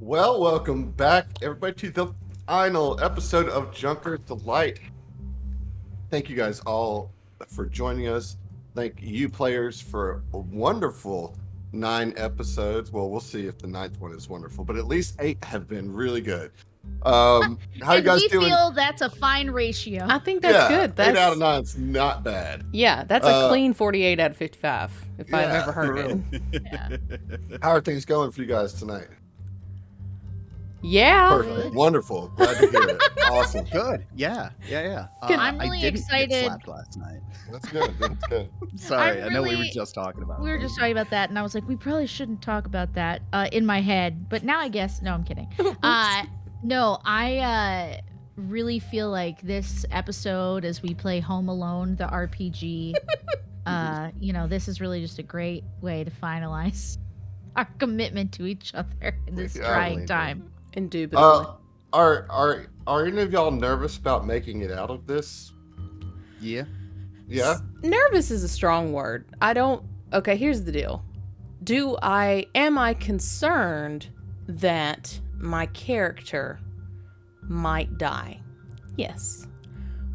Well, welcome back, everybody, to the final episode of Junker's Delight. Thank you guys all for joining us. Thank you, players, for a wonderful 9 episodes. Well, we'll see if the 9th one is wonderful, but at least 8 have been really good. How you guys we doing? feel that's a fine ratio. I think that's good. That's 8 out of 9 is not bad. Yeah, that's a clean 48 out of 55, if I've ever heard it. Yeah. How are things going for you guys tonight? Yeah. Perfect. Wonderful. Glad to hear it. Awesome. Good. Yeah. I'm really I didn't excited. Get slapped last night. That's good. That's good. Sorry, I'm I know we were really- just talking about We were just talking about that, and I was like, we probably shouldn't talk about that in my head. But now I guess, no, I'm kidding. No, I really feel like this episode, as we play Home Alone, the RPG, this is really just a great way to finalize our commitment to each other in this trying time. Indubitably. Are any of y'all nervous about making it out of this? Yeah. Yeah. Nervous is a strong word. Okay, here's the deal. Am I concerned that my character might die? Yes.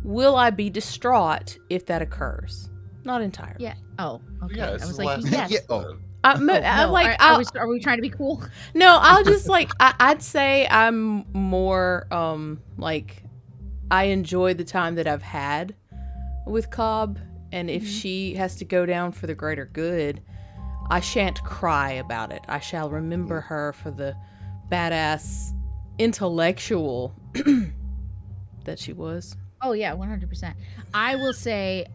Will I be distraught if that occurs? Not entirely. Yeah. Oh, okay. Yeah, I this is was the like, last yes. episode. Are we trying to be cool? No, I'll just I'd say I'm more I enjoy the time that I've had with Cobb, and if she has to go down for the greater good, I shan't cry about it. I shall remember her for the badass intellectual that she was. Oh yeah, 100%. I will say,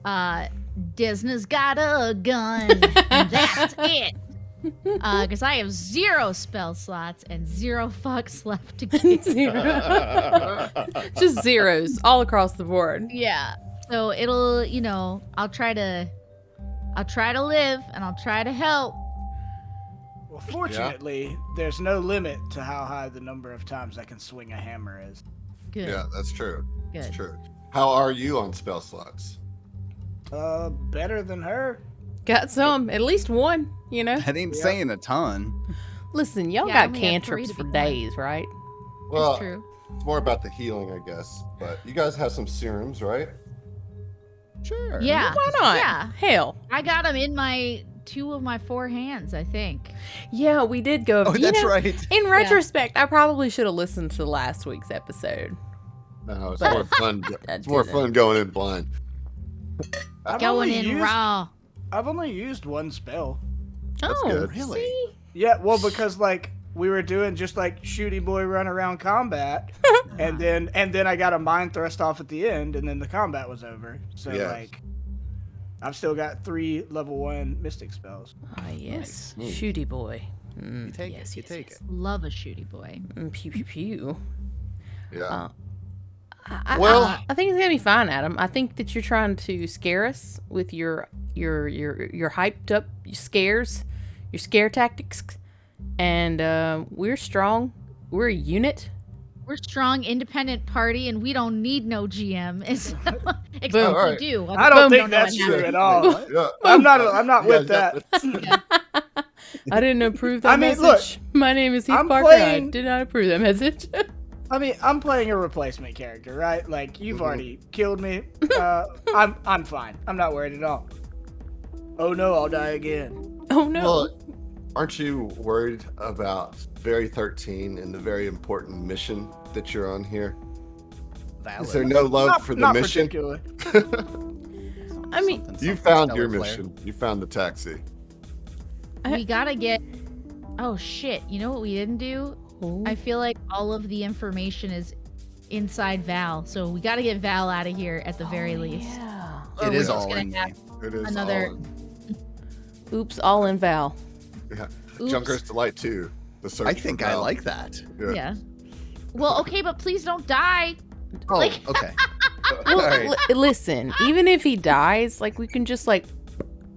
Disney's got a gun, and that's it. Because I have 0 spell slots and 0 fucks left to give. Just zeros all across the board. Yeah. So it'll, I'll try to live, and I'll try to help. Well, fortunately, there's no limit to how high the number of times I can swing a hammer is. Good. Yeah, that's true. Good. That's true. How are you on spell slots? Better than her. Got some, at least one, That ain't saying a ton. Listen, y'all Yeah, I got only have 3 cantrips to for be days, right? Well, That's true. it's more about the healing, I guess. But you guys have some serums, right? Sure. Yeah. Why not? Yeah. Hell. I got them in 2 of my 4 hands, I think. Yeah, we did go. Oh, that's right. In retrospect, I probably should have listened to last week's episode. No, it's But- more fun. I It's more didn't. fun going in blind. I've Going only in used- raw. I've only used 1 spell. That's oh, good. Really? See? Yeah, well, because we were doing just shooty boy run around combat, and then I got a mind thrust off at the end, and then the combat was over. So Yes. I've still got 3 level 1 mystic spells. Ah, yes. Nice. Shooty boy. You take yes, it. You yes, take yes. it. Love a shooty boy. Pew, pew, pew. Yeah. I think it's gonna be fine, Adam. I think that you're trying to scare us with your hyped up scares, your scare tactics, and we're strong. We're a unit. We're a strong, independent party, and we don't need no GM. Except Boom. we Alright. do. I don't think know that's what true happened. at all. yeah. I'm not You with guys that. got I didn't approve that I mean, message. My name is Heath I'm Parker. playing- I did not approve that message. I mean, I'm playing a replacement character, right? Like, you've already killed me. I'm fine. I'm not worried at all. Oh no, I'll die again. Oh no. Well, aren't you worried about Very 13 and the very important mission that you're on here? Valid. Is there no love Not, for the not mission? particularly. I mean, You Something found stellar your play. mission. You found the taxi. We gotta get. Oh shit! You know what we didn't do? I feel like all of the information is inside Val, so we gotta get Val out of here at the very least. Yeah. Or It we're is just all gonna in me. have It is Another- all Oops, all in Val. yeah. Oops. Junker's Delight 2. The search I for think I Val. like that. Yeah. Well, okay, but please don't die. Oh, Like- okay. Well, Alright. listen, even if he dies, we can just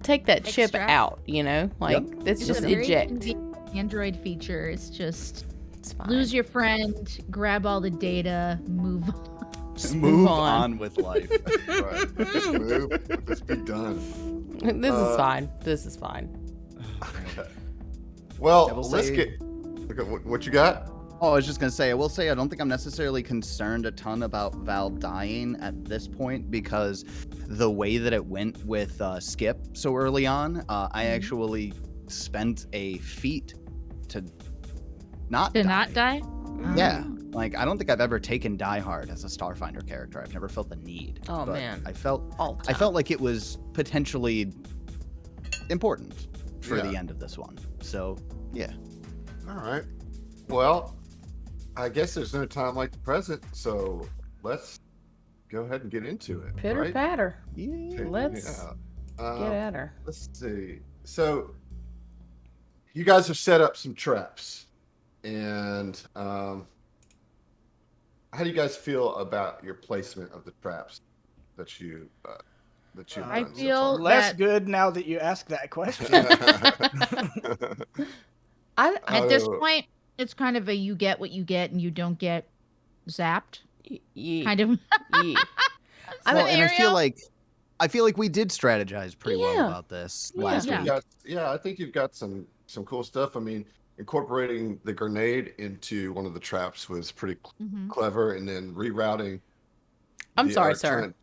take that chip Extract. out, That's It's just a very eject. convenient Android feature. It's just It's fine. lose your friend, grab all the data, move on. Just Move on. on with life. Right. Just move. Just be done. This is fine. This is fine. Okay. Well, I will let's say- get. Okay, what you got? Oh, I was just gonna say, I will say I don't think I'm necessarily concerned a ton about Val dying at this point because the way that it went with Skip so early on, I actually spent a feat to not To die. not die? Yeah, Oh. like I don't think I've ever taken Die Hard as a Starfinder character. I've never felt the need. Oh, but man. I felt All I felt like it was potentially important for Yeah. the end of this one. So yeah. All right. Well, I guess there's no time like the present, so let's go ahead and get into it. Pitter right? patter. Yeah. Let's get at her. Let's see. So, you guys have set up some traps, and how do you guys feel about your placement of the traps that you've I done so feel- Less that- good now that you ask that question. far? At this Oh. point, it's kind of a you get what you get and you don't get zapped Yeah. kind of. Yeah. Well, and I feel scenario. like we did strategize pretty well Yeah. about this Yeah. last Yeah. week. I think you've got some cool stuff. I mean, incorporating the grenade into one of the traps was pretty Mhm. clever, and then rerouting. I'm the sorry, arc sir.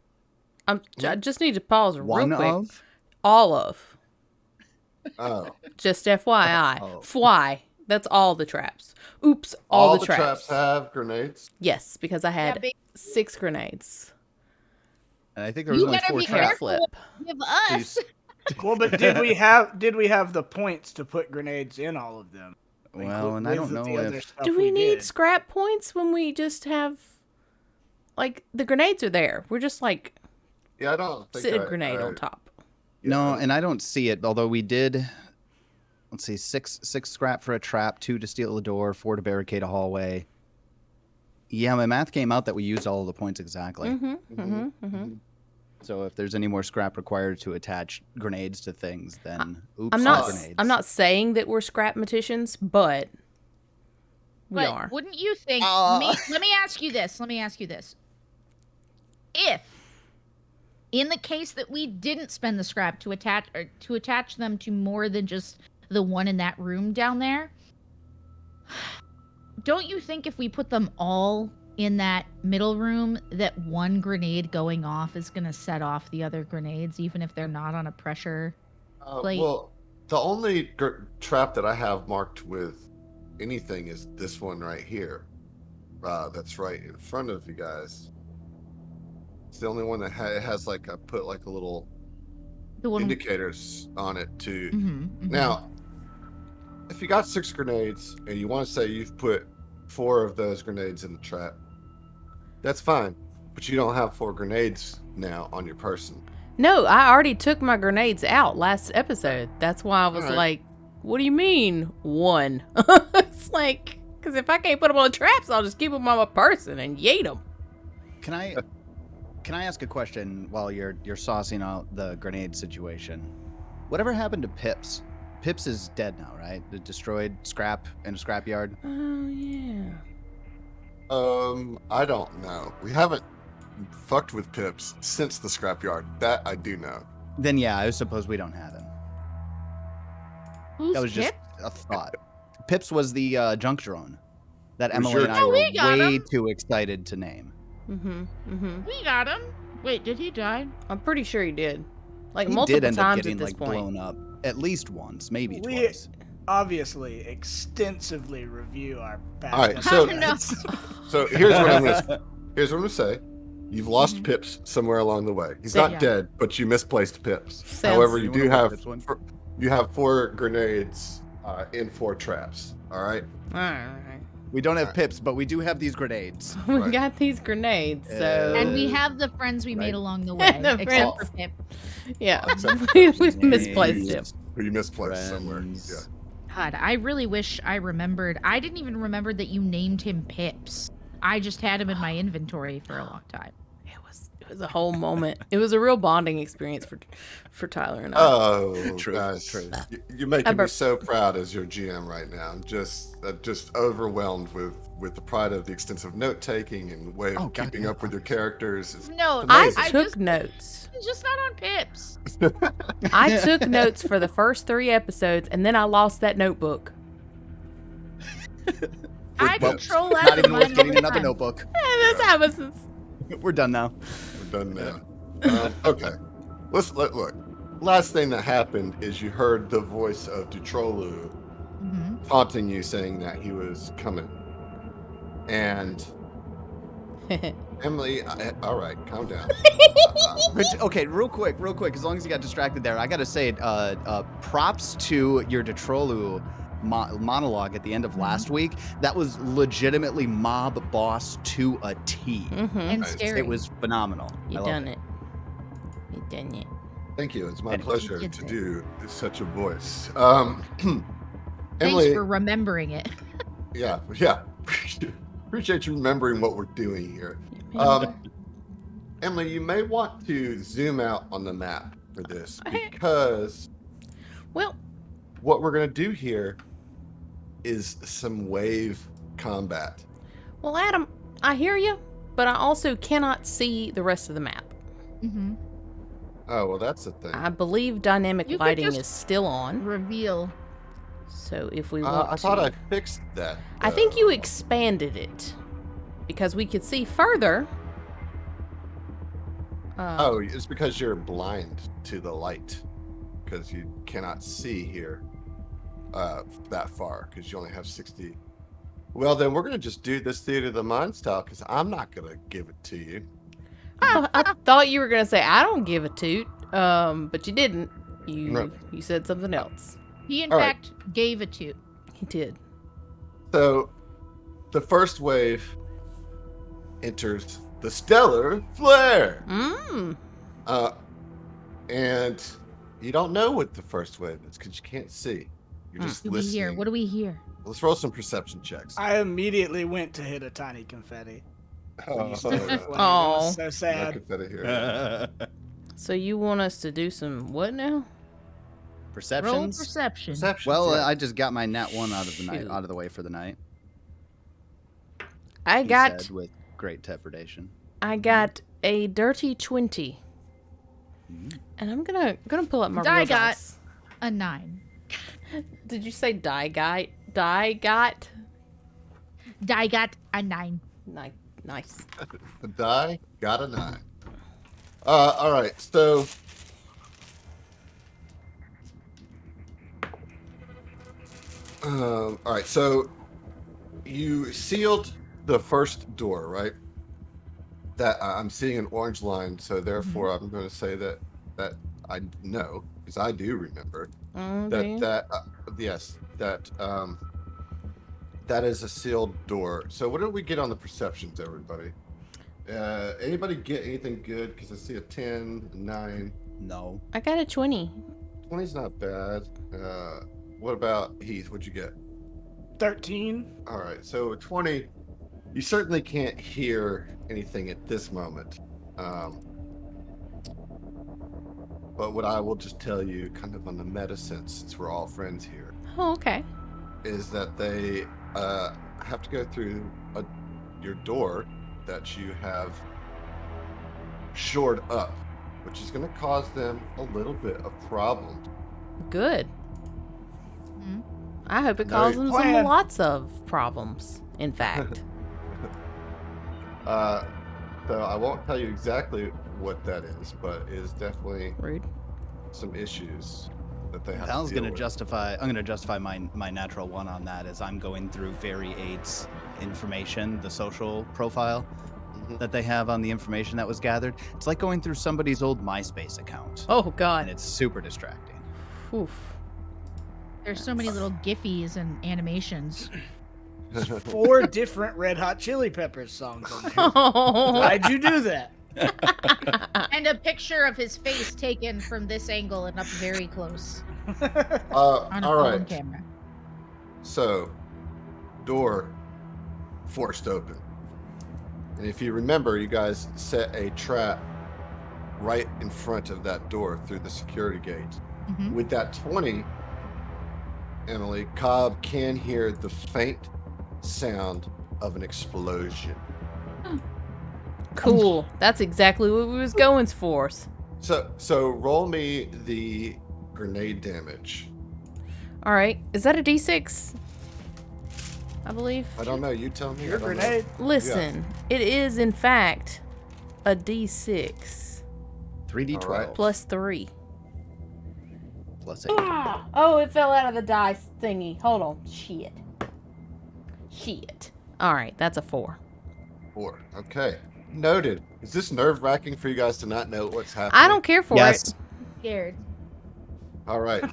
turn- I just need to pause One real quick. of All of. Oh, Just FYI. Oh. Fly. That's all the traps. Oops. All, the traps have grenades. Yes, because I Yeah, had babe, 6 grenades. and I think there was you only better 4 be Hair traps. careful flip. what you give us. Well, but did we have the points to put grenades in all of them? Well, and I don't With the know other if stuff Do we need did? scrap points when we just have, like, the grenades are there? We're just like Yeah, I don't think sit a I- grenade I- on top. yeah, no, I- and I don't see it. Although we did, let's see, six scrap for a trap, 2 to steal a door, 4 to barricade a hallway. Yeah, my math came out that we used all of the points exactly. So if there's any more scrap required to attach grenades to things, then oops, I'm all not. grenades. I'm not saying that we're scrapmaticians, but we But are. wouldn't you think? Let me ask you this. If, in the case that we didn't spend the scrap to attach them to more than just the one in that room down there, don't you think if we put them all in that middle room, that one grenade going off is gonna set off the other grenades, even if they're not on a pressure? Like- well, the only trap that I have marked with anything is this one right here. That's right in front of you guys. It's the only one that has like a little The one. indicators on it too. Mhm. Now, if you got 6 grenades and you want to say you've put 4 of those grenades in the trap, that's fine. But you don't have 4 grenades now on your person. No, I already took my grenades out last episode. That's why I was Alright. like, "What do you mean 1?" It's like, because if I can't put them on traps, I'll just keep them on my person and yeet them. Can I ask a question while you're saucing out the grenade situation? Whatever happened to Pips? Pips is dead now, right? The destroyed scrap in a scrapyard. Oh yeah. I don't know. We haven't fucked with Pips since the scrapyard. That I do know. Then yeah, I suppose we don't have him. Who's That was just Pip? a thought. Pips was the junk drone that Was Emily your- and I Oh, were we got way him. too excited to name. We got him. Wait, did he die? I'm pretty sure he did. Like He multiple did end up times getting at this like point. blown up at least once, maybe We- twice. Obviously, extensively review our past. All right, so- episodes. So here's what I'm gonna say. You've lost Pips somewhere along the way. He's So- not Yeah. dead, but you misplaced Pips. Sounds- However, You you wanna do work have this one? you have 4 grenades in 4 traps. All right. All right. We don't have Pips, but we do have these grenades. We Right. got these grenades, so And we have the friends we made Right. along the way, The except for friends. Pip. yeah, Except we misplaced You- him. Who you misplaced somewhere. Friends. God, I really wish I remembered. I didn't even remember that you named him Pips. I just had him in my inventory for a long time. It was a whole moment. It was a real bonding experience for Tyler and I. Oh, True, guys, true. you're making me burped. so proud as your GM right now. I'm just overwhelmed with the pride of the extensive note taking and way of Oh, keeping goddamn, up with your characters. It's No, I amazing. took notes. just not on Pips. I took notes for the first 3 episodes, and then I lost that notebook. I Well, control Not that. even worth getting another notebook. That's Amazon's. We're done now. We're done now. Okay. Look. Last thing that happened is you heard the voice of Dutrolu taunting you, saying that he was coming. And Emily, all right, calm down. Okay, real quick, as long as you got distracted there, I gotta say, props to your Detrolu monologue at the end of last week. That was legitimately mob boss to a T. And Nice. scary. It was phenomenal. You I love done it. You done it. Thank you. It's my Anyway. pleasure You to did do such a voice. Thanks Emily, for remembering it. yeah. Appreciate you remembering what we're doing here. Emily, you may want to zoom out on the map for this because Well, what we're going to do here is some wave combat. well, Adam, I hear you, but I also cannot see the rest of the map. Oh, well, that's the thing. I believe dynamic You could lighting just- is still on. Reveal. So if we want I to, thought I fixed that. I think you expanded it because we could see further. Oh, it's because you're blind to the light because you cannot see here that far because you only have 60. Well, then we're going to just do this theater of the mind style because I'm not going to give it to you. I thought you were gonna say I don't give a toot, but you didn't. No. You said something else. He, in All right. fact, gave a toot. He did. So the first wave enters the stellar flare. And you don't know what the first wave is because you can't see. You're just What do we hear? listening. What do we hear? Let's roll some perception checks. I immediately went to hit a tiny confetti. Oh, You stole it. It Aw. was so no sad. confetti here. So you want us to do some what now? Roll Perceptions. perception. Perception. Well, yeah. I just got my nat 1 out of the night, Shoot. out of the way for the night. I he got said with great trepidation. a dirty 20, and I'm gonna pull up my I real got- dice. A 9. Did you say die guy? Die got? I got a 9. Nice. The die got a 9. All right. So all right. So you sealed the first door, right? That I'm seeing an orange line, so therefore I'm going to say that I know because I do remember Okay. that yes, that is a sealed door. So what did we get on the perceptions, everybody? Anybody get anything good? Because I see a 10, a 9. No. I got a 20. 20's not bad. What about Heath? What'd you get? 13. All right, so a 20. You certainly can't hear anything at this moment. But what I will just tell you, kind of on the meta sense, since we're all friends here, Oh, okay. is that they have to go through your door that you have shored up, which is going to cause them a little bit of problems. Good. Mhm. I hope it No, causes them plan. lots of problems. In fact. So I won't tell you exactly what that is, but it is definitely Rude. some issues that they have Val's to deal gonna with. justify. I'm gonna justify my natural 1 on that as I'm going through Very 8's information, the social profile Mhm. that they have on the information that was gathered. It's like going through somebody's old MySpace account, Oh and God. it's super distracting. Oof. There's so many little giffies and animations. 4 different Red Hot Chili Peppers songs on there. Oh. Why'd you do that? And a picture of his face taken from this angle and up very close on a All phone right. camera. So, door forced open. And if you remember, you guys set a trap right in front of that door through the security gate. Mhm. With that 20, Emily, Cobb can hear the faint sound of an explosion. Cool. That's exactly what we was going for. So roll me the grenade damage. All right. Is that a D6? I believe. I don't know. You tell me. Your I don't know. grenade. Listen, it is in fact a D6 3d12 All right. plus 3. plus 8. Oh, it fell out of the dice thingy. Hold on. Shit. All right, that's a 4. 4. Okay. Noted. Is this nerve-wracking for you guys to not know what's happening? I don't care for Yes. it. Scared. All right.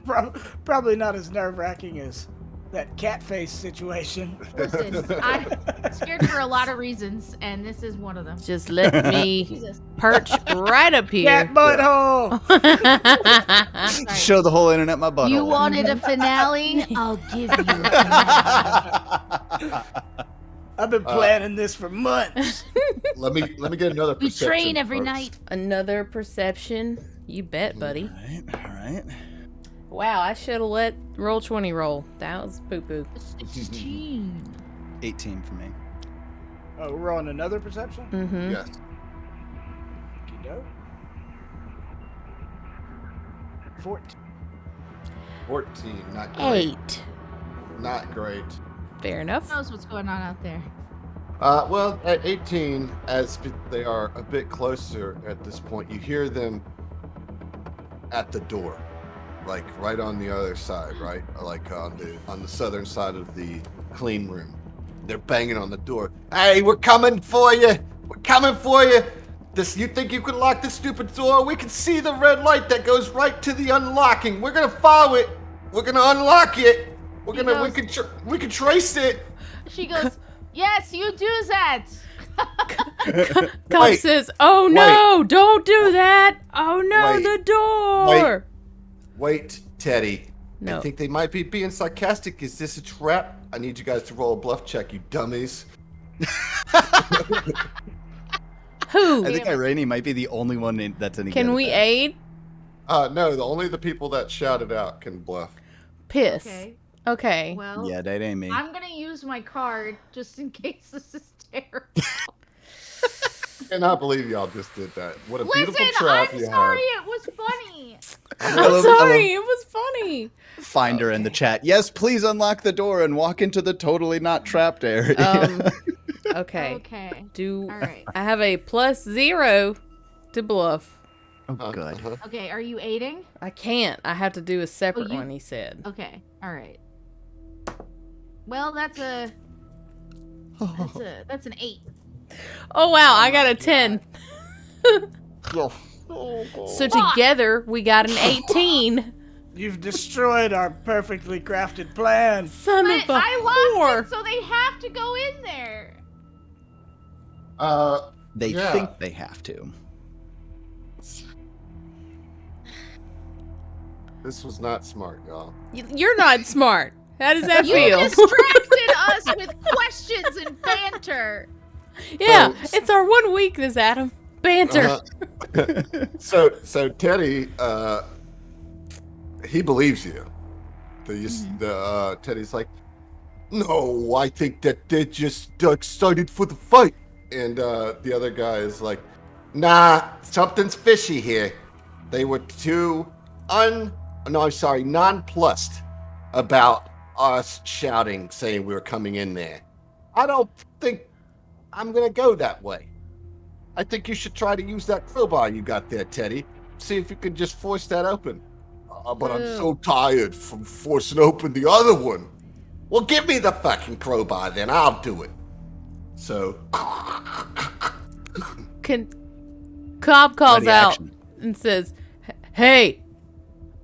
Probably not as nerve-wracking as that cat face situation. Listen, I'm scared for a lot of reasons, and this is one of them. Just let me Jesus. perch right up here. Cat butthole. Sorry. Show the whole internet my butthole. You wanted a finale? I'll give you a finale. I've been planning this for months. Let me get another We perception. train every first. night. Another perception. You bet, buddy. All right. Wow, I should have let roll 20 roll. That was poo-poo. 16. 18 for me. Oh, we're on another perception? Mm-hmm. Yes. Okey-doke. 14. 14. Not great. 8. Not great. Fair enough. Who knows what's going on out there? Well, at 18, as they are a bit closer at this point, you hear them at the door, like right on the other side, right? Like on the southern side of the clean room. They're banging on the door. Hey, we're coming for you! We're coming for you! You think you can lock this stupid door? We can see the red light that goes right to the unlocking. We're gonna follow it. We're gonna unlock it. We can trace it. She goes, yes, you do that. Cop Wait. says, oh no, don't do that. Oh no, Wait. the door. Wait, Teddy. No. I think they might be being sarcastic. Is this a trap? I need you guys to roll a bluff check, you dummies. Who? I think Irene might be the only one that's any Can good we at that. aid? No, only the people that shouted out can bluff. Piss. Okay, Okay. well, Yeah, that ain't me. I'm going to use my card just in case this is terrible. I cannot believe y'all just did that. What a Listen, beautiful trap I'm you sorry, had. it was funny. I'm sorry, it was funny. Finder in the chat. Yes, please unlock the door and walk into the totally not trapped area. Okay. Okay, Do all right. I have a +0 to bluff? oh, good. Okay, are you aiding? I can't. I have to do a separate you- one, he said. Okay, all right. Well, that's an 8. Oh wow, I got a 10. Oh, So together we got an 18. You've destroyed our perfectly crafted plan. Son But of a I locked whore. it, so they have to go in there. They Yeah. think they have to. This was not smart, y'all. You're not smart. How does that You feel? distracted us with questions and banter. Yeah, it's our one weakness, Adam. Banter. So Teddy, he believes you. Teddy's like, no, I think that they just excited for the fight. And the other guy is like, nah, something's fishy here. They were too nonplussed about us shouting, saying we were coming in there. I don't think I'm gonna go that way. I think you should try to use that crowbar you got there, Teddy. See if you can just force that open. But I'm so tired from forcing open the other one. Well, give me the fucking crowbar then. I'll do it. So, Cobb calls Ready, out action. and says, hey,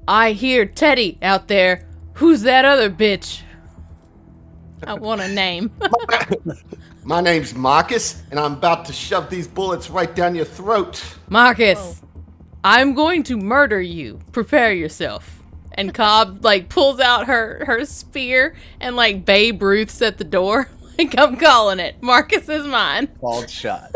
I hear Teddy out there. Who's that other bitch? I want a name. my name's Marcus, and I'm about to shove these bullets right down your throat. Marcus, I'm going to murder you. Prepare yourself. And Cobb pulls out her spear and Babe Ruth's at the door. I'm calling it. Marcus is mine. Bald shot.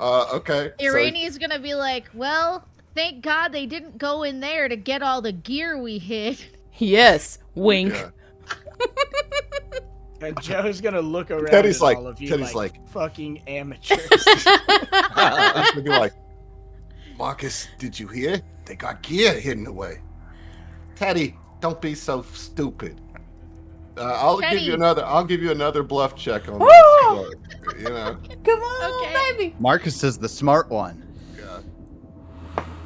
Okay. Irani's gonna be like, well, thank God they didn't go in there to get all the gear we hid. Yes, wink. Yeah. And Joe's gonna look around Teddy's at like- all of you Teddy's like like- fucking amateurs. I'm gonna be like, Marcus, did you hear? They got gear hidden away. Teddy, don't be so stupid. I'll give you Kenny. another. I'll give you another bluff check on Woo! this. But, you know. Come on, Okay. baby. Marcus is the smart one. Yeah.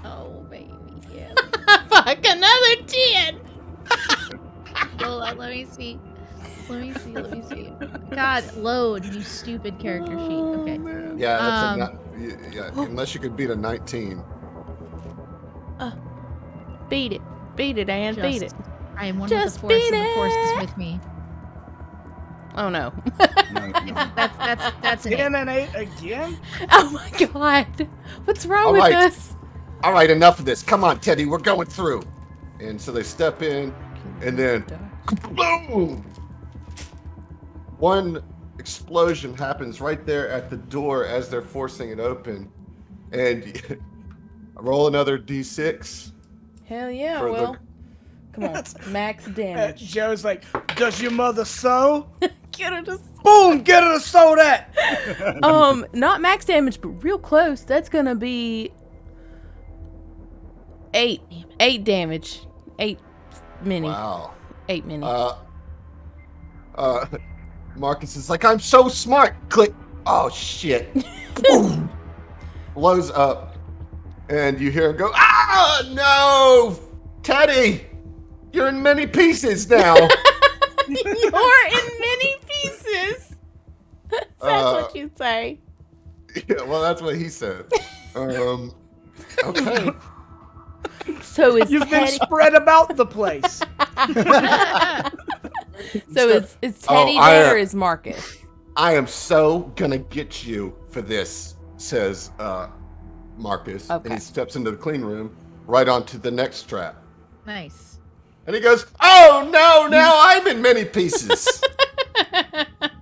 Oh, baby. Yeah. Fuck, another 10. Hold on, let me see. Let me see. God, load, you stupid character sheet. Okay. Yeah. That's Um, yeah. Unless you could beat a 19. Beat it, Ann. Beat it. I am one Just with the force, beat and the force is it. with me. Oh no. That's an 10 8. and 8 again? Oh my god. What's wrong All with right. us? All right, enough of this. Come on, Teddy. We're going through. And so they step in, and then boom! One explosion happens right there at the door as they're forcing it open, and roll another d6. Hell yeah, For the- well. Come on. Max damage. Joe's like, does your mother sew? Get her to Boom, get her to sew that. not max damage, but real close. That's gonna be 8 damage. 8 mini. Wow. 8 mini. Marcus is like, I'm so smart. Click. Oh shit. Boom. Blows up, and you hear him go, ah, no, Teddy, you're in many pieces now. You're in many pieces. That's what you say. Yeah, well, that's what he said. Okay. So is You've been Teddy. spread about the place. So is Teddy Oh, there or is Marcus? I am so gonna get you for this, says Marcus. Okay. And he steps into the clean room right onto the next trap. Nice. And he goes, oh no, now I'm in many pieces.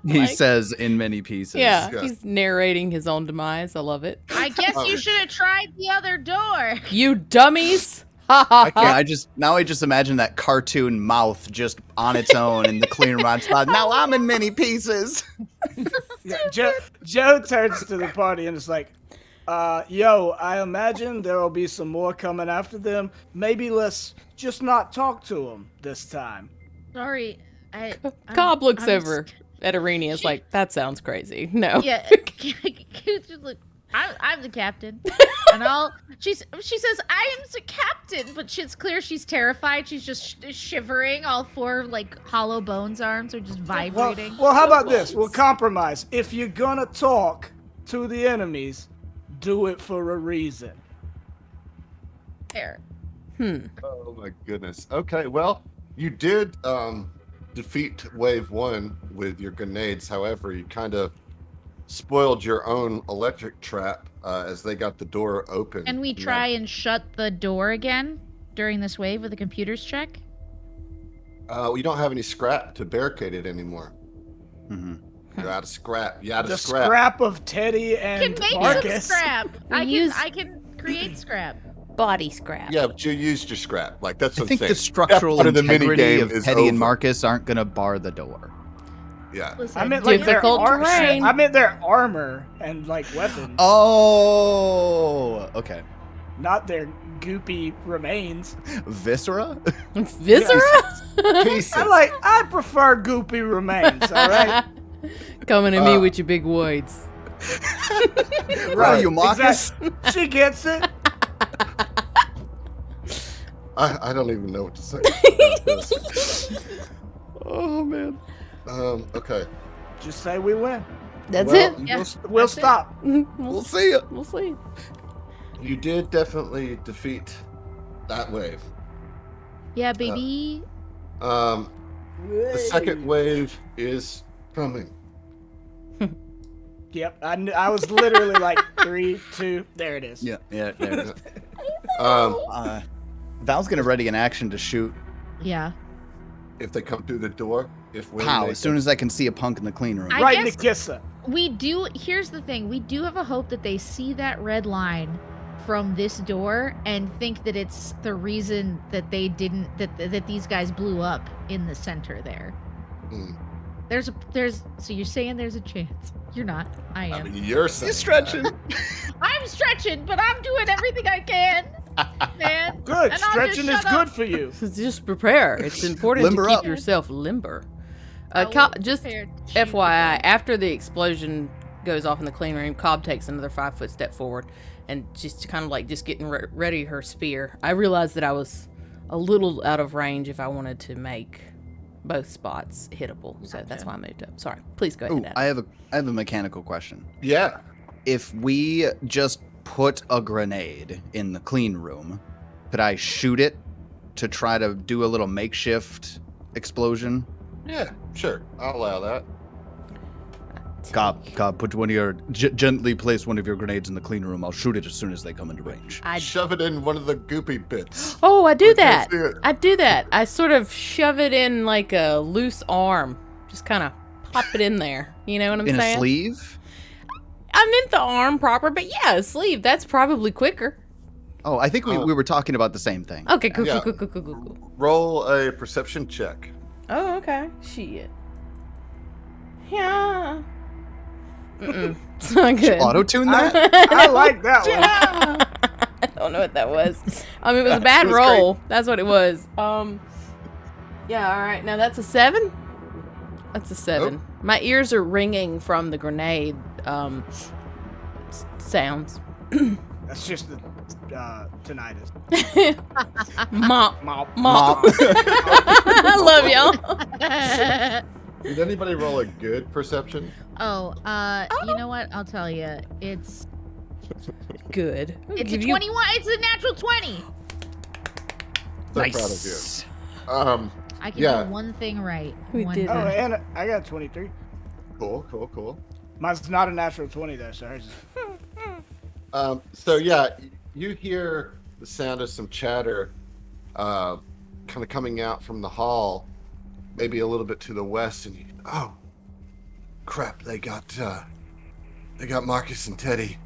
He Like- says in many pieces. Yeah, Yeah. he's narrating his own demise. I love it. I guess you should have tried the other door. You dummies! Ha ha Yeah, ha! I just imagine that cartoon mouth just on its own in the clean room spot. Now I'm in many pieces. Yeah, Joe turns to the party and is like, yo, I imagine there will be some more coming after them. Maybe let's just not talk to them this time. Sorry, Cobb looks I'm over at Arena. Is like, that sounds crazy. No. Yeah, just look. I'm the captain, and she says I am the captain, but it's clear she's terrified. She's just shivering. All 4 like hollow bones arms are just vibrating. Well, how about this? We'll compromise. If you're gonna talk to the enemies, do it for a reason. There. Oh my goodness. Okay, well, you did defeat wave 1 with your grenades. However, you kind of spoiled your own electric trap as they got the door open. Can we try and shut the door again during this wave with a computer's check? We don't have any scrap to barricade it anymore. Mm-hmm. You're out of scrap. You're out The of scrap. scrap of Teddy and Can make Marcus. some scrap. We I can create scrap. Body scrap. Yeah, but you used your scrap. Like that's I what think I'm the saying. structural That part of the integrity minigame of is Teddy and over. Marcus aren't gonna bar the door. Yeah. Listen, I meant like their Difficult terrain. I meant their armor and like weapons, Oh, okay. not their goopy remains. Viscera? Viscera? Pieces. I prefer goopy remains. All right. Coming at me with your big words. Right, you Marcus? Exactly. She gets it. I don't even know what to say. about this. Oh man. Okay. Just say we win. That's Well, it. Yeah. We'll That's it. stop. We'll see ya. We'll see. You did definitely defeat that wave. Yeah, baby. The second wave is coming. Yep. I was literally like 3, 2. There it is. Yeah, there it is. Um, Val's gonna ready an action to shoot. Yeah. if they come through the door, if we Pow! make As soon as I can see a punk in the clean room. Right in the guess- kisser. We do. Here's the thing. We do have a hope that they see that red line from this door and think that it's the reason that they didn't that these guys blew up in the center there. Mm. So you're saying there's a chance. You're not. I I am. mean, you're saying stretching. I'm stretching, but I'm doing everything I can, man. Good. And I'll Stretching just is shut good up. for you. So just prepare. It's important Limber to keep up. yourself limber. Just prepared to shoot FYI, the after the explosion goes off in the clean room, Cobb takes another 5-foot step forward, and just kind of like just getting ready her spear. I realized that I was a little out of range if I wanted to make both spots hittable, so that's why I moved up. Sorry, please go ahead. Ooh, Adam. I have a mechanical question. Yeah. If we just put a grenade in the clean room, could I shoot it to try to do a little makeshift explosion? Yeah, sure. I'll allow that. Cobb, put one of your gently place one of your grenades in the clean room. I'll shoot it as soon as they come into range. Shove it in one of the goopy bits. Oh, I do We can't that. see it. I do that. I sort of shove it in like a loose arm. Just kind of pop it in there. You know what I'm In saying? a sleeve? I meant the arm proper, but yeah, a sleeve. That's probably quicker. Oh, I think we were talking about the same thing. Okay, cool, Yeah. cool. Roll a perception check. Oh, okay. Shit. Yeah. Mm-mm. It's not good. Auto-tune that? I like that one. I don't know what that was. It was a bad It was roll. That's what it was. Yeah, all right. Now that's a 7? That's a 7. Nope. My ears are ringing from the grenade sounds. That's just the tinnitus. Mop. Mop. I love y'all. Did anybody roll a good perception? You know what? I'll tell you. It's Good. it's a 21. It's a natural 20. So Nice. proud of you. I can Yeah. do one thing right. We One did thing. Oh, and I got 23. Cool. Mine's not a natural 20 though, so hers is. So yeah, you hear the sound of some chatter, kind of coming out from the hall, maybe a little bit to the west, and oh, crap! They got Marcus and Teddy.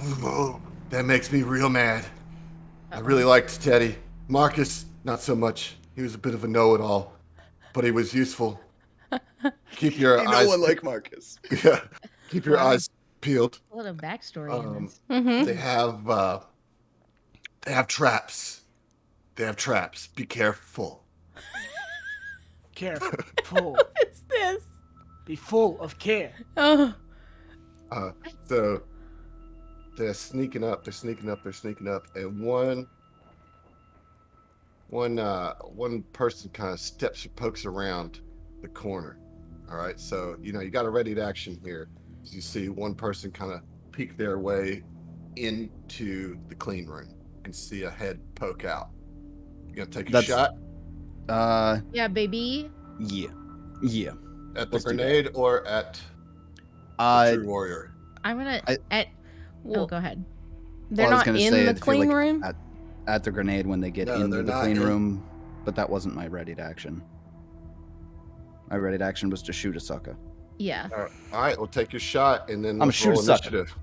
Oh, that makes me real mad. I really liked Teddy. Marcus, not so much. He was a bit of a know-it-all, but he was useful. Keep your eyes. No one like Marcus. Yeah, keep your eyes peeled. A little backstory in this. Mm-hmm. They have traps. They have traps. Be careful. Careful. What's this? Be full of care. Oh. So they're sneaking up, and one person kind of steps or pokes around the corner. All right, so you got a ready to action here. You see one person kind of peek their way into the clean room and see a head poke out. You gonna take a That's- shot Yeah, baby. Yeah. at the let's do that. grenade or at the true warrior? I'm gonna. I- Well, Go ahead. they're Well, I was not gonna in say, the I feel clean like room? At the grenade when they get No, into they're the not clean in. room, but that wasn't my ready to action. My ready to action was to shoot a sucker. Yeah. All right, we'll take your shot and then I'm let's shoot roll a sucker. initiative.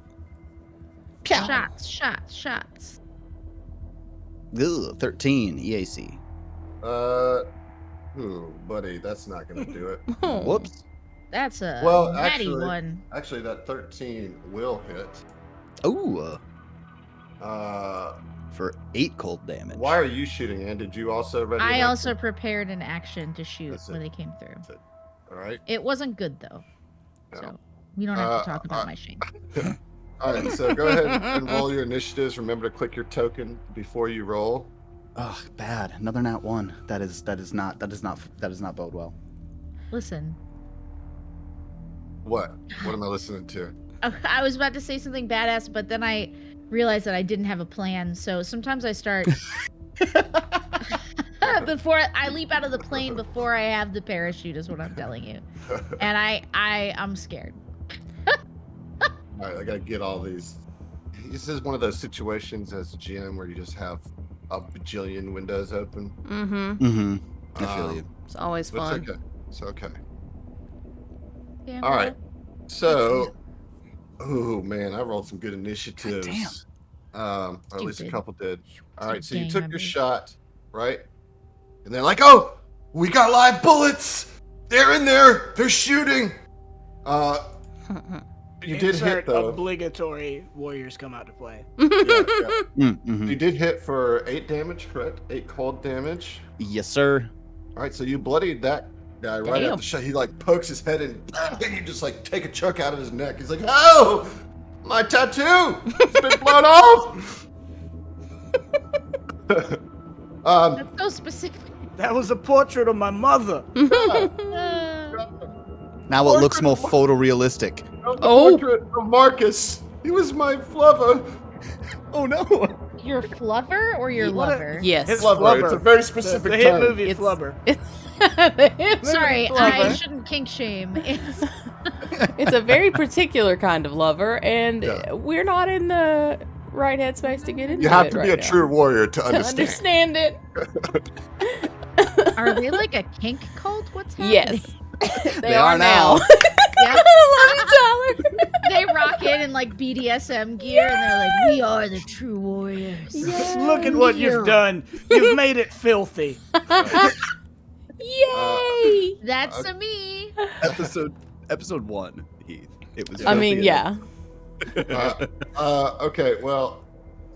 Shots. Ugh, 13 EAC. Buddy, that's not gonna do it. Oh. Whoops. That's a Well, natty actually- one. Actually, that 13 will hit. Ooh, For for 8 cold damage. why are you shooting, Ann? Did you also ready? I an also action? prepared an action to shoot That's it. when they came through. That's it. All right. It wasn't good though. No. So we don't have to talk about my shame. All right. So go ahead and roll your initiatives. Remember to click your token before you roll. Ugh, bad. Another nat 1. That does not bode well. Listen, What? What am I listening to? I was about to say something badass, but then I realized that I didn't have a plan. So sometimes I start before I leap out of the plane before I have the parachute is what I'm telling you. And I'm scared. All right, I gotta get all these. This is one of those situations as a GM where you just have a bajillion windows open. Mm-hmm. Mm-hmm. I feel you. It's always But fun. it's okay. It's okay. Damn, All bro. right. So, oh man, I rolled some good initiatives. Or at least a Stupid. couple did. All right, so you Gang took your members. shot, right? And they're like, "Oh, we got live bullets. They're in there. They're shooting." You did hit Insert though. obligatory warriors come out to play. Yeah. Mm-hmm. You did hit for 8 damage, correct? 8 cold damage. Yes, sir. All right, so you bloodied that Yeah, right Damn. at the shot, he like pokes his head in, and you just like take a chunk out of his neck. He's like, "Oh, my tattoo! It's been blown off." That's so specific. That was a portrait of my mother. Now it looks more photorealistic. Oh. Portrait of Marcus. He was my flubber. Oh no! Your flubber or your What a- lover? Yes. His Flubber. flubber. It's a very The specific hit term. movie It's- Flubber. Sorry, I Lover. shouldn't kink shame. It's It's a very particular kind of lover, and Yeah. we're not in the right headspace to get into You have it to right be a now. true warrior to To understand. understand it. Are they like a kink cult? What's happening? Yes. They are now. Yep. I love you, Tyler. They rock in like BDSM gear, and they're like, "We are the true warriors." Look at what you've done. You've made it filthy. Yay! That's a me. Episode 1, Heath. It was. I mean, filthy yeah. Okay, well,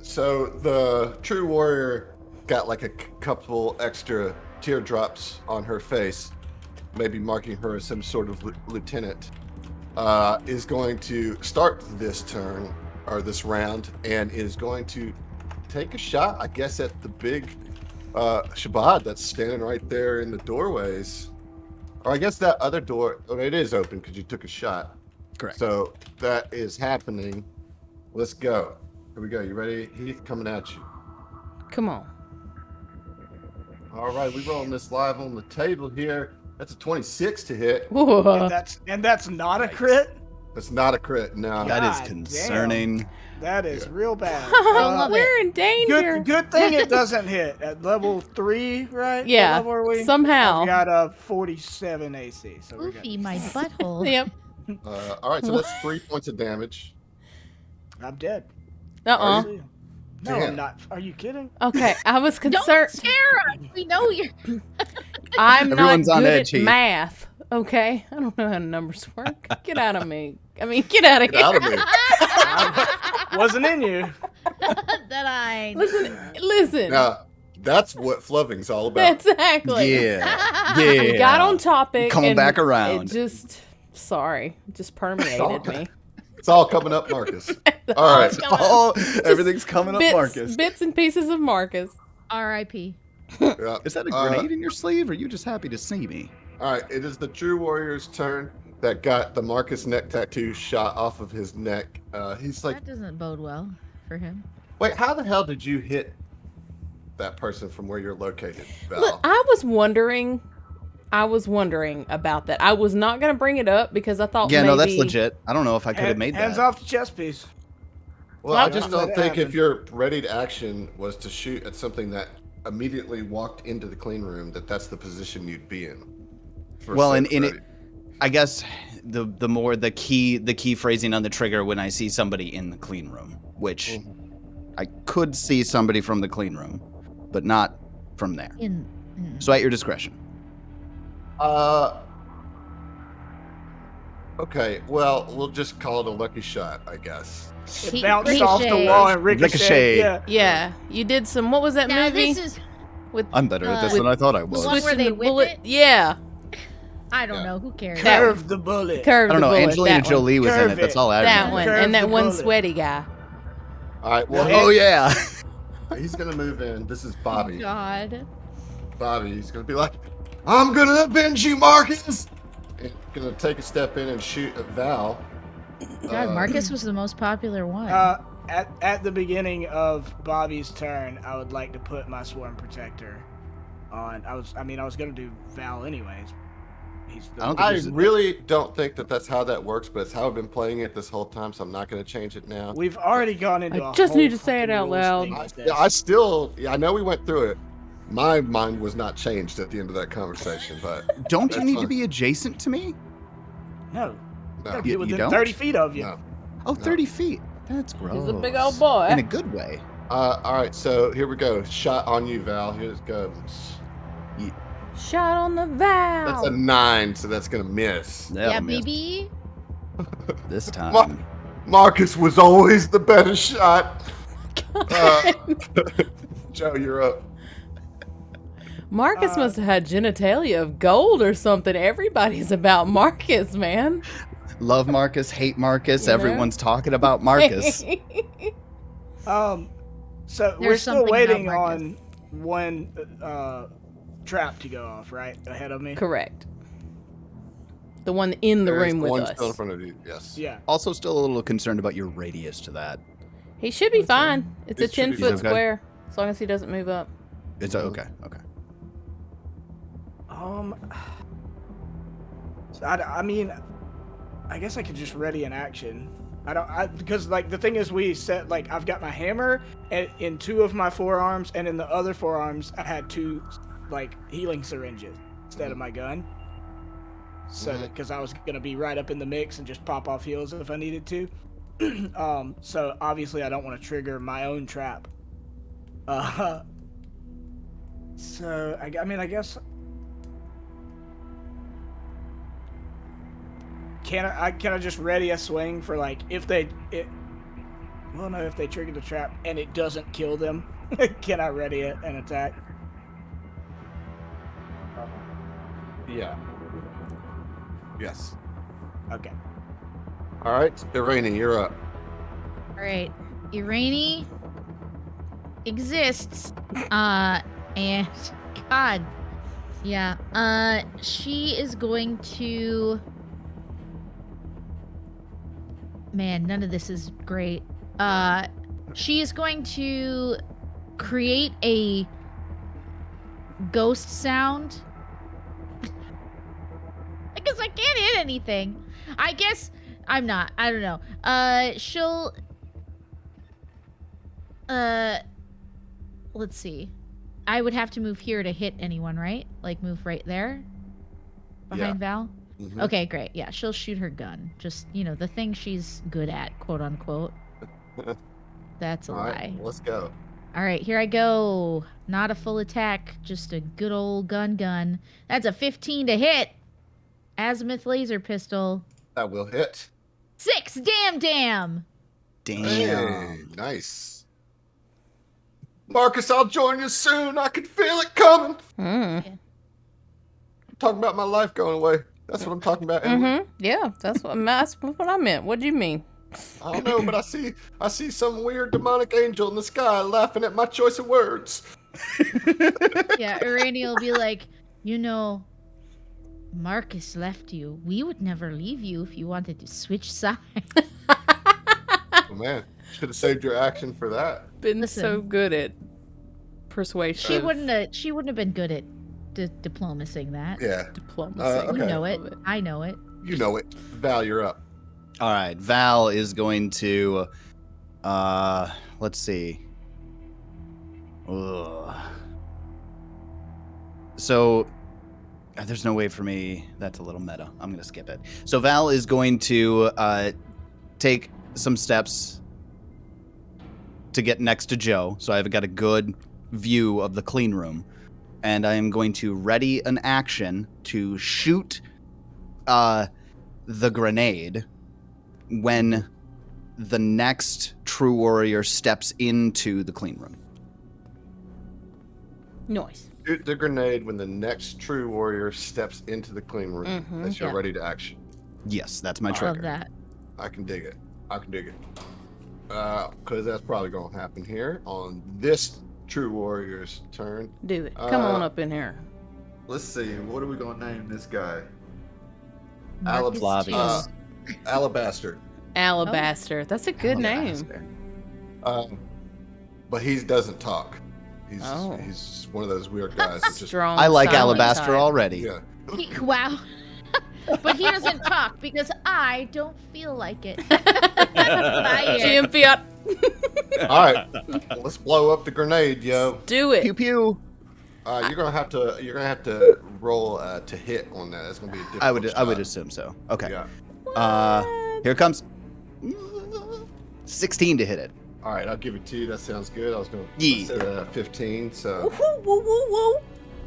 so the true warrior got like a couple extra teardrops on her face, maybe marking her as some sort of lieutenant. Is going to start this turn or this round and is going to take a shot, I guess, at the big Shabbat that's standing right there in the doorways. Or I guess that other door, oh, it is open because you took a shot. Correct. So that is happening. Let's go. Here we go. You ready? Heath, coming at you. Come on. All right, we rolling this live on the table here. That's a 26 to hit. Ooh. And that's not a crit? That's not a crit. No. That is God concerning. That is real bad. love it. We're in danger. Good thing it doesn't hit. At level 3, right? Yeah, What level are we? somehow. We got a 47 AC, so we're good. Oofy, my butthole. Yep. All right, so that's 3 points of damage. I'm dead. Uh-uh. No, Damn. I'm not. Are you kidding? Okay, I was Don't concerned. scare us. We know you're. I'm Everyone's not on good edge, at Heath. math. Okay, I don't know how numbers work. Get out of me. I mean, get out of Get out of here. me. Wasn't in you. That I. Listen. Now, that's what flubbing's all about. Exactly. Yeah. We Yeah. got on topic. Coming and back around. It just, sorry, it just permeated me. It's all coming up, Marcus. All right. Oh, everything's coming up, Marcus. Bits and pieces of Marcus. R.I.P. Yeah. Is that a grenade in your sleeve, or are you just happy to see me? All right, it is the True Warrior's turn that got the Marcus neck tattoo shot off of his neck. He's like, That doesn't bode well for him. wait, how the hell did you hit that person from where you're located, Val? Look, I was wondering about that. I was not going to bring it up because I thought Yeah, maybe... no, that's legit. I don't know if I could have made Hands that. off the chest piece. Well, I Well, just let don't it think if happen. your ready to action was to shoot at something that immediately walked into the clean room, that's the position you'd be in. for Well, safe in it, ready. I guess the more the key phrasing on the trigger when I see somebody in the clean room, which I could see somebody from the clean room, but not from there. So at your discretion. Okay, well, we'll just call it a lucky shot, I guess. It bounced off the wall and Ricochet. ricocheted. Yeah. Yeah, you did some... What was that Now movie? this is. With I'm better at this Uh, than I thought I the was. one where switching they the whip bullet. it? Yeah. I don't Yeah. know. Who cares? That Curve the bullet. Curve I don't the know. bullet, Angelina that one. Jolie was in Curve it. That's it. all I That remember. one. Curve And that the one bullet. sweaty guy. All right, well, Oh yeah. he's going to move in. This is Bobby. God. Bobby, he's going to be like, I'm going to avenge you, Marcus! And going to take a step in and shoot at Val. God, Marcus was the most popular one. At the beginning of Bobby's turn, I would like to put my Swarm Protector on. I was gonna do Val anyways. He's the, I don't think I there's- really don't think that's how that works, but it's how I've been playing it this whole time, so I'm not going to change it now. We've already gone into. I a just whole need to say it fucking out rules loud. thing with this. Yeah, I still, I know we went through it. My mind was not changed at the end of that conversation, but Don't you That's need to fine. be adjacent to me? No, no. gotta You- be you within don't? 30 feet of you. No. Oh, 30 feet. That's gross. He's a big old boy. In a good way. All right, so here we go. Shot on you, Val. Here it goes. Shot on the That's valve. a 9, so that's going to miss. That'll yeah, miss baby. This time. Marcus was always the better shot. Joe, you're up. Marcus must have had genitalia of gold or something. Everybody's about Marcus, man. Love Marcus, hate Marcus. You know? Everyone's talking about Marcus. So we're There's still something waiting about Marcus. on one trap to go off, right? Ahead of me? Correct. The one in the There's room with one us. still in front of you. Yes. Yeah. Also, still a little concerned about your radius to that. He should be fine. It's a It should be 10-foot okay. square, as long as he doesn't move up. It's okay. Okay. So I mean, I guess I could just ready an action. Because like the thing is, we set like I've got my hammer in 2 of my forearms, and in the other forearms I had 2 like healing syringes instead of my gun. So because I was gonna be right up in the mix and just pop off heals if I needed to. So obviously I don't want to trigger my own trap. So I mean I guess. Can I just ready a swing for like if they trigger the trap and it doesn't kill them, can I ready it and attack? Yeah. Yes. Okay. All right, Irene, you're up. All right, Irene exists, and God, yeah, she is going to. Man, none of this is great. She is going to create a ghost sound. Because I can't hit anything. I guess I'm not. I don't know. She'll. Let's see. I would have to move here to hit anyone, right? Like move right there? Behind Val? Mhm. Okay, great. Yeah, she'll shoot her gun. Just, the thing she's good at, quote unquote. That's a All lie. right, let's go. All right, here I go. Not a full attack, just a good old gun. That's a 15 to hit. Azimuth laser pistol. That will hit. 6, damn. Damn. Hey, nice. Marcus, I'll join you soon. I can feel it coming. Mm. I'm talking about my life going away. That's what I'm talking about. Emily. Yeah, that's what I meant. What do you mean? I don't know, but I see some weird demonic angel in the sky laughing at my choice of words. Yeah, Irene will be like, Marcus left you. We would never leave you if you wanted to switch sides. Oh man, should have saved your action for that. Been Listen. so good at persuasion. She wouldn't have been good at diplomacying that. Yeah, Diplomacy. okay. You know I it. love I know it. you know it. Val, you're up. All right, Val is going to, let's see. Ugh. So, there's no way for me. That's a little meta. I'm going to skip it. So Val is going to take some steps to get next to Joe. So I've got a good view of the clean room. And I am going to ready an action to shoot the grenade when the next true warrior steps into the clean room. Nice. Shoot the grenade when the next true warrior steps into the clean room. Mhm. That's your Yeah. ready to action. Yes, that's my Love trigger. that. I can dig it. Because that's probably going to happen here on this true warrior's turn. Do it. Come on up in here. Let's see. What are we going to name this guy? Marcus Flavius. too. Alabaster. Alabaster. That's a good name. But he doesn't talk. He's Oh. he's just one of those weird guys that just Strong. I like silent Alabaster type. already. yeah. Wow. But he doesn't talk because I don't feel like it. Bye. GM Fiat. All right, let's blow up the grenade, yo. Do it. Pew pew. You're gonna have to roll to hit on that. It's gonna be a difficult I would shot. assume so. Okay. Yeah. Here it comes. 16 to hit it. All right, I'll give it to you. That sounds good. I was gonna Yeah. set 15. So Woo, woo, woo, woo. all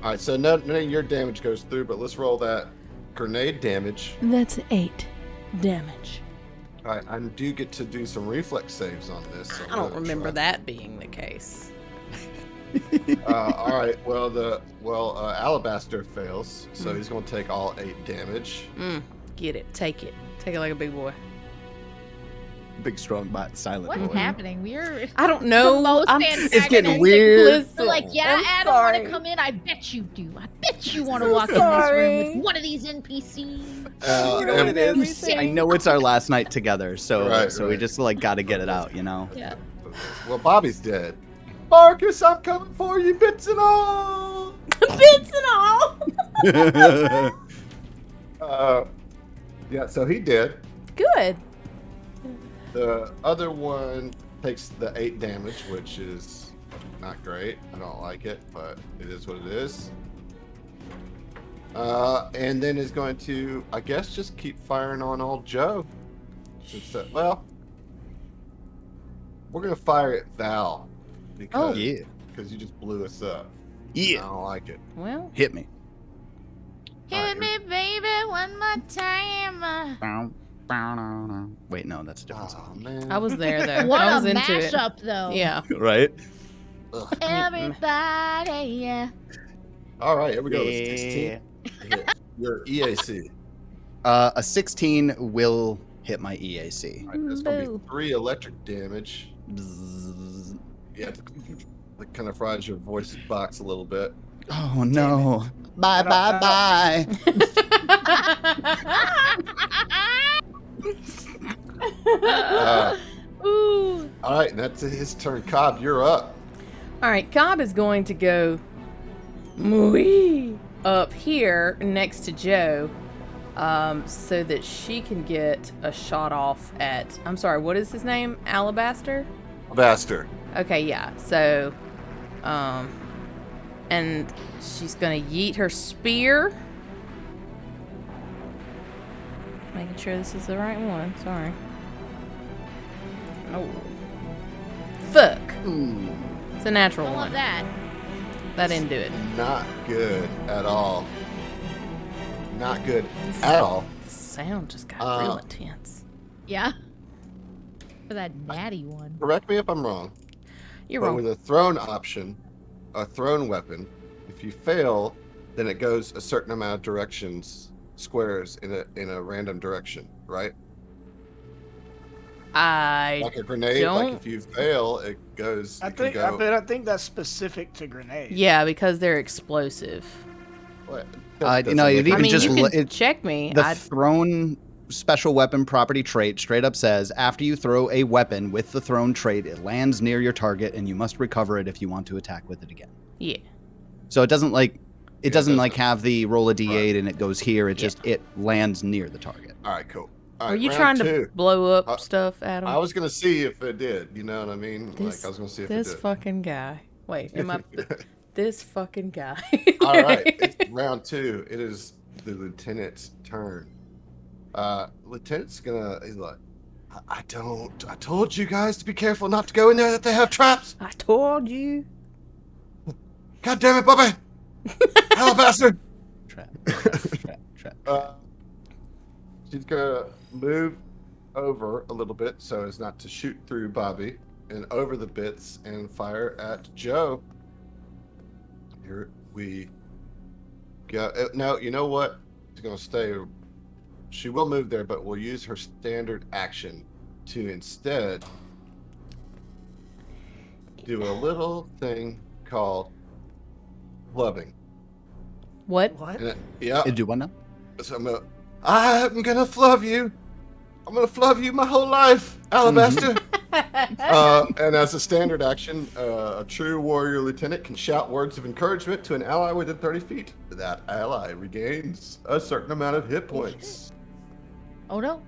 right, so none of your damage goes through, but let's roll that grenade damage. That's 8 damage. All right, I do get to do some reflex saves on this. So I I'm don't gonna remember try. that being the case. All right. Well, Alabaster fails, so he's gonna take all 8 damage. Get it. Take it. Take it like a big boy. Big, strong, silent What's boy. happening? We're I don't know. the most It's getting antagonistic. weird. They're like, yeah, I'm Adam, want sorry. to come in? I bet you do. I bet you want to So walk in sorry. this room with one of these NPCs. You know what it You is? say- I know it's our last night together, so Right, we right. just got to get it out, you know. Yeah. Well, Bobby's dead. Marcus, I'm coming for you, bits and all. Bits and all. Yeah. So he did. Good. The other one takes the 8 damage, which is not great. I don't like it, but it is what it is. And then is going to, I guess, just keep firing on old Joe. Well, we're gonna fire at Val because Yeah. because you just blew us up. I Yeah. don't like it. Well, Hit me. Hit me, baby, one more time. Wait, no, that's a different Oh song. man. I was there though. What I was a into it. mashup, though. Yeah. Right? Ugh. Everybody, yeah. All right, here we go. Yeah. 16. Hit your EAC. A 16 will hit my EAC. All right, that's gonna Boo. be 3 electric damage. Bzzz. Yeah, that kind of fries your voice box a little bit. Oh no. Bye bye bye. Ooh. All right, and that's his turn. Cobb, you're up. All right, Cobb is going to go up here next to Joe, so that she can get a shot off at. I'm sorry, what is his name? Alabaster. Baster. Okay, yeah. So, and she's gonna yeet her spear. Making sure this is the right one. Sorry. Oh. Fuck. It's a natural I love one. that. That didn't do it. Not good at all. Not good at all. The sound just got real intense. Yeah. For that natty one. Correct me if I'm wrong. You're But wrong. with a thrown option, a thrown weapon, if you fail, then it goes a certain amount of directions, squares in a random direction, right? I Like a grenade. Like don't- if you fail, it goes. I it can think go. I think that's specific to grenades. yeah, because they're explosive. What? You know, Doesn't you look I even mean, just you lo- can it- check me. The thrown special weapon property trait straight up says after you throw a weapon with the thrown trait, it lands near your target and you must recover it if you want to attack with it again. Yeah. So it doesn't like it doesn't like doesn't. have the roll a d8 Right. and it goes here. It just it lands near the target. All right, cool. All Are right, you round trying two. to blow up Uh, stuff, Adam? I was gonna see if it did. You know what I mean? This- Like I was gonna see if it This did. fucking guy. Wait, am I? This fucking guy. All right, it's round 2. It is the lieutenant's turn. Lieutenant's gonna. He's like, I told you guys to be careful not to go in there. That they have traps. I told you. God damn it, Bobby! Alabaster. Trap. Trap. She's gonna move over a little bit so as not to shoot through Bobby and over the bits and fire at Joe. Here we go. No, you know what? She's gonna stay. She will move there, but we'll use her standard action to instead do a little thing called clubbing. What? What? And yeah. Do what now? So I'm gonna flub you. I'm gonna flub you my whole life, Alabaster. And as a standard action, a true warrior lieutenant can shout words of encouragement to an ally within 30 feet. That ally regains a certain amount of hit points. Oh no.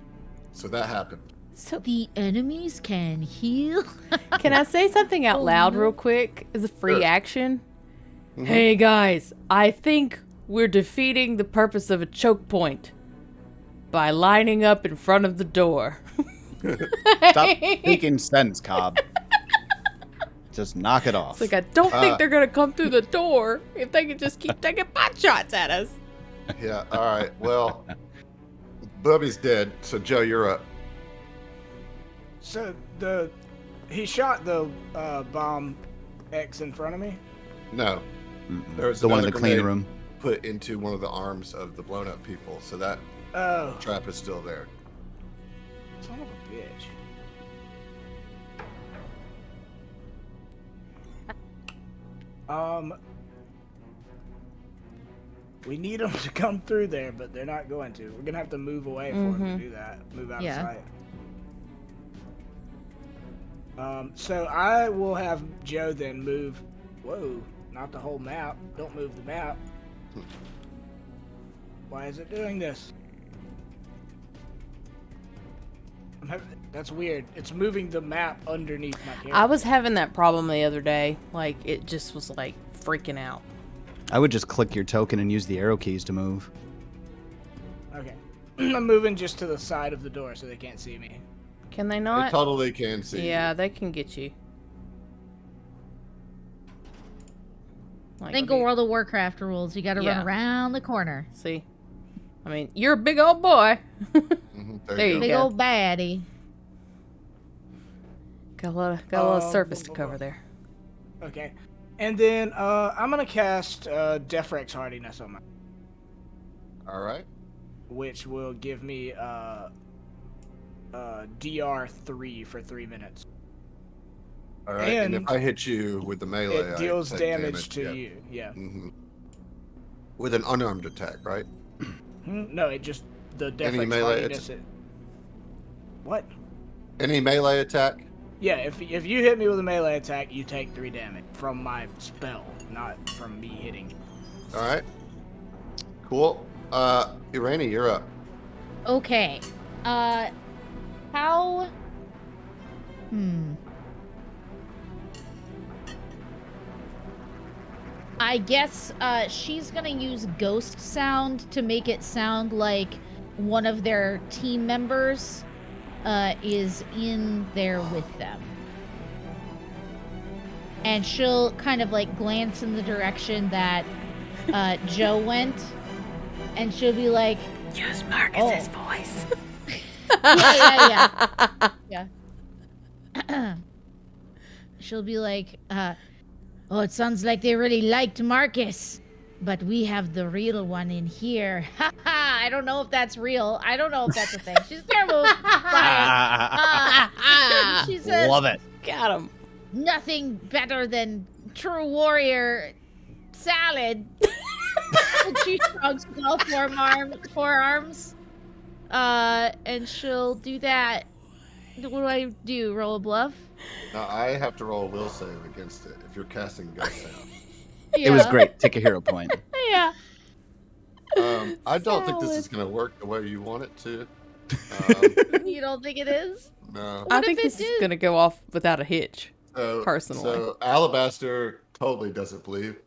So that happened. So The enemies can heal. can I say something out Oh, loud no. real quick? As a free Sure. action. Mhm. Hey guys, I think we're defeating the purpose of a choke point by lining up in front of the door. Stop speaking sense, Cobb. Just knock it off. It's like I don't think they're gonna come through the door if they can just keep taking pot shots at us. Yeah. All right. Well, Bubby's dead. So Joe, you're up. So he shot the bomb X in front of me. No, there's The one in the another clean grenade room. put into one of the arms of the blown up people, so that Oh, trap is still there. son of a bitch. We need them to come through there, but they're not going to. We're gonna have to move away for them to do that. Move out Yeah. of sight. So I will have Joe then move. Whoa, not the whole map. Don't move the map. Why is it doing this? That's weird. It's moving the map underneath my character. I was having that problem the other day. Like, it just was, like, freaking out. I would just click your token and use the arrow keys to move. Okay. I'm moving just to the side of the door so they can't see me. Can they They not? totally can see. Yeah, they can get you. Like, Think of World of Warcraft rules. You got to Yeah. run around the corner. see? I mean, you're a big old boy. There you Big go. old baddie. Got a lot of surface to cover there. Okay. And then I'm gonna cast Defrex Hardiness on my, All right. which will give me DR3 for 3 minutes. All right. And if And I hit you with the melee, It deals I take damage to yeah. you. Yeah. hmm With an unarmed attack, right? No, it just the Any Defrex melee Hardiness. What? Any melee attack? Yeah, if you hit me with a melee attack, you take 3 damage from my spell, not from me hitting you. All right. Cool. Irani, you're up. Okay. How? I guess she's gonna use ghost sound to make it sound like one of their team members is in there with them. And she'll kind of like glance in the direction that Joe went, and she'll be like, Use Marcus's voice. yeah. She'll be like, oh, it sounds like they really liked Marcus, but we have the real one in here. Ha ha! I don't know if that's real. I don't know if that's a thing. She's terrible. She says, Love it. Got him. nothing better than true warrior salad. And she shrugs with all forearms. And she'll do that. What do I do? Roll a bluff? Now I have to roll a will save against it if you're casting ghost sound. It was great. Take a hero point. Yeah. I don't think this is gonna work the way you want it to. You don't think it is? No. I What think if it this is did? gonna go off without a hitch. So, Personally. So Alabaster totally doesn't believe.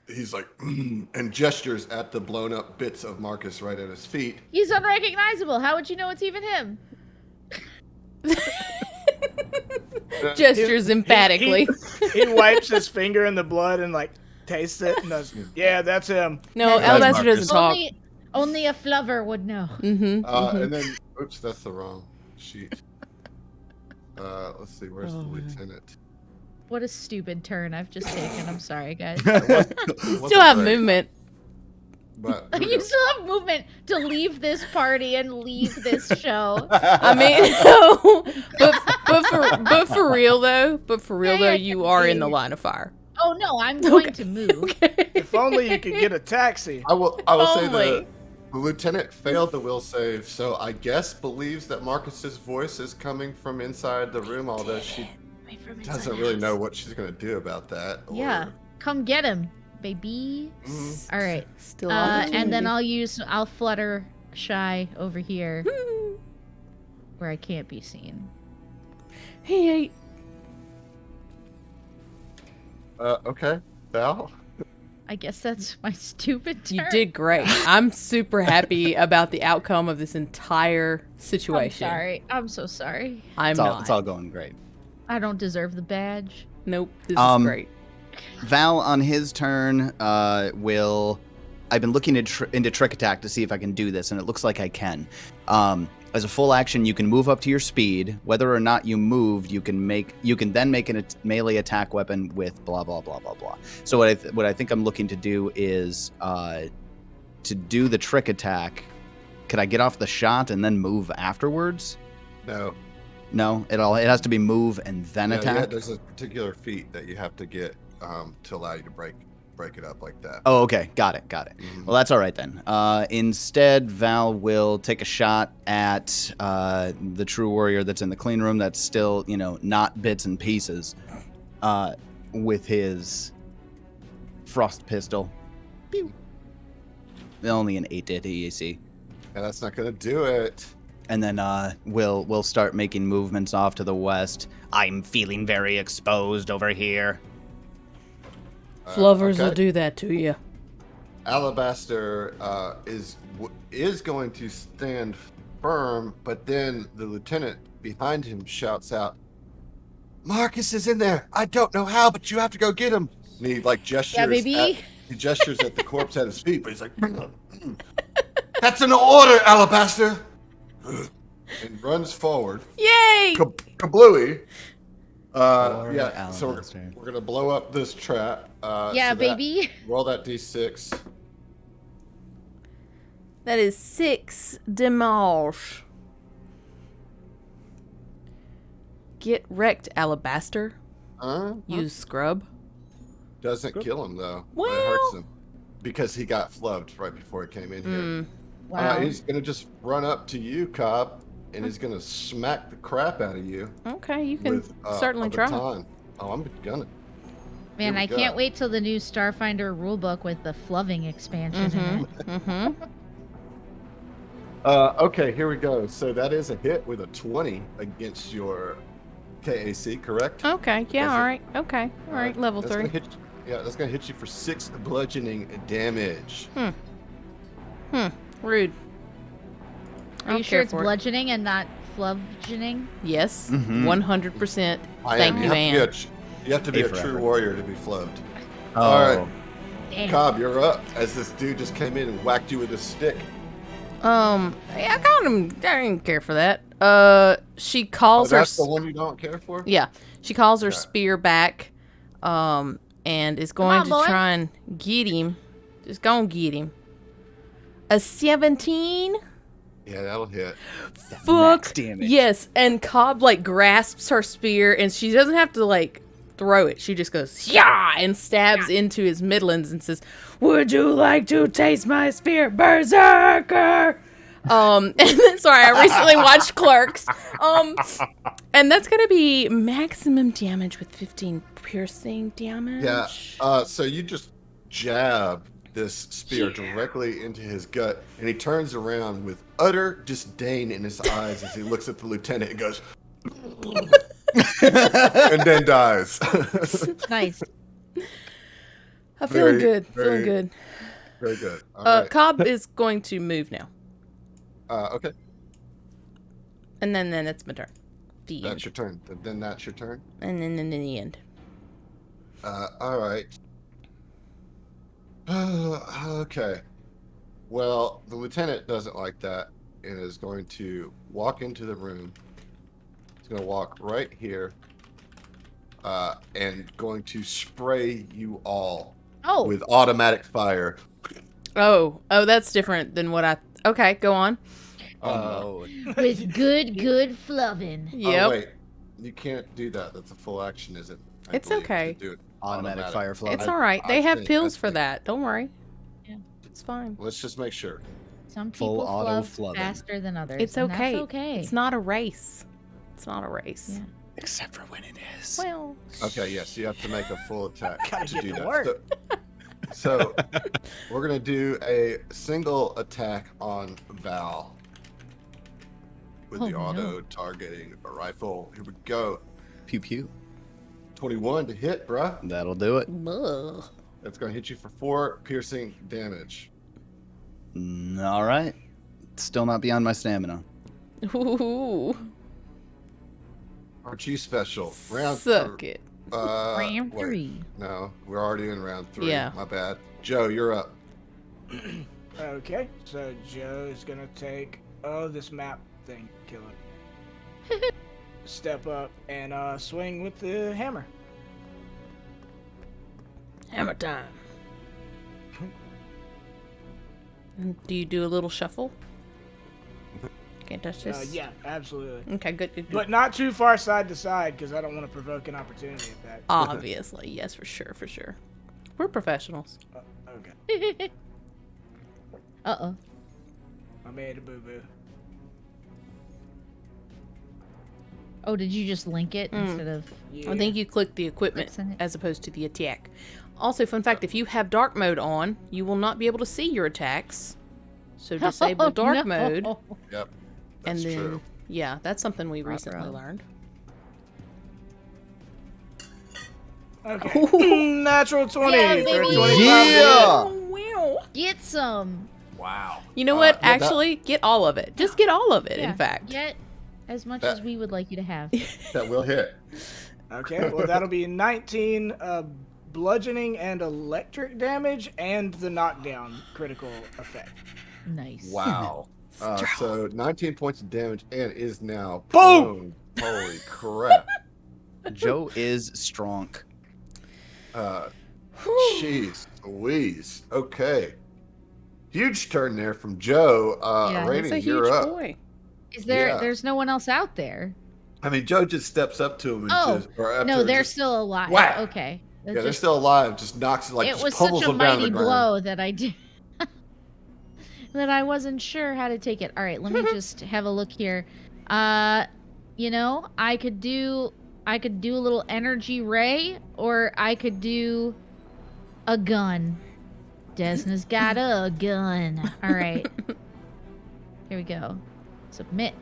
He's like and gestures at the blown up bits of Marcus right at his feet. He's unrecognizable. How would you know it's even him? Gestures emphatically. He wipes his finger in the blood and like tastes it and goes, "Yeah, that's him." No, That's Alabaster Marcus. doesn't talk. Only a flubber would know. Mm-hmm. And then oops, that's the wrong sheet. Let's see, where's the lieutenant? What a stupid turn I've just taken. I'm sorry, guys. Still have movement. But here we You go. still have movement to leave this party and leave this show. I mean, no, but for real though, Yeah, you are in the yeah. line of fire. Oh no, I'm going to move. If only you could get a taxi. I will say Only. the lieutenant failed the will save, so I guess believes that Marcus's voice is coming from inside the room, although she doesn't really know what she's gonna do about that. Or... Yeah, come get him, baby. Mhm. All right. Still And then I'll flutter shy over here where I can't be seen. Hey, Okay, Val. I guess that's my stupid turn. you did great. I'm super happy about the outcome of this entire I'm situation. sorry. I'm so sorry. I'm not. It's all going great. I don't deserve the badge. Nope. This is great. Val on his turn will. I've been looking into trick attack to see if I can do this, and it looks like I can. As a full action, you can move up to your speed. Whether or not you moved, you can then make a melee attack weapon with blah blah blah blah blah. So what I think I'm looking to do is to do the trick attack. Could I get off the shot and then move afterwards? No. No, it has to be move and then attack. Yeah, there's a particular feat that you have to get to allow you to break it up like that. Oh, okay. Got it. Mhm. Well, that's all right then. Instead, Val will take a shot at the true warrior that's in the clean room that's still, not bits and pieces, with his frost pistol. Pew. Only an 8 to hit EAC. Yeah, that's not gonna do it. And then we'll start making movements off to the west. I'm feeling very exposed over here. Flovers will okay. do that to you. Alabaster is going to stand firm, but then the lieutenant behind him shouts out, "Marcus is in there. I don't know how, but you have to go get him." And he gestures. Yeah, baby. He gestures at the corpse at his feet, but he's like, "That's an order, Alabaster," and runs forward. Yay! Kablooey. Lord Yeah, so Alabaster. we're gonna blow up this trap. Yeah, so that- baby. roll that d6. That is 6 damage. Get wrecked, Alabaster. You scrub. Doesn't kill him though. But Well- it hurts him because he got flubbed right before he came in here. Wow. He's gonna just run up to you, Cobb, and he's gonna smack the crap out of you. Okay, you can with certainly a try. baton. Oh, I'm gonna. Man, Here we I can't go. wait till the new Starfinder rulebook with the floving expansion in it. Mm-hmm. Okay, here we go. So that is a hit with a 20 against your KAC, correct? Okay, yeah, Does it- all right. Okay, all right, level That's 3. gonna hit you- that's gonna hit you for 6 bludgeoning damage. Rude. I Are don't you sure care it's for it. bludgeoning and not flovgening? Yes, Mhm. 100%. I Thank am. you, Ann. You have to be A a for true effort. warrior to be flubbed. Oh. All right. Damn. Cobb, you're up. As this dude just came in and whacked you with a stick. Yeah, I didn't care for that. She Oh, calls her. that's the one you don't care for? Yeah, she calls her Okay. spear back, and is going on, to boy. try and get him. Just gonna get him. A 17. Yeah, that'll hit. Fuck. damage. Yes, and Cobb grasps her spear, and she doesn't have to throw it. She just goes yeah and stabs into his midlands and says, "Would you like to taste my spear, berserker?" And then, sorry, I recently watched Clerks. And that's gonna be maximum damage with 15 piercing damage. Yeah. So you just jab this spear directly into his gut, and he turns around with utter disdain in his eyes as he looks at the lieutenant and goes, and then dies. Nice. I'm feeling Very, good. very- Feeling good. Very good. All right. Cobb is going to move now, Okay. and then it's my turn. The end. That's your turn. Then that's your turn. And then in the end. All right. Okay. Well, the lieutenant doesn't like that and is going to walk into the room. He's going to walk right here and going to spray you all Oh, with automatic fire. Oh, that's different than what I. Okay, go on. Oh, with good floving. Yep. Oh, wait. You can't do that. That's a full action, isn't it? I It's believe, okay. to do it automatic fire flow. It's all right. They I have think- pills I for think- that. Don't worry. Yeah. It's fine. Let's just make sure. Some Full people auto flub flubbing. faster than others. It's and okay. That's okay. It's not a race. It's not a race. Yeah. Except for when it is. Well. Okay, yes, you have to make a full attack Gotta to get do to that. work. So we're gonna do a single attack on Val with Oh, the no. auto targeting rifle. Here we go. Pew pew. 21 to hit, bruh. That'll do it. Ugh. That's gonna hit you for 4 piercing damage. All right. Still not beyond my stamina. Ooh. RG special round Suck it. Round wait, 3. No, we're already in round 3. Yeah. My bad. Joe, you're up. Okay, so Joe is gonna take this map thing killer. Step up and swing with the hammer. Hammer time. And do you do a little shuffle? Can't touch this? Yeah, absolutely. Okay, good. But not too far side to side because I don't want to provoke an opportunity attack. Obviously. Yes, for sure. We're professionals. Okay. Uh-oh. I made a boo-boo. Oh, did you just link it instead of... Yeah. I think you click the equipment Fixing it. as opposed to the attack. Also, fun fact, if you have dark mode on, you will not be able to see your attacks. So disable dark mode. Yep. And That's then, true. yeah, that's something we recently Ruh-roh. learned. Okay. Natural 20 Yeah, for baby. 25. Yeah. Wow. Get some. Wow. You know what? yeah, that- Actually, get all of it. Just get all of it, Yeah, in fact. Get as much That- as we would like you to have. That will hit. Okay, well, that'll be 19 bludgeoning and electric damage and the knockdown critical effect. Nice. Wow. So 19 points of damage and is now Boom! prone. Holy crap. Joe is strong. Jeez Louise. Okay. Huge turn there from Joe. Yeah, Rainy, That's a you're huge up. boy. Is there? Yeah. There's no one else out there. I mean, Joe just steps up to him and Oh, just. Or up to No, her, they're just, still alive. whack. Okay. That Yeah, they're just- still alive. Just knocks like it just was pummels such a them down to mighty the ground. blow that I did. That I wasn't sure how to take it. All right, let me just have a look here. You know, I could do a little energy ray, or I could do a gun. Desna's got a gun. All right. Here we go. Submit.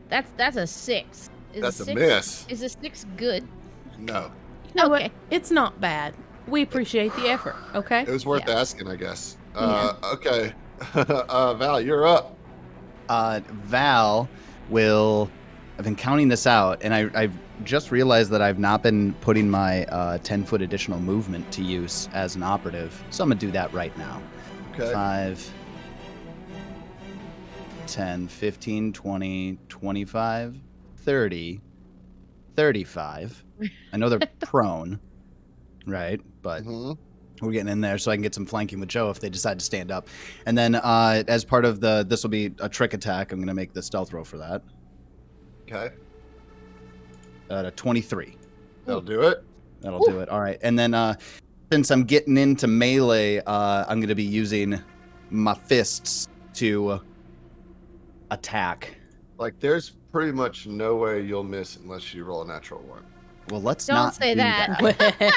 That's a 6. Is That's a 6 miss. Is a 6 good? No, You know Okay. what? It's not bad. We appreciate the effort, okay? it was worth Yeah. asking, I guess. Okay. Val, you're up. Val will. I've been counting this out, and I've just realized that I've not been putting my 10-foot additional movement to use as an operative. So I'm going to do that right now. Okay. 5, 10, 15, 20, 25, 30, 35. I know they're prone, right? But Mhm. we're getting in there so I can get some flanking with Joe if they decide to stand up. And then as part of this will be a trick attack. I'm going to make the stealth roll for that. Okay. A 23. That'll do it. That'll do it. All right. And then since I'm getting into melee, I'm going to be using my fists to attack. Like, there's pretty much no way you'll miss unless you roll a natural 1. Well, let's Don't not say do that.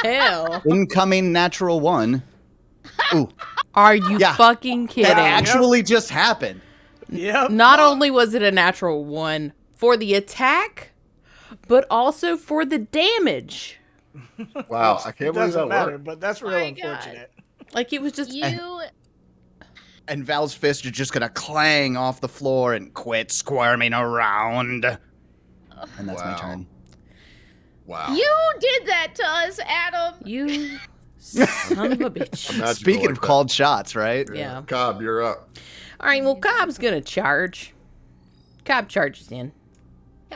Well, Incoming natural 1. Ooh, are you Yeah. fucking kidding? that actually just happened. Yep. Not only was it a natural 1 for the attack, but also for the damage. Wow, I can't It believe doesn't that matter, worked. but that's real My God. unfortunate. Like it was just You And Val's fists are just going to clang off the floor and quit squirming around. And that's my Wow. turn. Wow. You did that to us, Adam. you son of a bitch. Magical Speaking like of that. called shots, right? Yeah. Cobb, you're up. All right, well, Cobb's gonna charge. Cobb charges in.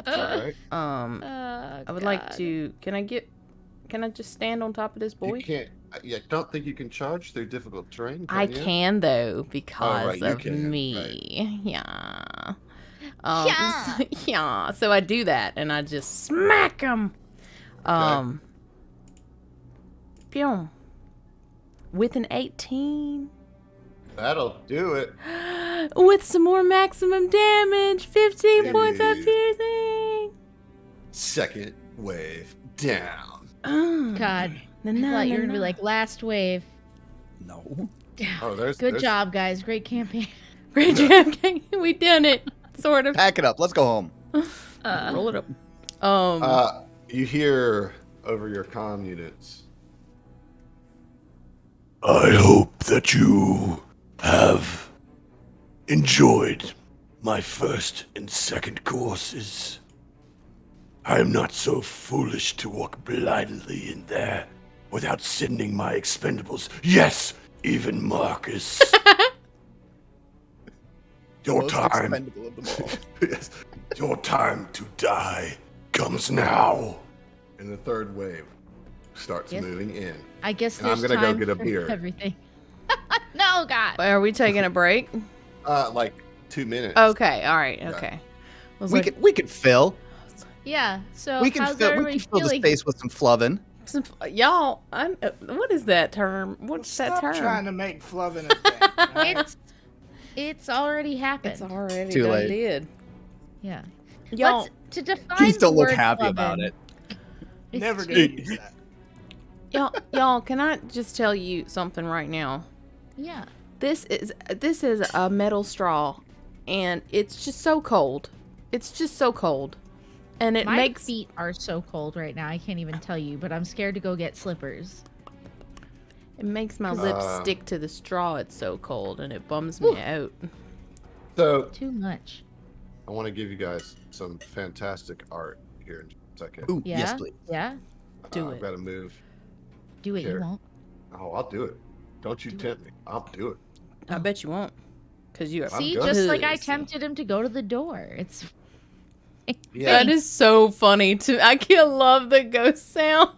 All right. I would like to. Can I just stand on top of this boy? You can't. I don't think you can charge through difficult terrain. I you? can though because right, you of can, me. Yeah. Yeah. Yeah. So I do that and I just smack him. Pew. With an 18. That'll do it. With some more maximum damage. 15 points of Hey. piercing. Second wave down. God, Na, I na, thought you were na, gonna be na. like last wave. No. Oh, there's Good there's- job, guys. Great campaign. Great job, gang. We done it. Sort of. Pack it up. Let's go home. Roll it up. You hear over your comm units. I hope that you have enjoyed my first and second courses. I am not so foolish to walk blindly in there without sending my expendables. Yes, even Marcus. Your Most time. expendable of them all. Yes. Your time to die comes now. And the third wave starts Yes. moving in. I guess And I'm there's gonna go time get a for beer. everything. No, God. Are we taking a break? Like 2 minutes. Okay, all right, Yeah. okay. I was We like, could fill. Yeah. So We can how's fill. We everybody can fill the feeling? space with some flubbing. y'all, what is that term? What's that Stop term? trying to make flubbing a thing. alright? It's already happened. It's already Too done late. did. Yeah. Y'all, Let's to define Please don't the look word happy about flubbin', it. it's Never to- gonna use that. y'all, can I just tell you something right now? Yeah. This is a metal straw, and it's just so cold. It's just so cold, and it My makes feet are so cold right now. I can't even tell you, but I'm scared to go get slippers. my lips stick to the straw. It's so cold, and it bums me out. So Too much. I want to give you guys some fantastic art here in just a second. Ooh, Yeah. yes, please. Yeah. Do I've it. got to move. Do it. Here. You won't. Oh, I'll do it. Don't you tempt me. I'll do it. I bet you won't, cause you are. See, good. just like I pussy. tempted him to go to the door. It's Yeah. That is so funny to. I can't love the ghost sound.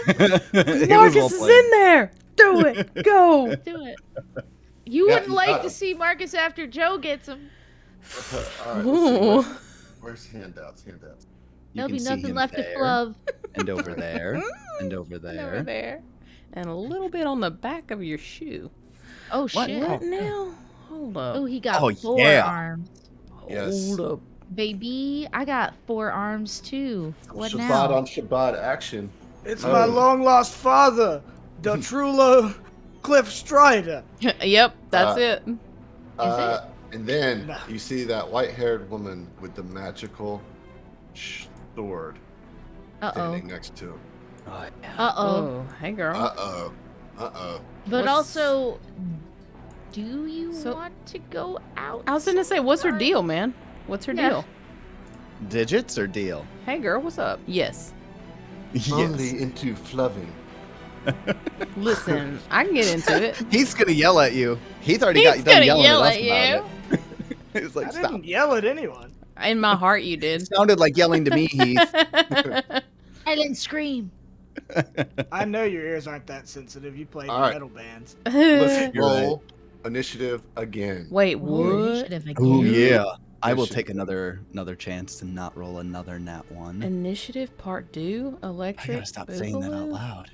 It was Marcus well is played. in there. Do it. Go. do it. You Yeah, wouldn't you like gotta. to see Marcus after Joe gets him. All right, let's see. Ooh. Where's handouts? Handouts. You There'll can be see nothing him left to there, glove. and over there, and over And there. over there, and a little bit on the back of your shoe. Oh What? shit. What now? Hold up. Oh, he got Oh, 4 yeah. arms. Yes. Hold up. Baby, I got 4 arms too. What Shabbat now? on Shabbat action. It's Oh. my long lost father, the Trullo Cliff Strider. Yep, that's Uh, it. And then No. you see that white-haired woman with the magical sword Uh standing oh. next to him. Oh, yeah. Uh oh. Oh, hey girl. Uh-oh. Uh-oh. But What's- also, do you So- want to go out? I was gonna say, what's her deal, man? What's her Yeah. deal? Digits or deal? Hey girl, what's up? Yes. Only into flubbing. Listen, I can get into it. He's gonna yell at you. He's already He's got done gonna yelling yell at us at about it. He's like, I stop. didn't yell at anyone. In my heart, you did. Sounded like yelling to me, Heath. I didn't scream. I know your ears aren't that sensitive. You play in All right. metal bands. Let's You're right. roll initiative again. Wait, Ooh, what? initiative again. Oh yeah. I will Mission. take another chance to not roll another nat one. Initiative part 2, I electric. gotta stop saying that out boogaloo? loud.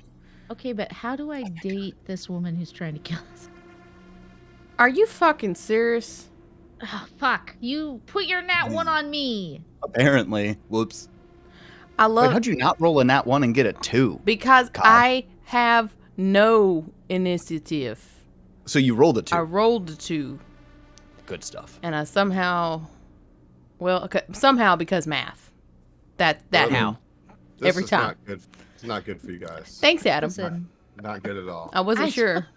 Okay, but how do I date this woman who's trying to kill us? Are you fucking serious? Oh, fuck. You put your nat 1 on me. Apparently. Whoops. I Wait, love how'd you not roll a nat one and get a 2? because God. I have no initiative. So you rolled a 2. I rolled a 2, Good stuff. and I somehow, well, okay, somehow because math. That how. This Every is time. Not good. It's not good for you guys. Thanks, Adam. Listen, Not good at all. I wasn't I- sure.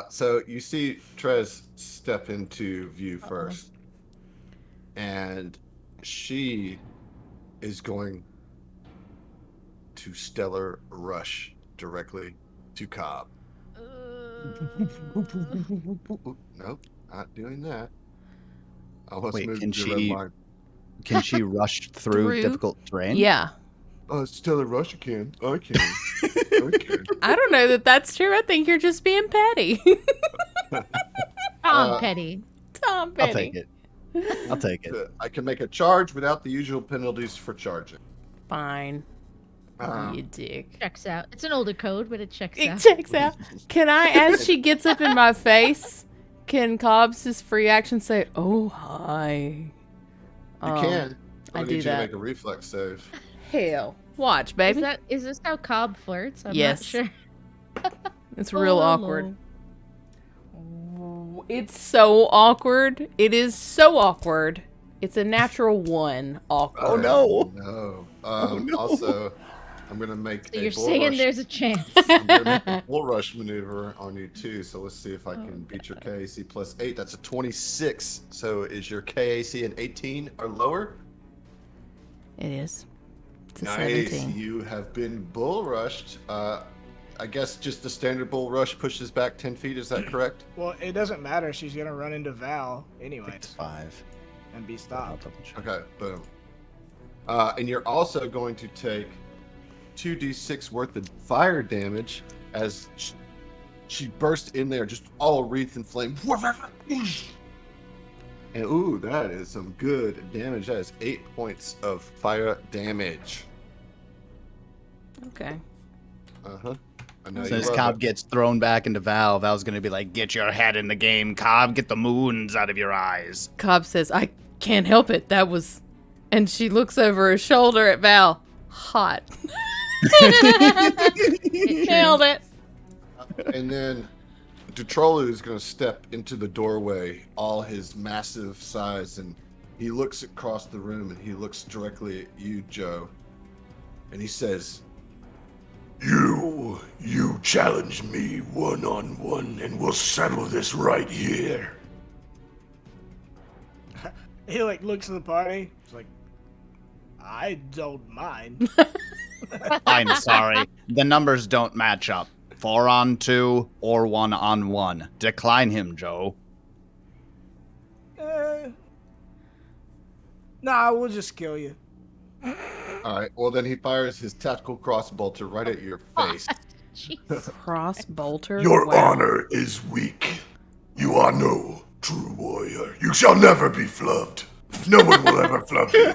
So you see Trez step into view first, and she is going to stellar rush directly to Cobb. Nope, not doing that. I almost Wait, moved can your red she- line. Can she rush through Through? difficult terrain? Yeah. Oh, stellar rush again. I can. I can. I don't know that that's true. I think you're just being petty. Tom Petty. Tom I'll Petty. take it. I'll take it. I can make a charge without the usual penalties for charging. Fine. Um, You dick. Checks out. It's an older code, but it checks It out. checks out. Can I, as she gets up in my face, can Cobb's just free action say, "Oh hi"? You can. I I do need you to that. make a reflex save. Hell, watch, baby. Is this how Cobb flirts? I'm Yes. not sure. It's real Oh, awkward. It's so awkward. It is so awkward. It's a natural 1 awkward. Oh, no. No. no. Also, I'm gonna make So a you're bull saying rush. there's a chance. I'm gonna make a bull rush maneuver on you too. So let's see if I can beat your KAC plus 8. That's a 26. So is your KAC an 18 or lower? It is. It's a Nice. 17. You have been bull rushed. I guess just the standard bull rush pushes back 10 feet. Is that correct? Well, it doesn't matter. She's gonna run into Val anyway It's 5. and be I'll stopped. double check. Okay, boom. And you're also going to take 2d6 worth of fire damage as she bursts in there, just all wreathed in flame. And ooh, that is some good damage. That is 8 points of fire damage. Okay. Uh-huh. I know So you as love Cobb it. gets thrown back into Val, Val's gonna be like, "Get your head in the game, Cobb. Get the moons out of your eyes." Cobb says, "I can't help it. That was," and she looks over her shoulder at Val. Hot. Nailed it. And then Detrolu is going to step into the doorway, all his massive size, and he looks across the room and he looks directly at you, Joe. And he says, You challenge me one-on-one and we'll settle this right here. He like looks at the party. He's like, I don't mind. I'm sorry. The numbers don't match up. 4-on-2 or 1-on-1. Decline him, Joe. Nah, we'll just kill you. all right, well, then he fires his tactical crossbolter right at your face. Jeez. Cross bolter. Your Wow. honor is weak. You are no true warrior. You shall never be flubbed. No one will ever flub you.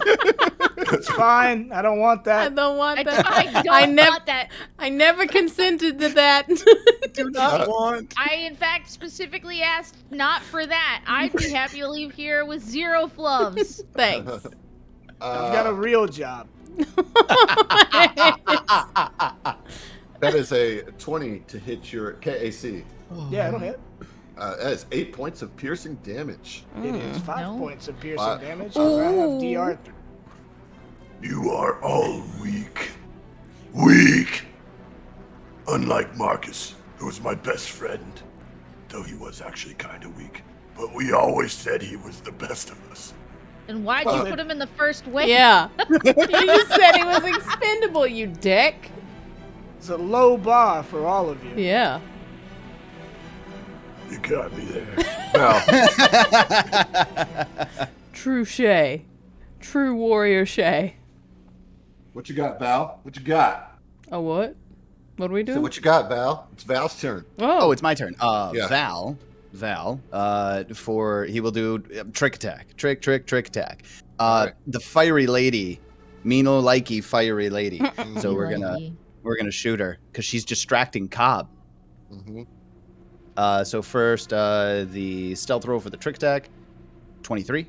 It's fine. I don't want I that. don't want that. I don't I never- want that. I never consented to that. Do not want. I, in fact, specifically asked not for that. I'd be happy to leave here with 0 flubs. Thanks. I've got a real job. That is a 20 to hit your KAC. Yeah, it'll hit. That is 8 points of piercing damage. It is 5 No. points of piercing Five. damage. I have DR. You are all weak. Weak. Unlike Marcus, who was my best friend. Though he was actually kind of weak. But we always said he was the best of us. Then why'd you put him in the first wave? Yeah. You just said he was expendable, you dick. It's a low bar for all of you. Yeah. You got me there. Now, True Shay. True warrior Shay. what you got, Val? What you got? Oh, what? What are we So doing? what you got, Val? It's Val's turn. Oh, it's my turn. Yeah. Val, for he will do trick attack. Trick attack. Alright. The fiery lady, Mino likey fiery lady. So we're Lucky. gonna shoot her because she's distracting Cobb. Mm-hmm. So first, the stealth roll for the trick attack, 23.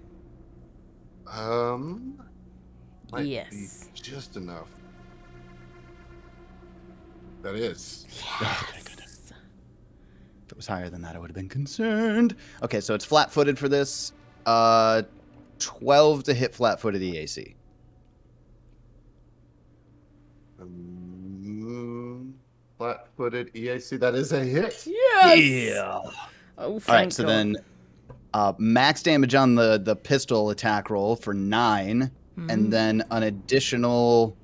Might Yes. be just enough. That is. If it was higher than that, I would have been concerned. Okay, so it's flat-footed for this. 12 to hit flat-footed EAC. Flat-footed EAC. That is a hit. Yes. Oh, All right, thank so God. then max damage on the pistol attack roll for 9, and then an additional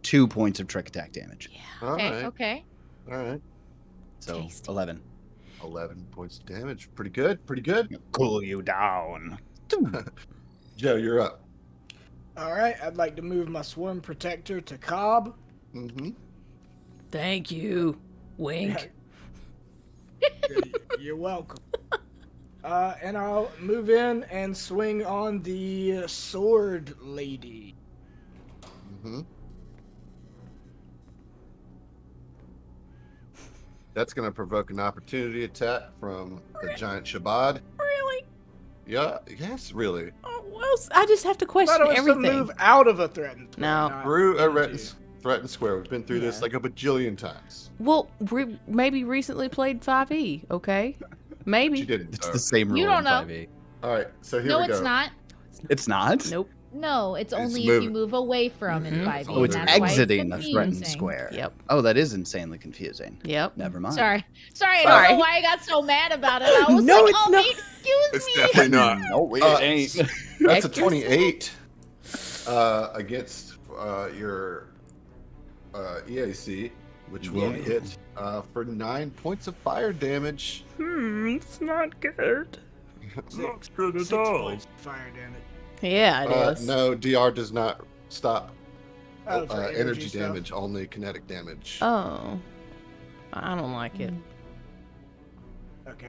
2 points of trick attack damage. All Okay, right. okay. All right. So Tasty. 11. 11 points of damage. Pretty good. Pretty good. Cool you down. Joe, you're up. All right, I'd like to move my swarm protector to Cobb. Mm-hmm. Thank you. Wink. You're welcome. And I'll move in and swing on the sword lady. Mm-hmm. That's going to provoke an opportunity attack from the giant Shabad. Really? Yeah, yes, really. Oh, well, I just have to I question thought it was to everything. move out of a threatened. No. not Through a into. threatened square. We've been through this Yeah. like a bajillion times. Well, maybe recently played 5e, okay? Maybe. She didn't. It's though. the same You rule in don't know. 5e. All right, so here No, we go. it's not. It's not? Nope. No, it's only if moving. you move away from in Mhm. 5e. Oh, it's and that's why exiting a threatened confusing. square. Yep. Oh, that is insanely confusing. Yep. Never mind. Sorry, I Sorry. don't know why I got so mad about it. I was No, like, it's oh, not. excuse It's me. definitely not. No, it Uh, ain't. That's a Heck, 28 against your EAC. which will Yeah. hit for 9 points of fire damage. It's not good. Not good at 6 all. points of fire damage. Yeah, it is. No, DR does not stop Oh, for energy stuff. damage, only kinetic damage. Oh. I don't like it. Okay.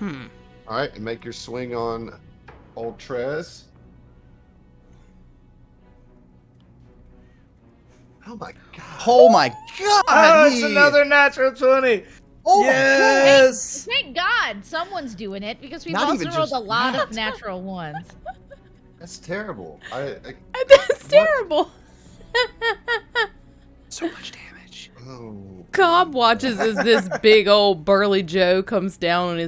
All right, and make your swing on old Trez. Oh my god! Oh my god! Oh, it's he- another natural 20. Oh Yes. Thank God someone's doing it because we've Not also even rolled just a lot of that. natural ones. That's terrible. That's terrible. So much damage. Oh. Cobb watches as this big old burly Joe comes down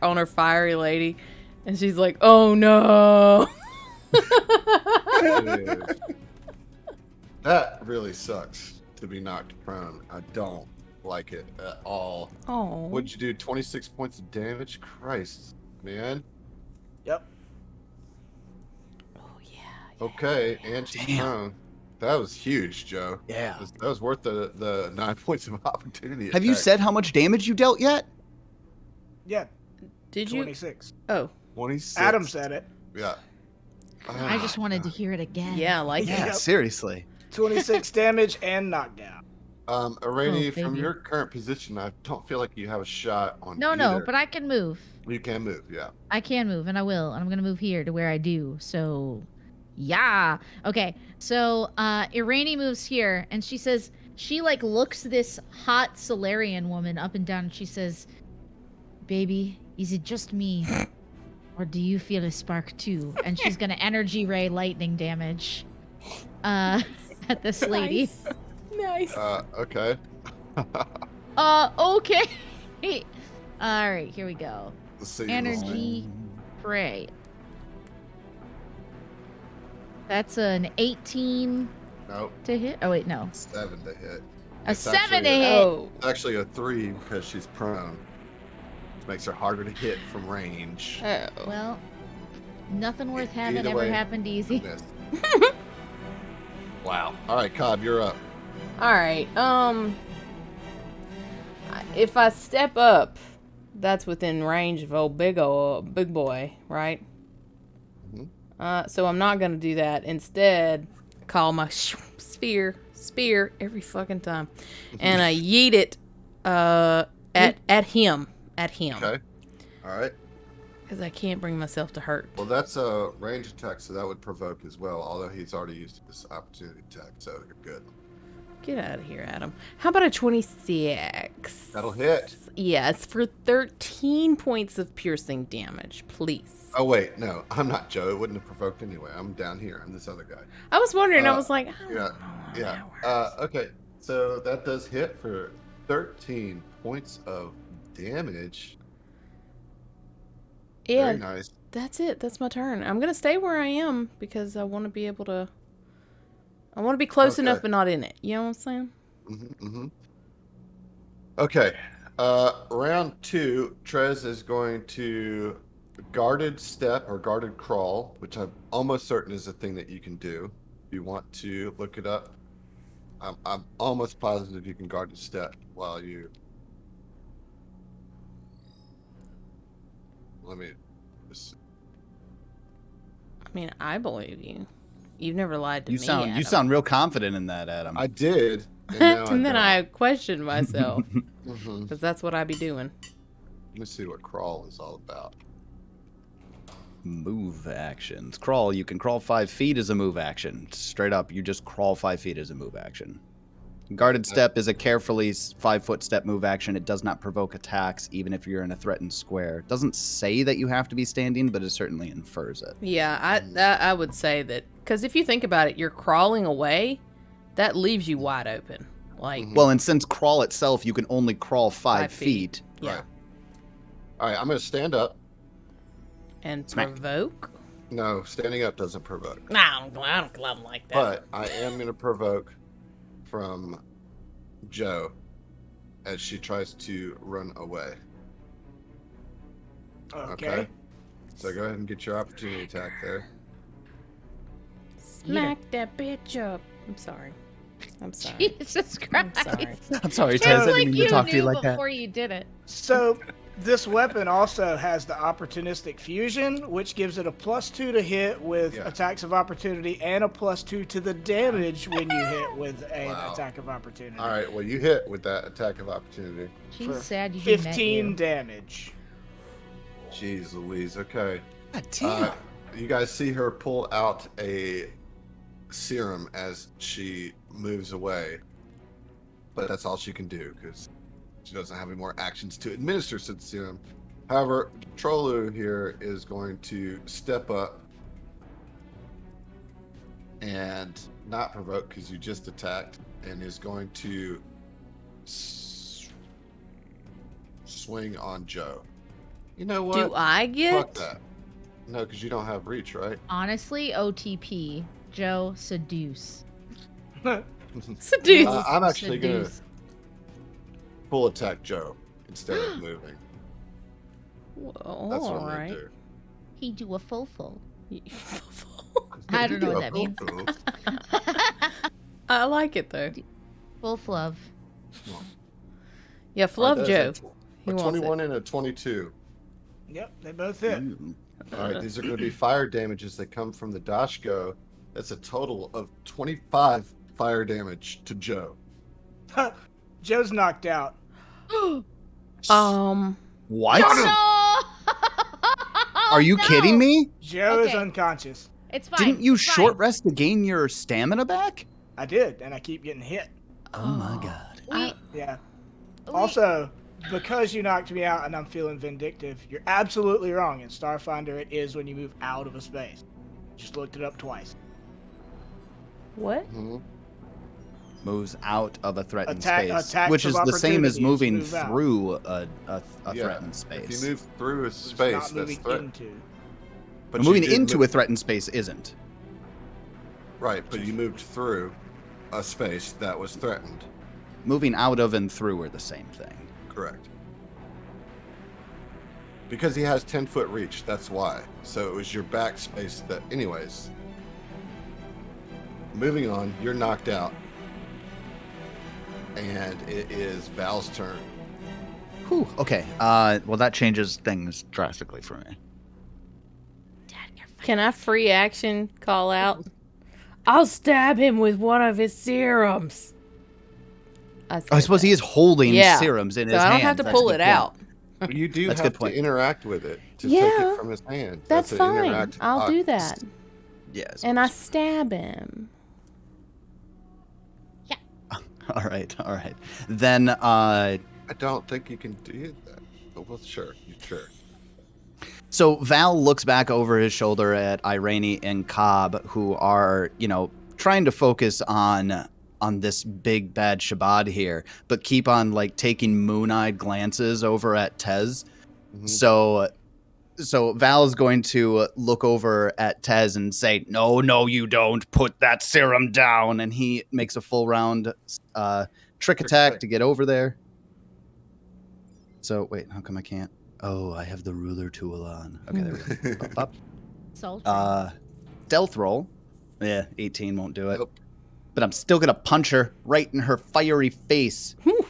on her fiery lady, and she's like, "Oh no!" Dude. That really sucks to be knocked prone. I don't like it at all. Oh. What'd you do? 26 points of damage? Christ, man. Yep. Oh yeah. Okay, and she's Damn. prone. That was huge, Joe. Yeah. That was worth the 9 points of opportunity. Have you attack. said how much damage you dealt yet? Yeah. Did you? 26. Oh. 26? Adam said it. Yeah. I just wanted to hear it again. Yeah, like Yeah. that. Seriously. 26 damage and knockdown. Irene, Oh, from baby. your current position, I don't feel like you have a shot on No, either. but I can move. You can move, yeah. I can move, and I will. And I'm gonna move here to where I do. So, yeah. Okay. So, Irene moves here, and she says she like looks this hot Solarian woman up and down, and she says, "Baby, is it just me, or do you feel a spark too?" And she's gonna energy ray lightning damage, at this lady. Nice. Okay. Okay. All right, here we go. Let's see. Energy ray. That's an 18 Nope. to hit. Oh wait, no, 7 to hit. a It's 7 to actually hit. Oh. It's actually a 3 because she's prone. Which makes her harder to hit from range. Oh. Well, nothing worth having Either ever way, happened easy. Miss. Wow. All right, Cobb, you're up. All right. If I step up, that's within range of old big boy, right? Mhm. So I'm not gonna do that. Instead, call my spear every fucking time, and I yeet it at him Okay. All right. because I can't bring myself to hurt. Well, that's a range attack, so that would provoke as well. Although he's already used this opportunity attack, so you're good. Get out of here, Adam. How about a 26? That'll hit. Yes, for 13 points of piercing damage, please. Oh wait, no, I'm not Joe. It wouldn't have provoked anyway. I'm down here. I'm this other guy. I was wondering. I Uh, was like, I don't Yeah, know how yeah. that works. Okay, so that does hit for 13 points of damage. Yeah, Very nice. that's it. That's my turn. I'm gonna stay where I am because I want to be able to. I want to be close Okay. enough, but not in it. You know what I'm saying? Mm-hmm. Okay. Round 2, Trez is going to guarded step or guarded crawl, which I'm almost certain is a thing that you can do. If you want to look it up, I'm almost positive you can guarded step while you. Let me just. I mean, I believe you. You've never lied to You me. sound Adam. real confident in that, Adam. I did. And, now and then don't. I questioned myself Mhm. because that's what I be doing. Let me see what crawl is all about. Move actions. Crawl. You can crawl 5 feet as a move action. Straight up, you just crawl 5 feet as a move action. Guarded step is a carefully 5-foot step move action. It does not provoke attacks, even if you're in a threatened square. It doesn't say that you have to be standing, but it certainly infers it. Yeah, I would say that because if you think about it, you're crawling away. That leaves you wide open. Like, Mhm. Well, and since crawl itself, you can only crawl 5 5 feet. feet. yeah, Right. All right, I'm going to stand up. and Smack. provoke. No, standing up doesn't provoke. Nah, I don't love them like that. But I am going to provoke from Joe as she tries to run away. Okay. So go ahead and get your opportunity attack there. Smack that bitch up. I'm sorry. I'm sorry. Jesus I'm Christ. sorry. I'm sorry, It's Tez. I like didn't mean to you talk to you knew like that. before you did it. So, this weapon also has the opportunistic fusion, which gives it a +2 to hit with attacks of opportunity and a +2 to the damage when you hit with an attack of opportunity. All right, well, you hit with that attack of opportunity. She's For sad you didn't met 15 you. damage. Jeez Louise, okay. God damn. You guys see her pull out a serum as she moves away. But that's all she can do, because she doesn't have any more actions to administer said serum. However, Trollu here is going to step up and not provoke, because you just attacked, and is going to swing on Joe. You know what? Do I get? Fuck that. No, because you don't have reach, right? Honestly, OTP. Joe, seduce. Seduce. I'm actually going to Seduce. full attack Joe instead of moving. Well, That's what all I'm going right. to do. He do a full. I don't know what that means. I like it though. Full flub. Yeah, Fluff Alright, Joe. that's He a wants 21 and a 22. Yep, they both hit. All right, these are going to be fire damages that come from the Dashko. That's a total of 25 fire damage to Joe. Joe's knocked out. What? No! Are you No! kidding me? Joe is Okay. unconscious. It's fine. Didn't you it's fine. short rest to gain your stamina back? I did, and I keep getting hit. Oh my god. Yeah. We- Also, because you knocked me out and I'm feeling vindictive, you're absolutely wrong. In Starfinder, it is when you move out of a space. Just looked it up twice. What? Moves out of a threatened Attack- space, attacks which of is the same as opportunities moving move out. through a Yeah, threatened space. If you move through a It's space, not that's moving threatened. into. But moving you did into move- a threatened space isn't. Right, but you moved through a space that was threatened. Moving out of and through are the same thing. Correct. Because he has 10-foot reach, that's why. So it was your back space that... Anyways. Moving on, you're knocked out. And it is Val's turn. Whew. Okay. Well, that changes things drastically for me. Can I free action call out? I'll stab him with one of his serums. I suppose he is holding Yeah. serums in So his I don't hand. have to That's a pull good it point. out. But you do That's a have good to point. interact with it to take Yeah. it from his hand. That's an fine. interactive I'll do that. Yes. And I stab him. All right. All right. Then, I don't think you can do that. But well, sure. Sure. so Val looks back over his shoulder at Irene and Cobb, who are, trying to focus on this big bad Shabbat here, but keep on like taking moon-eyed glances over at Tez. Mhm. So Val is going to look over at Tez and say, "No, you don't. Put that serum down." And he makes a full round trick attack to get over there. So wait, how come I can't? Oh, I have the ruler tool on. Okay, there we go. Up. Sultry. Stealth roll. Yeah, 18 won't do it. Nope. But I'm still gonna punch her right in her fiery face. Whew.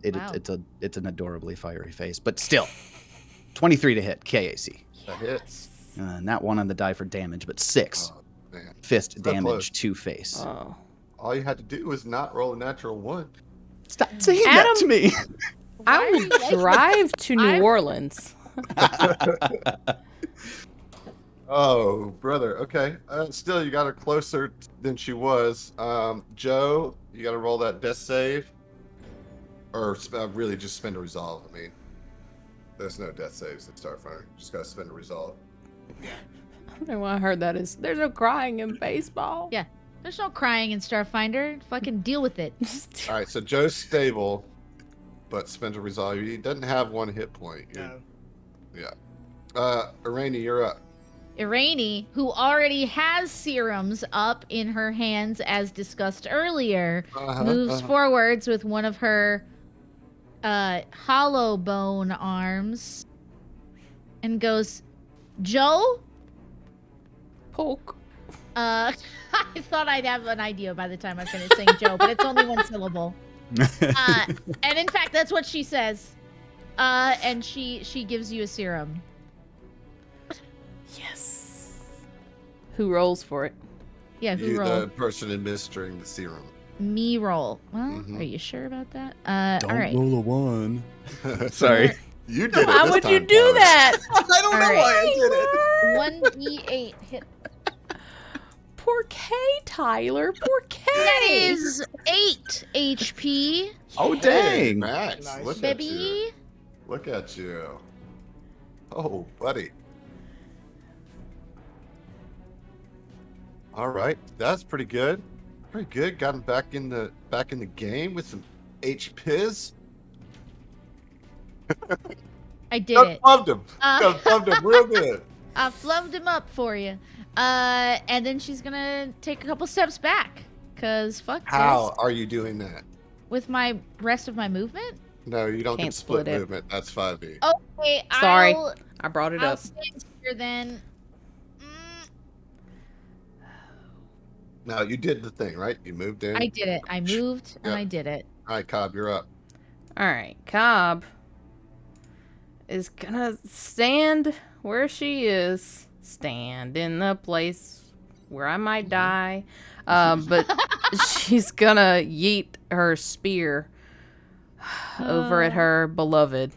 Wow. It's an adorably fiery face, but still, 23 to hit KAC. That hits. Not one on the die for damage, but 6 Oh, man. fist So damage close. to face. Oh. All you had to do was not roll a natural 1. Stop saying that Adam- to me. I Why are will you like- drive to New I'm- Orleans. Oh, brother. Okay. Still, you got her closer than she was. Joe, you got to roll that death save. Or really just spend a resolve. I mean, there's no death saves in Starfinder. Just got to spend a resolve. I don't know why I heard that is. There's no crying in baseball. Yeah. There's no crying in Starfinder. Fucking deal with it. All right, so Joe's stable, but spends a resolve. He doesn't have 1 hit point. No. Irene, you're up. Irene, who already has serums up in her hands as discussed earlier, moves forwards with one of her hollow bone arms and goes, Joe? Poke. I thought I'd have an idea by the time I finished saying Joe, but it's only one syllable. And in fact, that's what she says. And she gives you a serum. Yes. Who rolls for it? Yeah, who You, roll? the person administering the serum. Me roll. Well, Mhm. are you sure about that? Don't all right. roll a 1. Sorry. You did it. Why this would you time, do Tyler. that? I don't know why I did it. 1d8 hit. Poor K, Tyler. Poor K. That is 8 HP, Oh, Hey, dang. Max, Nice. look at baby. you. Look at you. Oh, buddy. All right, that's pretty good. Pretty good. Got him back in the game with some HPs. I did Done it. flubbed him. Done flubbed him real good. I flubbed him up for you. And then she's gonna take a couple steps back. Cause fuck How this. are you doing that? With my rest of my movement? No, you don't Can't get split split it. movement. That's 5e. Okay, Sorry. I'll I brought it up. stand here then. Now you did the thing, right? You moved in. I did it. I moved and Yeah. I did it. All right, Cobb, you're up. All right, Cobb is gonna stand where she is. Stand in the place where I might die. But she's gonna yeet her spear over at her beloved.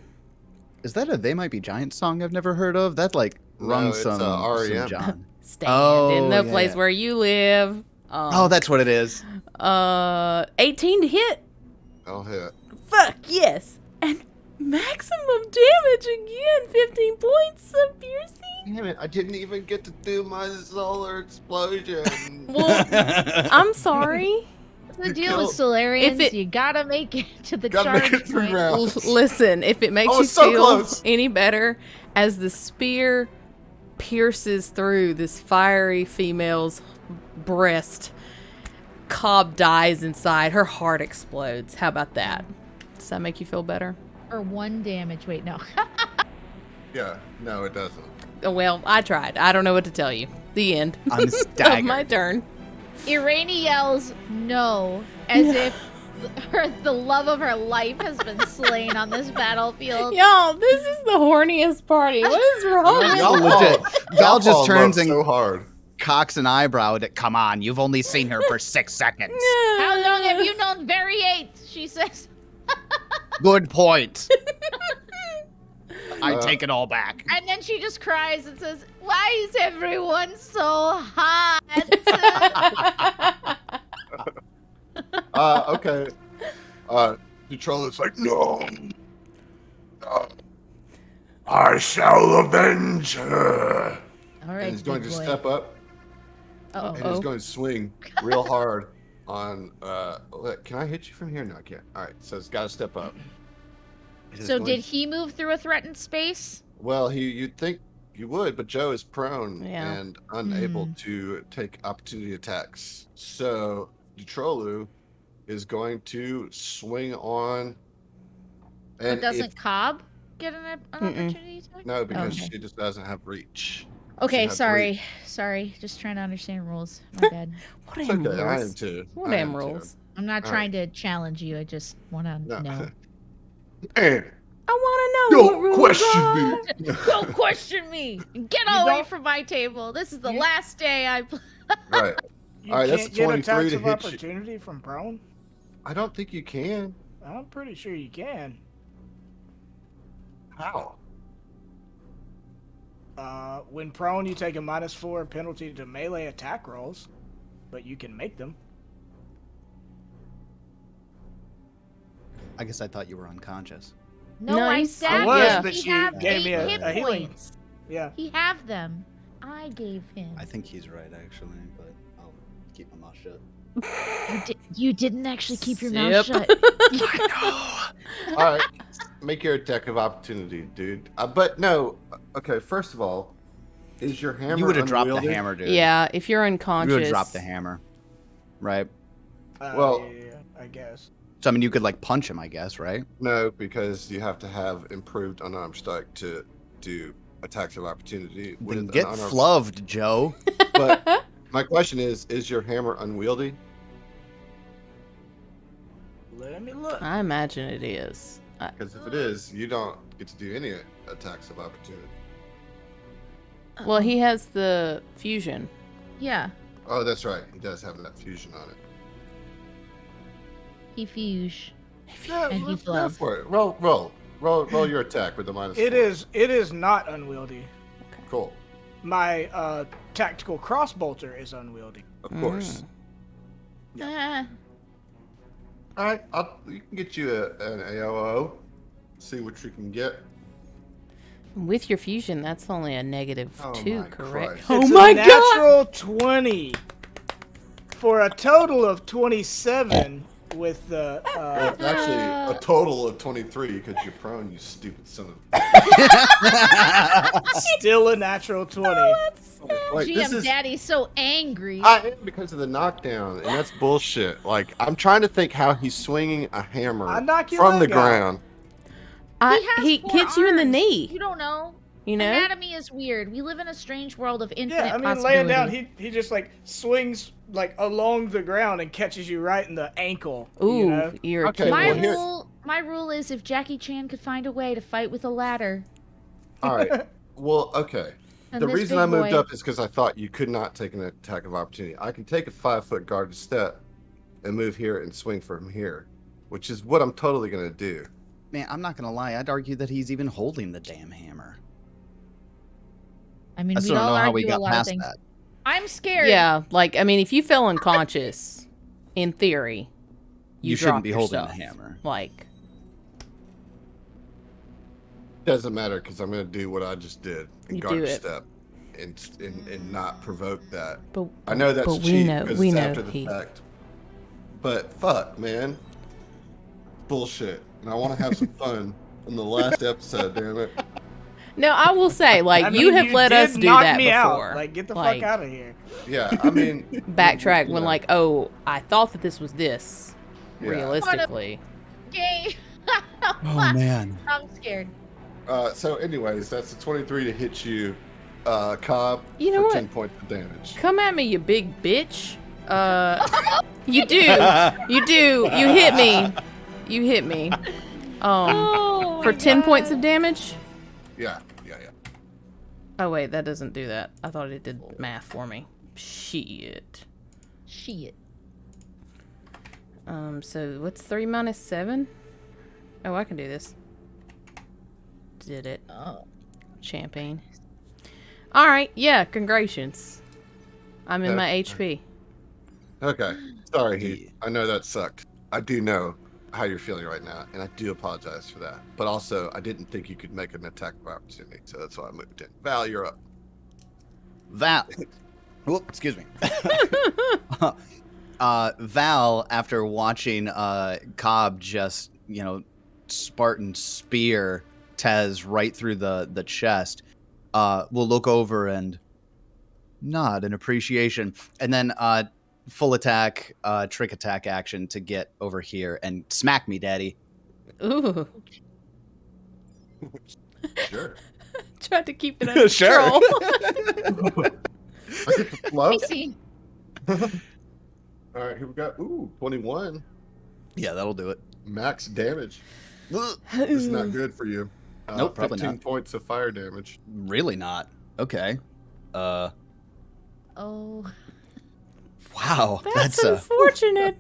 Is that a They Might Be Giants song I've never heard of? That like No, rung it's, some REM. John. Stand in the Oh, place yeah. where you live. Oh, that's what it is. 18 to hit. I'll hit. Fuck yes. And maximum damage again. 15 points of piercing. Damn it! I didn't even get to do my solar explosion. Well, I'm sorry. What's the You deal with killed- Solarians? If it- You gotta make it to the Gotta charge make it 3 point. rounds. Listen, if it makes Oh, you it's so feel close. any better, as the spear pierces through this fiery female's breast, Cobb dies inside. Her heart explodes. How about that? Does that make you feel better? Or 1 damage. Wait, no. Yeah, no, it doesn't. Oh, well, I tried. I don't know what to tell you. The end I'm of staggered. my turn. Irani yells no, as if the love of her life has been slain on this battlefield. Y'all, this is the horniest party. What is wrong with Y'all you? legit. fall- Val y'all just fall turns in love and so hard. cocks an eyebrow at it. Come on, you've only seen her for 6 seconds. How long have you known Variate? She says. Good point. I Uh, take it all back. And then she just cries and says, "Why is everyone so hot?" Okay. The troll is like, no. I shall avenge her. All And right, he's going big to boy. step up and he's Uh-oh. going to swing real hard on. Look, can I hit you from here? No, I can't. All right, so it's got to step up. He's So going did to- he move through a threatened space? Well, you'd think you would, but Joe is prone Yeah. and unable to take opportunity attacks. So Detrolu is going to swing on. But And doesn't if- Cobb get an opportunity attack? no, because Okay. she just doesn't have reach. Okay, have sorry. Sorry. Just trying to understand rules. My bad. What It's damn okay. I am rules? too. What I damn am too. rules? I'm not All trying to challenge you. I just want to No. know. And I want to know what don't rules question are. me. Don't question me. Get You away don't- from my table. This is the You- last day I play. Right. You All right, that's can't a get 23 attacks to of hit you. opportunity from prone? I don't think you can. I'm pretty sure you can. How? When prone, you take a -4 penalty to melee attack rolls, but you can make them. I guess I thought you were unconscious. No, I Nice. said I was, that but he she have gave me 8 a hit healing. points. Yeah. He have them. I gave him. I think he's right, actually, but I'll keep my mouth shut. You didn't actually keep your mouth Sip. shut. All right. Make your attack of opportunity, dude. But no. Okay, first of all, is your hammer You would have dropped the unwieldy? hammer, dude. Yeah, if you're You unconscious. would have dropped the hammer. Right? Well- yeah, I guess. So, I mean, you could, like, punch him, I guess, right? No, because you have to have improved unarmed strike to do attacks of opportunity. Then with get an unarmed- flubbed, Joe. But My question is your hammer unwieldy? Let me look. I imagine it is. Because if it is, you don't get to do any attacks of opportunity. Well, he has the fusion. Yeah, Oh, that's right. He does have that fusion on it. he fuse. Yeah, And let's he's go love. for it. Roll your attack with the -4. It is not unwieldy. Cool. My tactical crossbolter is unwieldy. Of course. Ah, All right, you can get you an AOO. See what you can get. With your fusion, that's only a -2, my correct? Christ. Oh It's my a god! natural 20 for a total of 27 with the. Well, it's actually a total of 23 because you're prone, you stupid son of. Still a natural 20. Wait, this GM is. Daddy's so angry. I am because of the knockdown, and that's bullshit. Like I'm trying to think how he's swinging a hammer I knock your from the leg out. ground. He four hits you in the arms. knee. You don't know. You know? Anatomy is weird. We live in a strange world of infinite Yeah, I mean, laying down, possibility. he just like swings like along the ground and catches you right in the ankle. Ooh, You know? you're Okay, My well, here- my rule is if Jackie Chan could find a way to fight with a ladder, All right. Well, okay. then The this reason big I moved boy- up is because I thought you could not take an attack of opportunity. I can take a 5-foot guarded step and move here and swing from here, which is what I'm totally going to do. Man, I'm not gonna lie. I'd argue that he's even holding the damn hammer. I mean, I we still don't all know how we argue a got lot of past things. that. I'm scared. Yeah, like I mean, if you fell unconscious, in theory, You drop shouldn't be your holding stuff. the hammer. Like, Doesn't matter because I'm going to do what I just did and You guard do a it. step and not provoke that. but I know that's but we cheap know because we it's know after the he. fact. But fuck, man. Bullshit. And I want to have some fun in the last episode, damn it. No, I will say, like I you mean, have let did us do knock that me before. Out. Like, get the Like, fuck out of here. Yeah, I mean. Backtrack you when know, like, oh, I thought that this was this. Yeah. Realistically, Okay. Oh man. I'm scared. So, anyways, that's a 23 to hit you, Cobb, You know for what? 10 points of damage. come at me, you big bitch. You do, you do, you hit me, you hit me. Oh, For my 10 God. points of damage. Yeah. Oh wait, that doesn't do that. I thought it did math for me. Shit. Shit. So what's 3 minus 7? Oh, I can do this. Did it. Oh. Champagne. Alright, yeah, congratulations. I'm in my Okay. HP. Okay. Sorry, Heath. I know that sucked. I do know how you're feeling right now, and I do apologize for that. But also, I didn't think you could make an attack of opportunity, so that's why I moved in. Val, you're up. Val. Whoop, excuse me. Val, after watching Cobb just, Spartan spear Tez right through the chest, will look over and nod in appreciation, and then full attack, trick attack action to get over here and smack me, Daddy. Ooh. Sure. Tried to keep it under Sure. control. I get the flow. I see. All right, here we go. Ooh, 21. Yeah, that'll do it. Max damage. This is not good for you. Nope, probably 15 not. points of fire damage. Really not. Okay. Oh. Wow. That's unfortunate.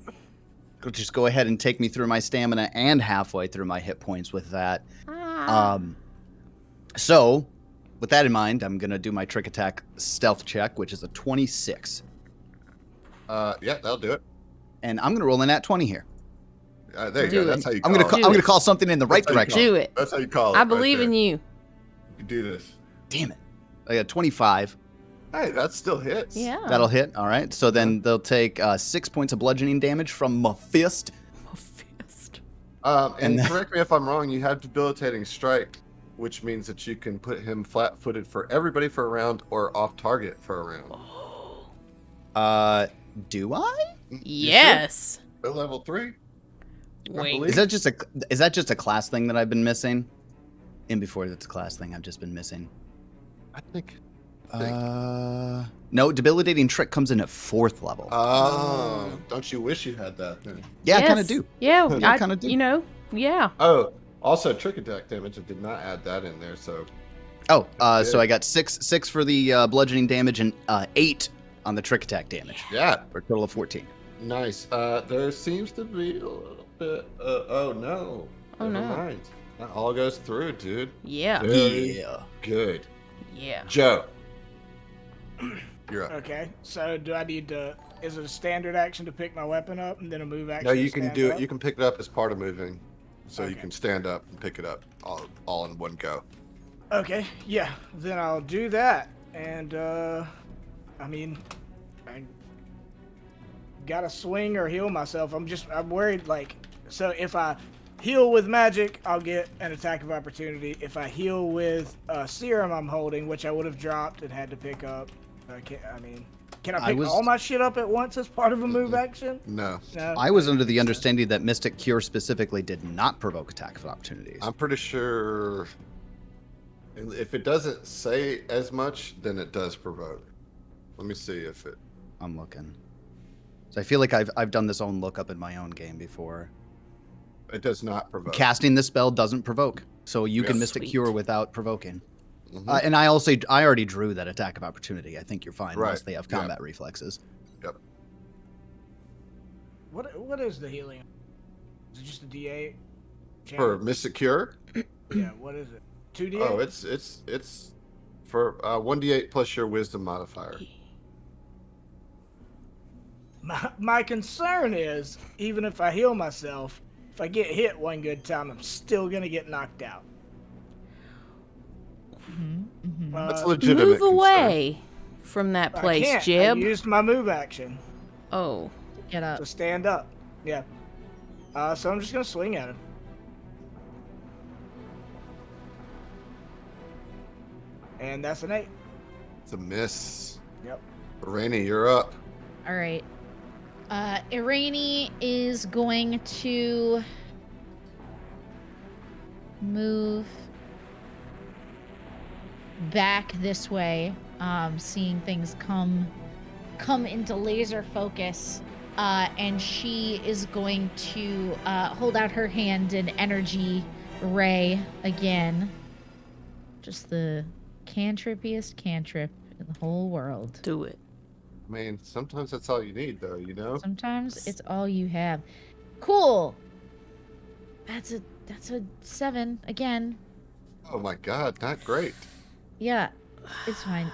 Just go ahead and take me through my stamina and halfway through my hit points with that. Ah. So, with that in mind, I'm going to do my trick attack stealth check, which is a 26. Yeah, that'll do it. And I'm going to roll in at 20 here. There you Do go. That's it. how you I'm call going to it. Do I'm going it. to call something in the right That's how you direction. Do it. That's how you call it. I believe in you. You can do this. Damn it. I got 25. Hey, that still hits. Yeah. That'll hit. All right. So then they'll take 6 points of bludgeoning damage from my fist. Fist. And And then- correct me if I'm wrong, you have debilitating strike, which means that you can put him flat-footed for everybody for a round or off target for a round. Do I? Yes. At level 3? Wait. believe- Is that just a class thing that I've been missing? And before that's a class thing I've just been missing. I think No, debilitating trick comes in at 4th level. Oh, don't you wish you had that then? Yeah, I kind Yes. of do. Yeah, Yeah, I I kinda do. You know, yeah. Oh, also trick attack damage. I did not add that in there, so Oh, so Okay. I got six for the bludgeoning damage and 8 on the trick attack damage yeah, for a total of 14. nice. There seems to be a little bit. Oh no. Oh, Never no. mind. That all goes through, dude. Yeah. Very Yeah. good. Yeah. Joe, you're up. Okay, so do I need to? Is it a standard action to pick my weapon up and then a move action? No, to you can stand do up? it. You can pick it up as part of moving, so you Okay. can stand up and pick it up all in one go. Okay, yeah, then I'll do that. And I mean, I gotta swing or heal myself. I'm worried, like, so if I heal with magic, I'll get an attack of opportunity. If I heal with serum I'm holding, which I would have dropped and had to pick up, can I pick all my shit up at once as part of a move action? No, No. I was under the understanding that Mystic Cure specifically did not provoke attack of opportunities. I'm pretty sure. If it doesn't say as much, then it does provoke. Let me see if it. I'm looking. So I feel like I've done this own lookup in my own game before. It does not provoke. Casting the spell doesn't provoke, so you can Yeah. Mystic Sweet. Cure without provoking. Mhm. And I already drew that attack of opportunity. I think you're fine Right. unless they have Yeah. combat reflexes. Yep. What is the healing? Is it just a D8? For Mystic Cure. Yeah, what is it? 2D8? Oh, it's for 1d8 plus your Wisdom modifier. My concern is, even if I heal myself, if I get hit one good time, I'm still gonna get knocked out. That's Uh, legitimate. Move concern. away from that I place, can't. Jib. I used my move action Oh. Get up. to stand up. Yeah. So I'm just gonna swing at him. And that's an 8. It's a miss. Yep. Rainy, you're up. All right. Irani is going to move back this way, seeing things come into laser focus, and she is going to hold out her hand and energy ray again. Just the cantrippiest cantrip in the whole world. Do it. I mean, sometimes that's all you need, though. You know. Sometimes it's all you have. Cool. That's a 7 again. Oh my God, not great. Yeah, it's fine.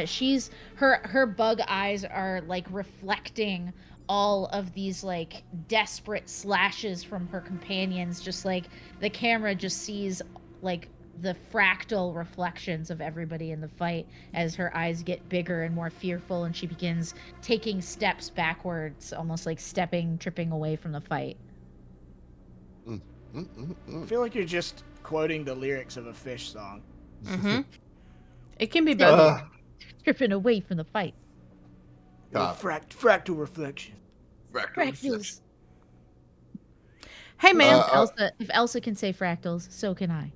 She's her bug eyes are like reflecting all of these like desperate slashes from her companions. Just like the camera just sees like the fractal reflections of everybody in the fight as her eyes get bigger and more fearful, and she begins taking steps backwards, almost like tripping away from the fight. I feel like you're just quoting the lyrics of a Fish song. Mm-hmm. It can be both. Tripping away from the fight. God. Fractal reflection. Fractals. Hey, man. If Elsa can say fractals, so can I.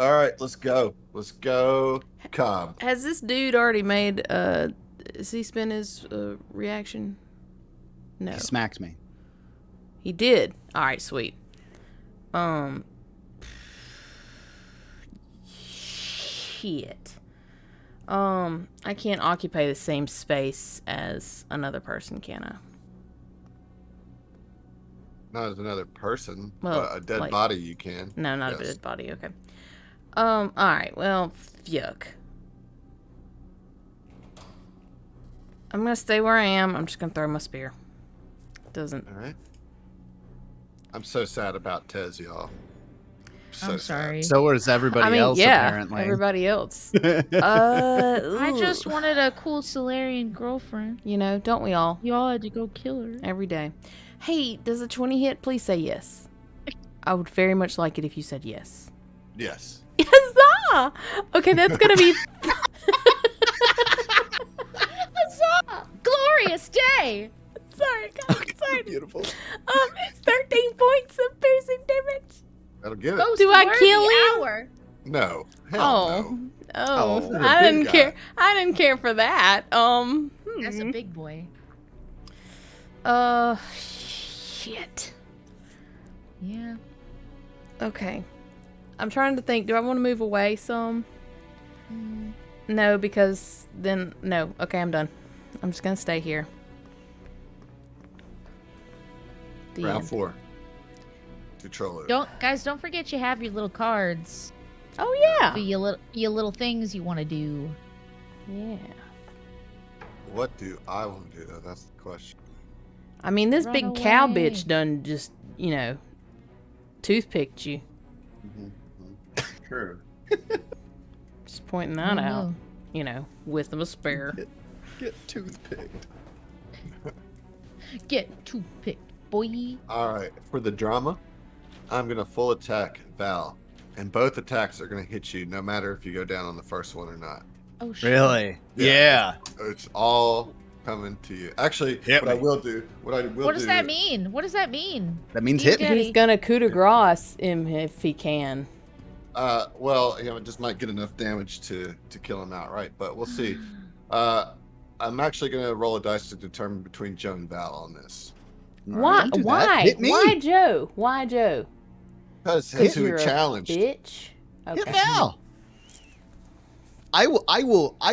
All right, let's go. Let's go. Cobb. Has this dude already made, has he spent his reaction? No. He smacked me. He did. All right, sweet. Shit. I can't occupy the same space as another person, can I? Not as another person, Well, but a dead like- body you can. No, not Yes. a dead body. Okay. All right. Well, yuck. I'm gonna stay where I am. I'm just gonna throw my spear. Doesn't. All right. I'm so sad about Tez, y'all. I'm sorry. So is everybody I mean, else, yeah, apparently. everybody else. I just Ooh. wanted a cool Solarian girlfriend. You know, don't we all? Y'all had to go kill her. Every day. Hey, does a 20 hit? Please say yes. I would very much like it if you said yes. Yes. Huzzah! Okay, that's gonna be. Huzzah! Glorious day! Sorry, God, sorry. Beautiful. It's 13 points of piercing damage. That'll get it. Ghost Do I worthy kill him? hour. No. Hell Oh, no. Oh, you're a I big didn't guy. care. I didn't care for that. That's a big boy. Shit. Yeah. Okay. I'm trying to think. Do I want to move away some? Mm. No, because then no. Okay, I'm done. I'm just gonna stay here. The Round end. 4. Controller. Don't forget you have your little cards Oh for yeah. your little things you want to do. Yeah. What do I want to do, though? That's the question. I mean, this Run big cow away. bitch done just, toothpicked you. True. Just pointing that Oh, out. no. With a spare. Get toothpicked. Get toothpicked, boy. All right. For the drama, I'm going to full attack Val. And both attacks are going to hit you no matter if you go down on the first one or not. Oh shit. Really? Yeah. Yeah. It's all coming to you. Actually, Hit what I me. will do, What does that mean? What does that mean? That means Steve hit me. Daddy. He's gonna coup de grace him if he can. Well, it just might get enough damage to kill him outright, but we'll see. I'm actually going to roll a dice to determine between Joe and Val on this. Why? don't do that. Why? Hit me. Why Joe? Why Joe? Because Because who you're challenged. a bitch. Hit Okay. Val. I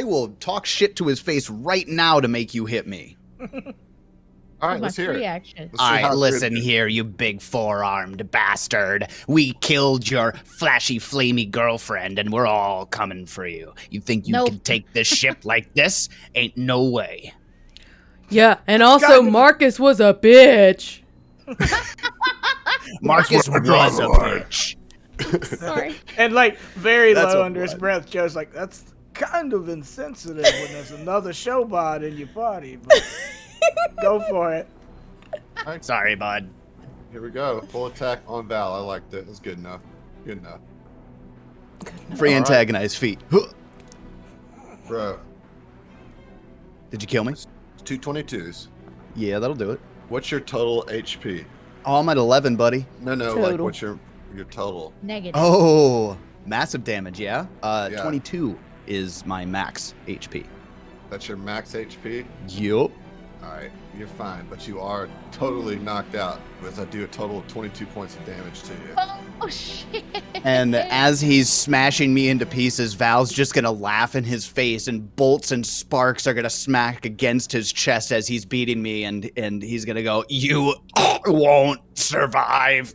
will talk shit to his face right now to make you hit me. All right, My let's hear it. reaction. Let's see All how right, good listen it is. here, you big four-armed bastard. We killed your flashy, flamey girlfriend, and we're all coming for you. You think you Nope. can take this ship like this? Ain't no way. Yeah, and also Marcus was a bitch. Marcus what was a the drama bitch. Sorry. And like very That's low a under his blood. breath, Joe's like, "That's kind of insensitive when there's another showbot in your party." But go for it. Sorry, bud. Here we go. Full attack on Val. I liked it. That's good enough. Good enough. Free All right. antagonize feet. Huh. Bro, Did you kill me? it's 222s. Yeah, that'll do it. What's your total HP? Oh, I'm at 11, buddy. No, like Total. what's your total? Negative. Oh, massive damage, yeah? Yeah. 22 is my max HP. That's your max HP? Yup. All right, you're fine, but you are totally knocked out because I do a total of 22 points of damage to you. Oh shit. And as he's smashing me into pieces, Val's just gonna laugh in his face, and bolts and sparks are gonna smack against his chest as he's beating me, and he's gonna go, "You won't survive."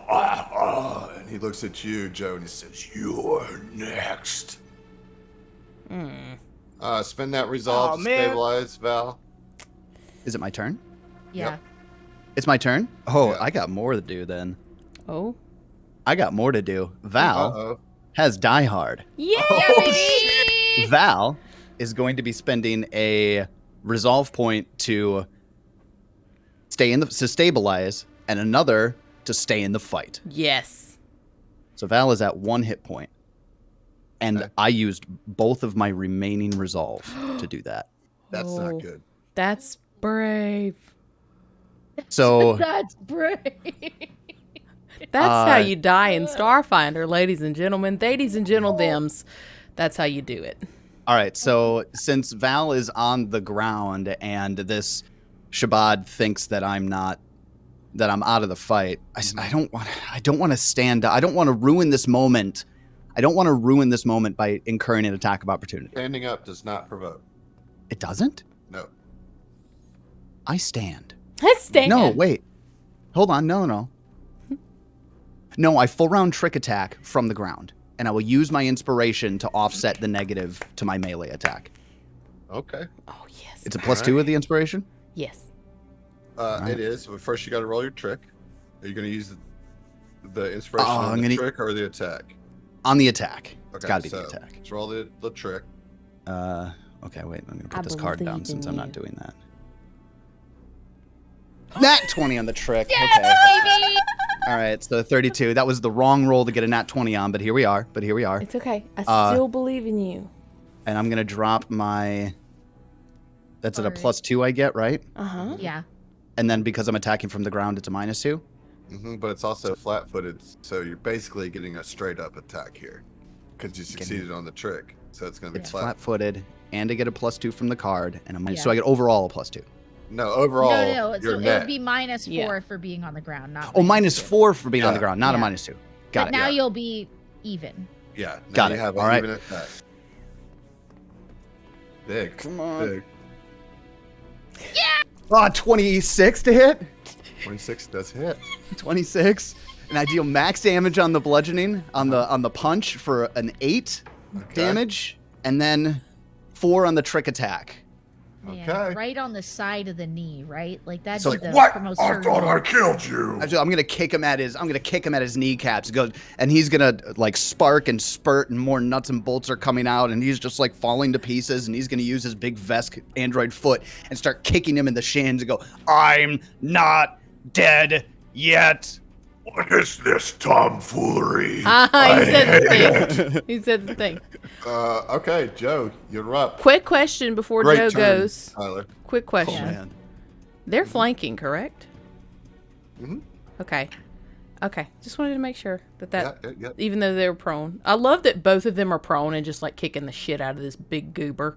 And he looks at you, Joe, and he says, "You're next." Spend that resolve Aw, to man. stabilize, Val. Is it my turn? Yeah. Yep. It's my turn? Oh, Yeah. I got more to do then. Oh. I got more to do. Val Uh-oh. has Die Hard. Yeah, Oh, baby! Val is going to be spending a resolve point to stabilize, and another to stay in the fight. Yes. So Val is at 1 hit point, and Okay. I used both of my remaining resolve to do that. That's Oh. not good. That's brave. So That's brave. That's how you die in Starfinder, ladies and gentlemen. Ladies and gentlethems. That's how you do it. all right, so since Val is on the ground and this Shabad thinks that I'm out of the fight, I don't want to stand. I don't want to ruin this moment. I don't want to ruin this moment by incurring an attack of opportunity. Standing up does not provoke. It doesn't? No. I stand. Let's stand. No, wait. Hold on. No. No, I full round trick attack from the ground, and I will use my inspiration to offset the negative to my melee attack. Okay. Oh, yes. It's a +2 Alright. with the inspiration? Yes. It is, but first you got to roll your trick. Are you going to use the inspiration Oh, on I'm the gonna- trick or the attack? On the attack. It's Okay, got to be so the attack. let's roll the trick. Okay, wait. I'm going to I put this card down believe since in I'm you. not doing that. Nat 20 on the trick. Okay. Baby. All right, so 32. That was the wrong roll to get a nat 20 on, but here we are. It's okay. I still believe in you. And I'm going to drop my... That's at a Alright. +2 I get, right? Uh-huh. Yeah. And then because I'm attacking from the ground, it's a -2? But it's also flat-footed, so you're basically getting a straight-up attack here, because you succeeded on the trick. So it's going to be It's flat. flat-footed, and I get a +2 from the card, and Yeah. so I get overall a +2. No, overall, No. So your it net. would be -4 Yeah. for being on the ground, not Oh, -4 for being on the Yeah. ground, not Yeah. a -2. Got But it. now yeah. you'll be even. Yeah, now Got you it. have All an right. even attack. Big. Come on. Big. 26 to hit. 26 does hit. 26, and I deal max damage on the bludgeoning on the punch for an 8 Okay. damage, and then 4 on the trick attack. Man, Okay. right on the side of the knee, right? Like that'd So, be the What? most I thought I killed you. I'm gonna kick him at his kneecaps. And he's gonna like spark and spurt, and more nuts and bolts are coming out, and he's just like falling to pieces. And he's gonna use his big Vesk android foot and start kicking him in the shins and go, "I'm not dead yet." What is this tomfoolery? He I said hate the it. thing. He said the thing. Okay, Joe, you're up. Quick question before Great Joe turn, goes. Tyler. Quick Oh question. man. They're flanking, correct? Mhm. Okay. Okay. Just wanted to make sure that Yeah. even though they were prone. I love that both of them are prone and just like kicking the shit out of this big goober.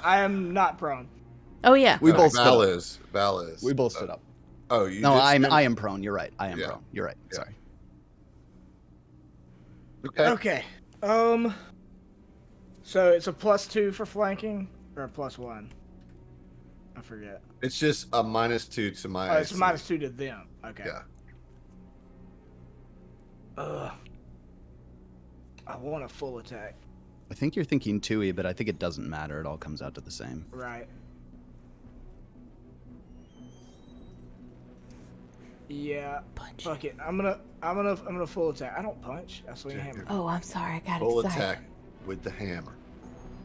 I am not prone. Oh yeah. We both stood Val up. is. Val is. We both stood up. Oh, you No, did I stand- am prone. You're right. I am Yeah. prone. You're right. Yeah. Sorry. Okay. Okay. So it's a +2 for flanking or a +1? I forget. It's just a -2 to my. Oh, it's AC. -2 to them. Okay. Yeah. I want a full attack. I think you're thinking 2E, but I think it doesn't matter. It all comes out to the same. Right. Yeah. Punch. Fuck it. I'm gonna full attack. I don't punch. I swing a hammer. Oh, I'm sorry. I got Full excited. attack with the hammer.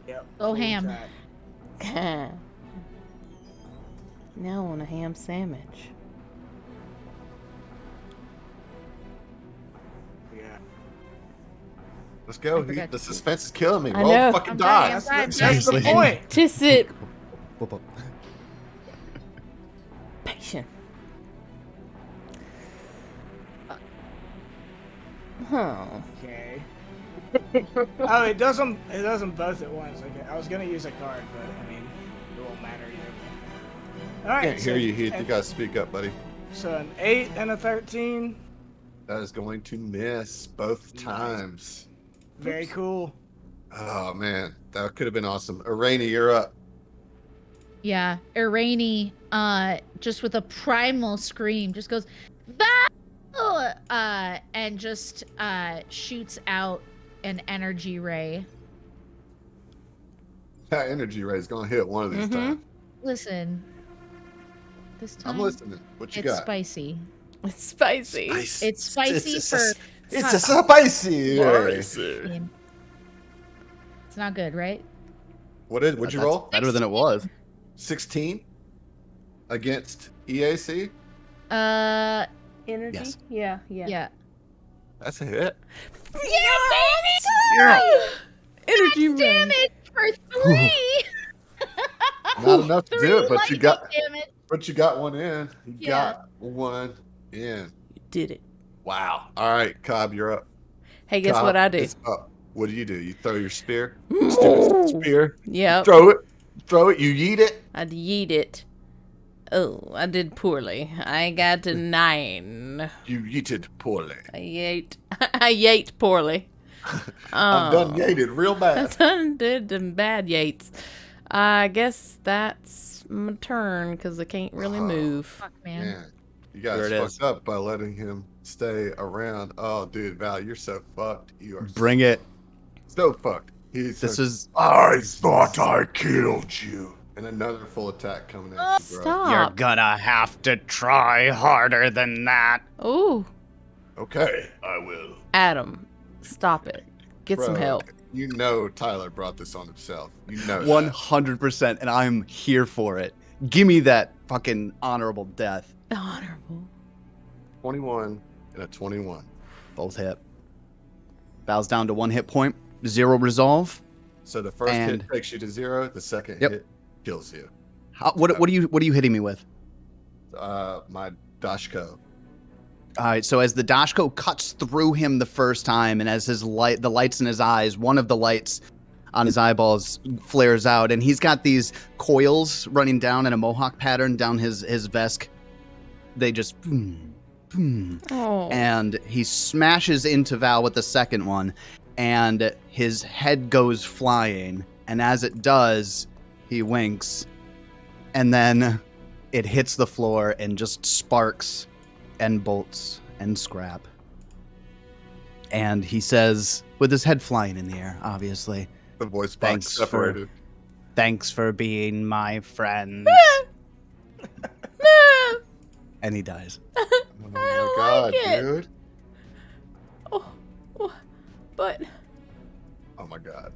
Yep. Go full ham. attack. Now I want a ham sandwich. Yeah. Let's go. I forgot The to- suspense is killing me. I Roll know. the fucking I'm die. dying, I'm dying. That's the Seriously. point. Just sit Whoop, whoop. patient. Huh. Okay. Oh, it does them both at once. Okay. I was gonna use a card, but I mean, it won't matter either. All right. Can't hear you, Heath. You gotta speak up, buddy. So an 8 and a 13. That is going to miss both times. Very cool. Oh man, that could have been awesome. Irani, you're up. Yeah, Irani, just with a primal scream, just goes, Val! And just shoots out an energy ray. That energy ray is gonna hit one of these times. Listen, this time I'm listening. What you it's got? spicy. It's spicy. It's spicy for. It's a spicy. It's not good, right? What'd you That's roll? better than it was. 16 against EAC. Energy? Yes. Yeah. Yeah. That's a hit. Energy ray. Damage for 3. Not enough to do it, but you lightning got. damage. But you got one in. You Yeah. got one in. You did it. Wow. All right, Cobb, you're up. Hey, guess Cobb what I do? is up. What do? You throw your spear. Stupid spear. Yep. Throw it. Throw it. You yeet it. I'd yeet it. Oh, I did poorly. I got a 9. You yeeted poorly. I yeet poorly. I'm done yeeted real I bad. done did them bad yates. I guess that's my turn because I can't really move. Fuck, man. Man, you guys There it fucked is. up by letting him stay around. Oh, dude, Val, you're so fucked. You are Bring it. so fucked. He's This is. I thought I killed you. and another full attack coming at you, bro. You're Stop. gonna have to try harder than that. Ooh, Okay, I will. Adam, stop it. Get some bro, help. You know Tyler brought this on himself. You know that. 100%, and I'm here for it. Give me that fucking honorable death. Honorable. 21 and a 21. Both hit. Val's down to 1 hit point, 0 resolve. So the first And- hit takes you to 0. The second Yep. hit kills you. What are you hitting me with? My Dashko. All right, so as the Dashko cuts through him the first time, and as the lights in his eyes, one of the lights on his eyeballs flares out, and he's got these coils running down in a mohawk pattern down his vest. They just boom, boom, and he smashes into Val with the second one, and his head goes flying, and as it does, he winks, and then it hits the floor and just sparks and bolts and scrap. And he says, with his head flying in the air, obviously, The voice box separated. thanks for being my friend. And he dies. Oh my god, it. dude. But Oh my god.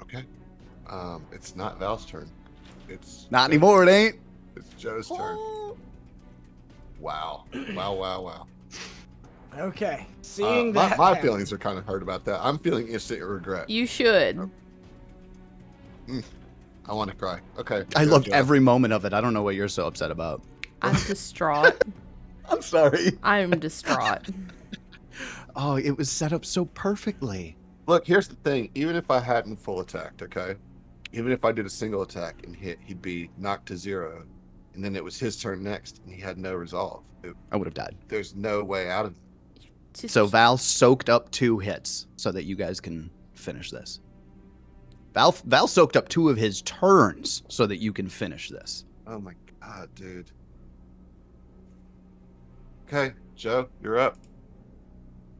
Okay. It's not Val's turn. It's Not anymore, it ain't. It's Joe's turn. Wow. Wow. Okay. Seeing that. My happen- feelings are kind of hurt about that. I'm feeling instant regret. you should. I want to cry. Okay. I go, loved Joe. every moment of it. I don't know what you're so upset about. I'm distraught. I'm sorry. I'm distraught. Oh, it was set up so perfectly. Look, here's the thing. Even if I hadn't full attacked, okay? Even if I did a single attack and hit, he'd be knocked to 0. And then it was his turn next, and he had no resolve. I would have died. There's no way out of it. Just- So Val soaked up 2 hits so that you guys can finish this. Val soaked up 2 of his turns so that you can finish this. Oh my god, dude. Okay, Joe, you're up.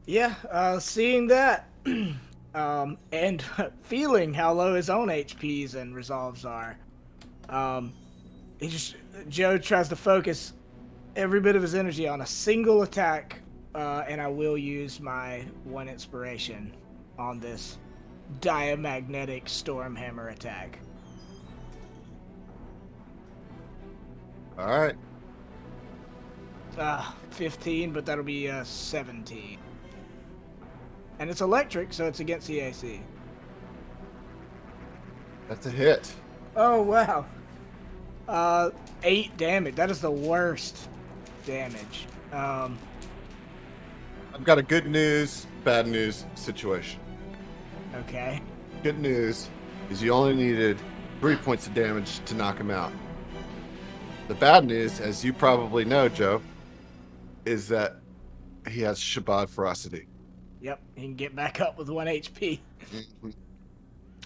Yeah, seeing that, and feeling how low his own HPs and resolves are, Joe tries to focus every bit of his energy on a single attack, and I will use my 1 inspiration on this diamagnetic storm hammer attack. All right. 15, but that'll be 17. And it's electric, so it's against the AC. That's a hit. Oh, wow. 8 damage. That is the worst damage. I've got a good news, bad news situation. Okay. Good news is you only needed 3 points of damage to knock him out. The bad news, as you probably know, Joe, is that he has Shabbat ferocity. Yep, he can get back up with 1 HP.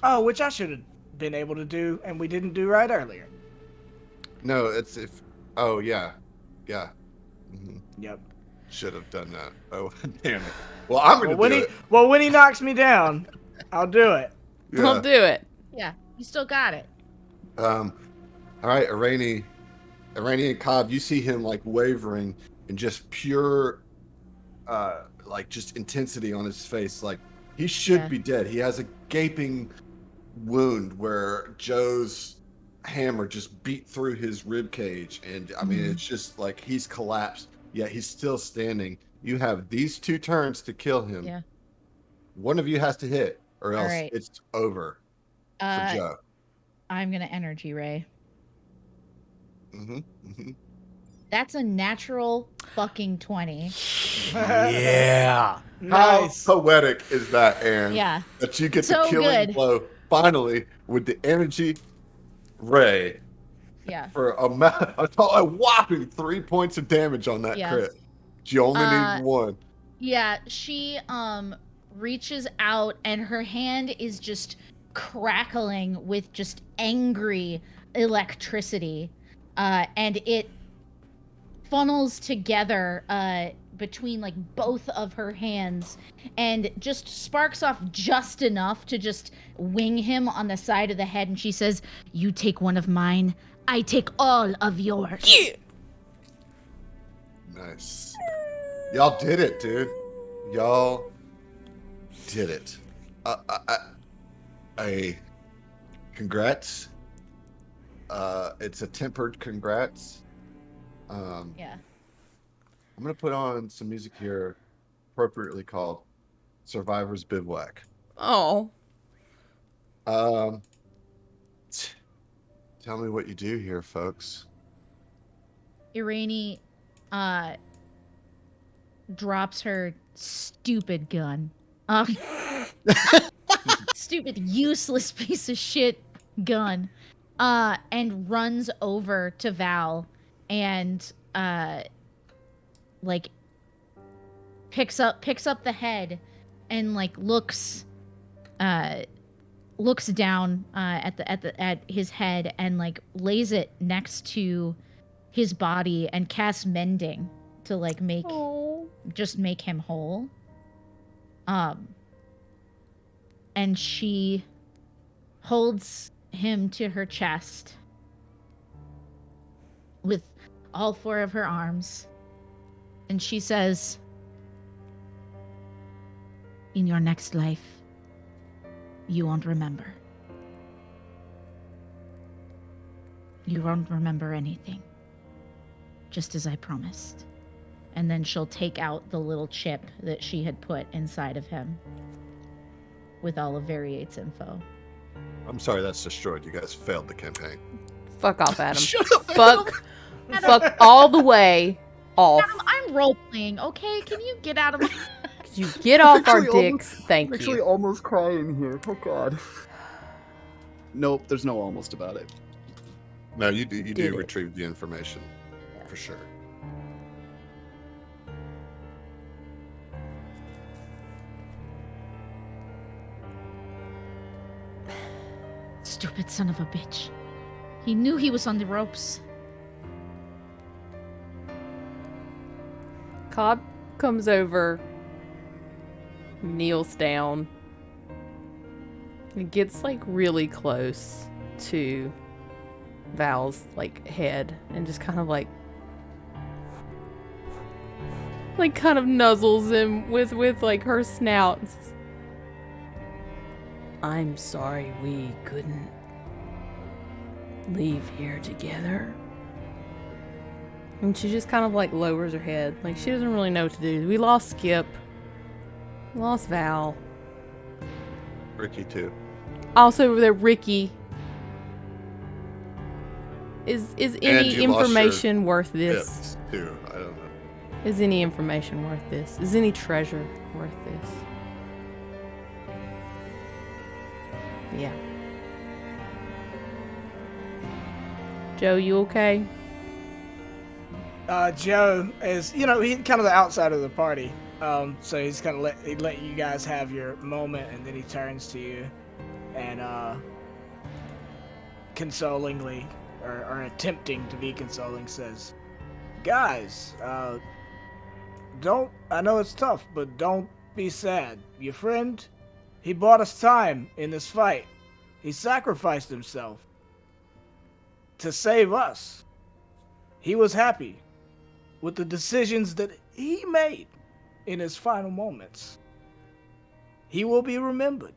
Oh, which I should have been able to do, and we didn't do right earlier. No, it's if. Oh yeah. Yep. Should have done that. Oh damn it. Well, I'm gonna do it. When he knocks me down, I'll do it. Yeah. I'll do it. Yeah, you still got it. All right, Irani and Cobb, you see him like wavering and just pure, like just intensity on his face. Like he should Yeah. be dead. He has a gaping wound where Joe's hammer just beat through his rib cage, and I mean it's just like he's collapsed. Yet he's still standing. You have these 2 turns to kill him. Yeah. One of you has to hit, or All else right. it's over for Joe. I'm gonna energy ray. Mm-hmm. That's a natural fucking 20. Yeah. Nice. How poetic is that, Aaron? Yeah. That you get So the killing good. blow finally with the energy ray Yeah. for a whopping 3 points of damage on that Yeah. crit. You only need 1. Yeah, she reaches out and her hand is just crackling with just angry electricity. And it funnels together between like both of her hands and just sparks off just enough to just wing him on the side of the head, and she says, "You take one of mine, I take all of yours." Yeah. Nice. Y'all did it, dude. Y'all did it. Congrats. It's a tempered congrats. Yeah. I'm gonna put on some music here, appropriately called "Survivor's Bivouac." Oh. Tell me what you do here, folks. Irene drops her stupid gun. Stupid, useless piece of shit gun. And runs over to Val and like picks up the head and like looks down at his head and like lays it next to his body and casts mending to like make him whole. And she holds him to her chest with all 4 of her arms, and she says, "In your next life, you won't remember. You won't remember anything, just as I promised." And then she'll take out the little chip that she had put inside of him with all of Variate's info. I'm sorry that's destroyed. You guys failed the campaign. Fuck off, Adam. Shut up. Fuck all the way off. Adam, I'm role playing, okay? Can you get out of my... Could you get off our Actually, dicks? Thank I'm actually you. almost crying here. Oh god. Nope, there's no almost about it. No, you do Did it. retrieve the information for sure. Stupid son of a bitch. He knew he was on the ropes. Cobb comes over, kneels down, and gets like really close to Val's like head and just kind of like kind of nuzzles him with like her snout. And says, "I'm sorry we couldn't leave here together." And she just kind of like lowers her head. Like she doesn't really know what to do. We lost Skip. We lost Val. Ricky too. Also there Ricky. Is And any you lost information worth this? Pips too. I don't know. Is any information worth this? Is any treasure worth this? Yeah. Joe, you okay? Joe is, he's kind of the outside of the party. So he's kind of he'd let you guys have your moment, and then he turns to you and consolingly, or attempting to be consoling, says, "Guys, I know it's tough, but don't be sad. Your friend, he bought us time in this fight. He sacrificed himself to save us. He was happy with the decisions that he made in his final moments. He will be remembered,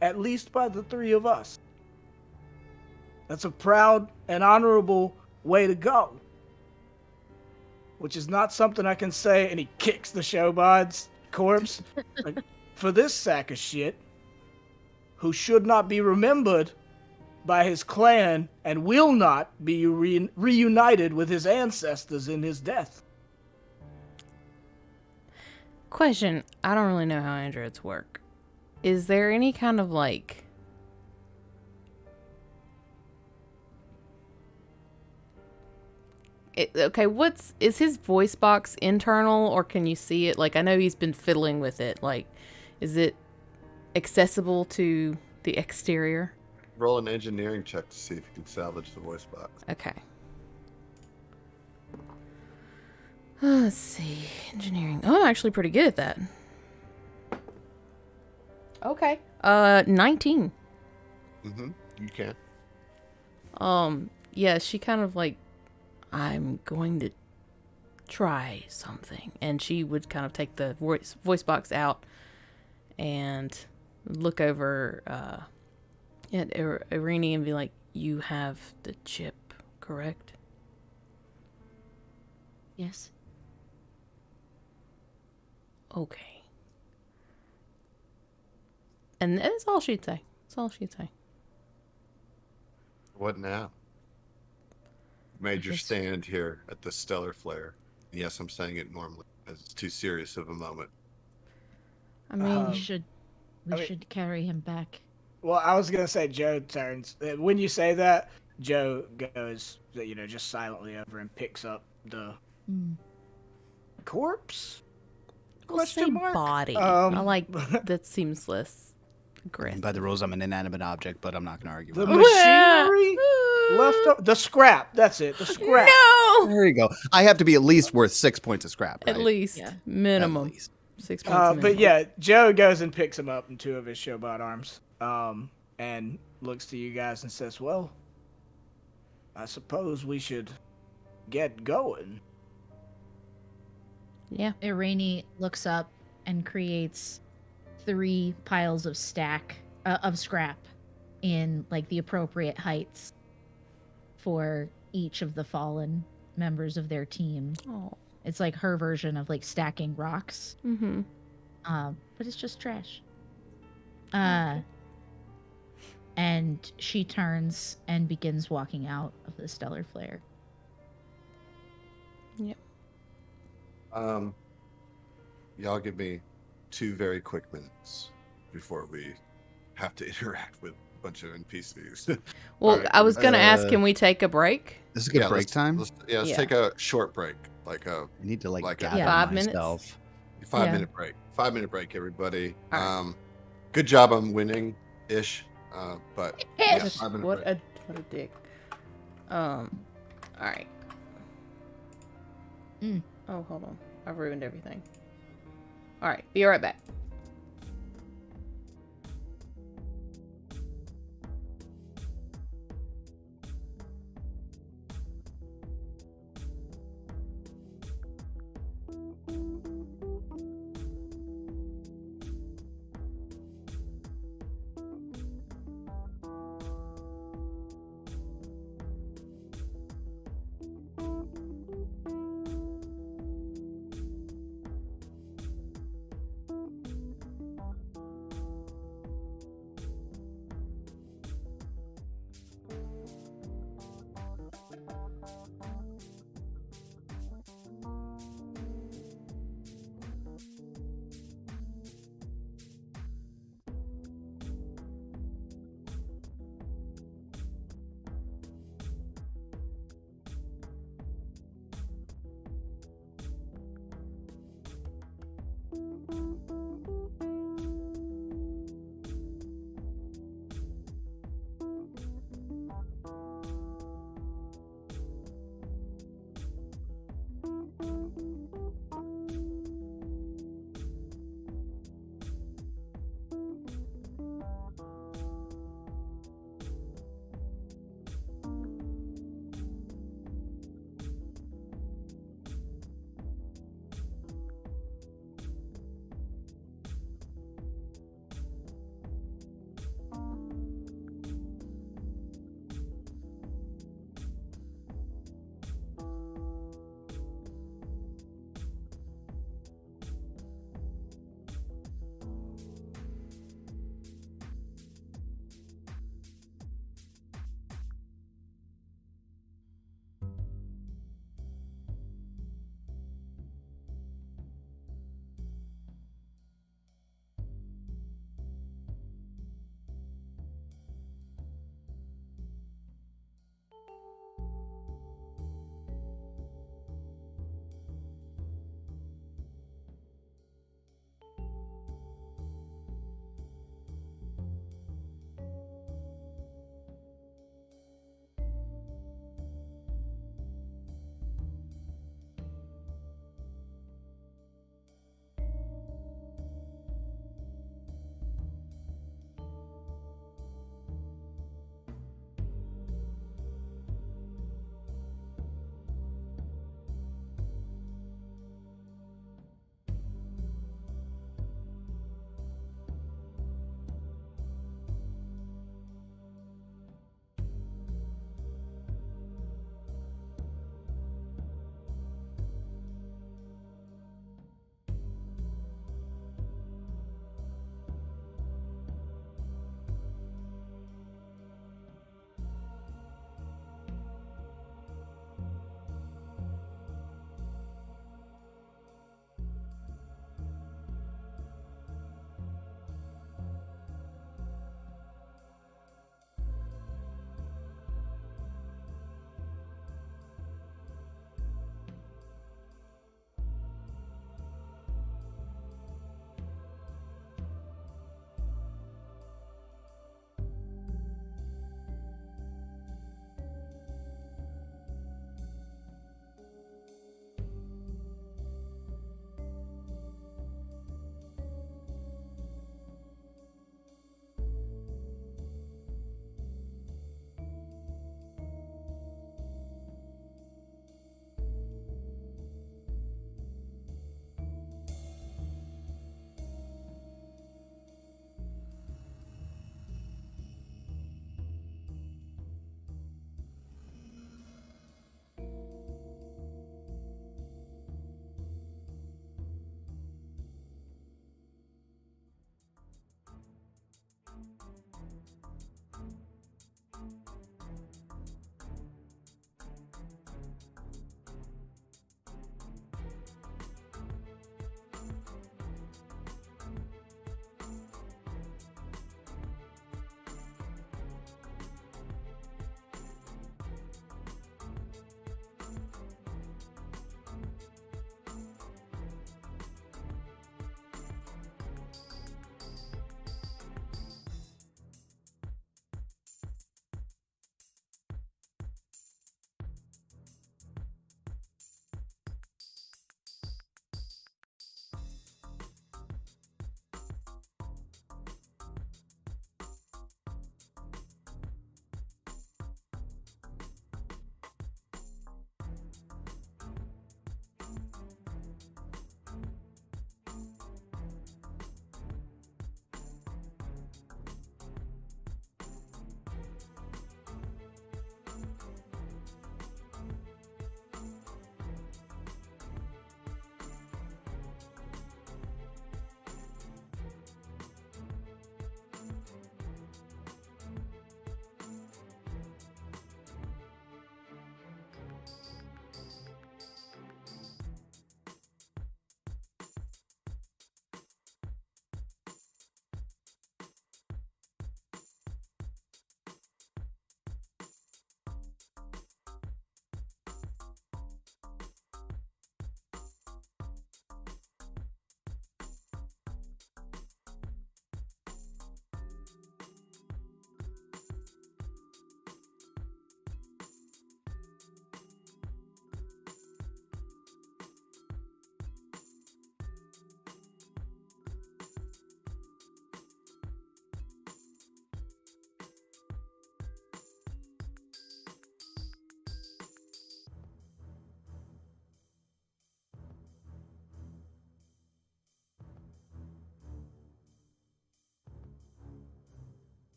at least by the 3 of us. That's a proud and honorable way to go, which is not something I can say." And he kicks the showbod's corpse. Like, "For this sack of shit, who should not be remembered by his clan and will not be reunited with his ancestors in his death." Question. I don't really know how androids work. Is there any kind of like... okay, is his voice box internal, or can you see it? Like, I know he's been fiddling with it. Like, is it accessible to the exterior? Roll an engineering check to see if you can salvage the voice box. Okay. Let's see. Engineering. Oh, I'm actually pretty good at that. Okay. 19. Mm-hmm. You can. Yeah, she kind of like, "I'm going to try something." And she would kind of take the voice box out and look over at Irene and be like, "You have the chip, correct?" Yes. Okay. And that's all she'd say. That's all she'd say. What now? made your Just- stand here at the Stellar Flare. Yes, I'm saying it normally, as it's too serious of a moment. I mean, We should carry him back. Well, I was gonna say Joe turns. When you say that, Joe goes, just silently over and picks up the Mm. corpse. we'll say Question mark? body. I like The that seems less And aggressive. by the rules, I'm an inanimate object, but I'm not going to argue. the with it. machinery left up. The scrap. That's it. The scrap. No, There you go. I have to be at least worth 6 points of scrap, right? at least Yeah. minimum At least. 6 points. But minimum. yeah, Joe goes and picks him up in two of his showbot arms, and looks to you guys and says, "Well, I suppose we should get going." Yeah. Irene looks up and creates 3 piles of scrap in like the appropriate heights for each of the fallen members of their team. Oh. It's like her version of like stacking rocks, Mm-hmm. but it's just trash. And she turns and begins walking out of the Stellar Flare. Yep. Y'all give me 2 very quick minutes before we have to interact with a bunch of NPCs. Well, Alright, I was gonna ask, uh, can we take a break? This is a good break time. Let's Yeah. take a short break, like a I need to like a- gather Yeah. 5 minutes? myself. 5-minute break. 5-minute break, everybody. Alright. Good job on winning, ish. But yeah, Ish. 5-minute What break. a dick. All right. Mm. Oh, hold on. I've ruined everything. All right. Be right back.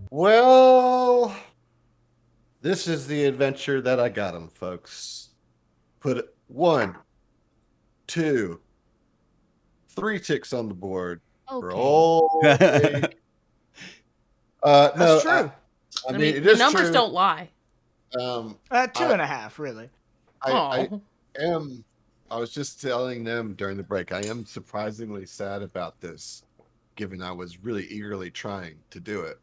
Well, this is the adventure that I got him, folks. Put it 1, 2, 3 ticks on the board for Okay. all day. That's No, true. I mean, it the is numbers true. don't lie. 2.5, really. I Oh. am. I was just telling them during the break. I am surprisingly sad about this, given I was really eagerly trying to do it.